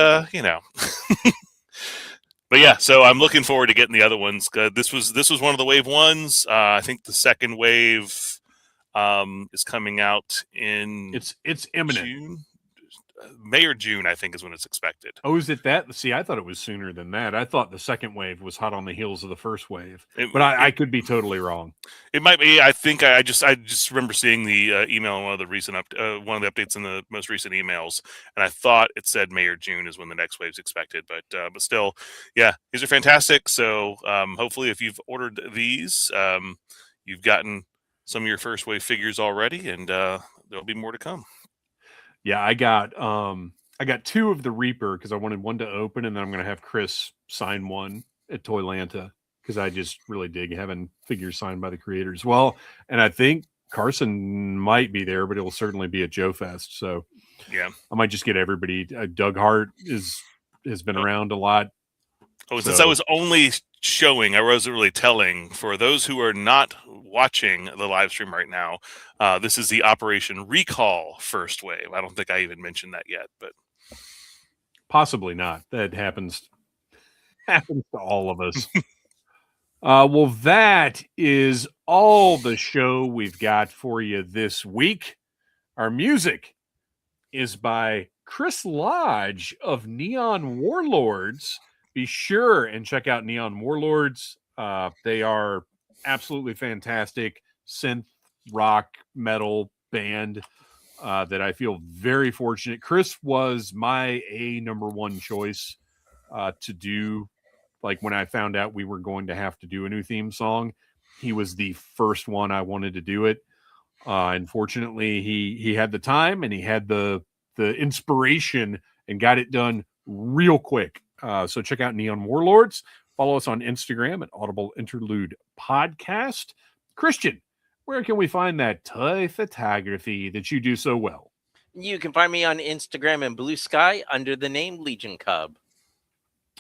But yeah, so I'm looking forward to getting the other ones. This was one of the wave ones. I think the second wave is coming out in it's imminent. June. May or June, I think, is when it's expected. Oh, is it that? See, I thought it was sooner than that. I thought the second wave was hot on the heels of the first wave, but I could be totally wrong. It might be. I think I just remember seeing the email in one of the recent one of the updates in the most recent emails, and I thought it said May or June is when the next wave's expected. But still, yeah, these are fantastic. So hopefully, if you've ordered these, you've gotten some of your first wave figures already, and there'll be more to come. Yeah, I got two of the Reaper because I wanted one to open, and then I'm going to have Chris sign one at Toylanta because I just really dig having figures signed by the creators. Well, and I think Carson might be there, but it will certainly be at Joe Fest. So yeah, I might just get everybody. Doug Hart has been around a lot. Oh, since I was only showing, I wasn't really telling. For those who are not watching the live stream right now, this is the Operation Recall first wave. I don't think I even mentioned that yet, but possibly not. That happens to all of us. Well, that is all the show we've got for you this week. Our music is by Chris Lodge of Neon Warlords. Be sure and check out Neon Warlords. They are absolutely fantastic synth rock metal band that I feel very fortunate. Chris was my number one choice to do. Like when I found out we were going to have to do a new theme song, he was the first one I wanted to do it. Unfortunately, he had the time and he had the inspiration and got it done real quick. So check out Neon Warlords. Follow us on Instagram at Audible Interlude Podcast. Kristian, where can we find that toy photography that you do so well? You can find me on Instagram and Blue Sky under the name Legion Cub.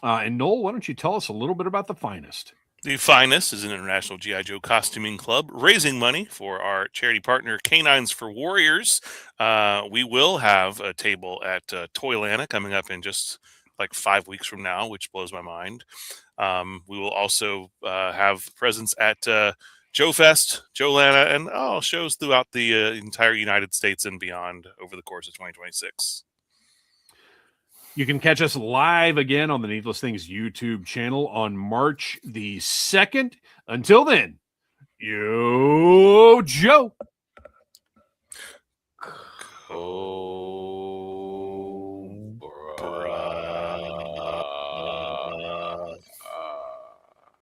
And Noel, why don't you tell us a little bit about The Finest? The Finest is an international G.I. Joe costuming club raising money for our charity partner, Canines for Warriors. We will have a table at Toylanta coming up in just like 5 weeks from now, which blows my mind. We will also have presence at Joe Fest, Joelana, and all shows throughout the entire United States and beyond over the course of 2026. You can catch us live again on the Needless Things YouTube channel on March the 2nd. Until then, yo, Joe. Cool.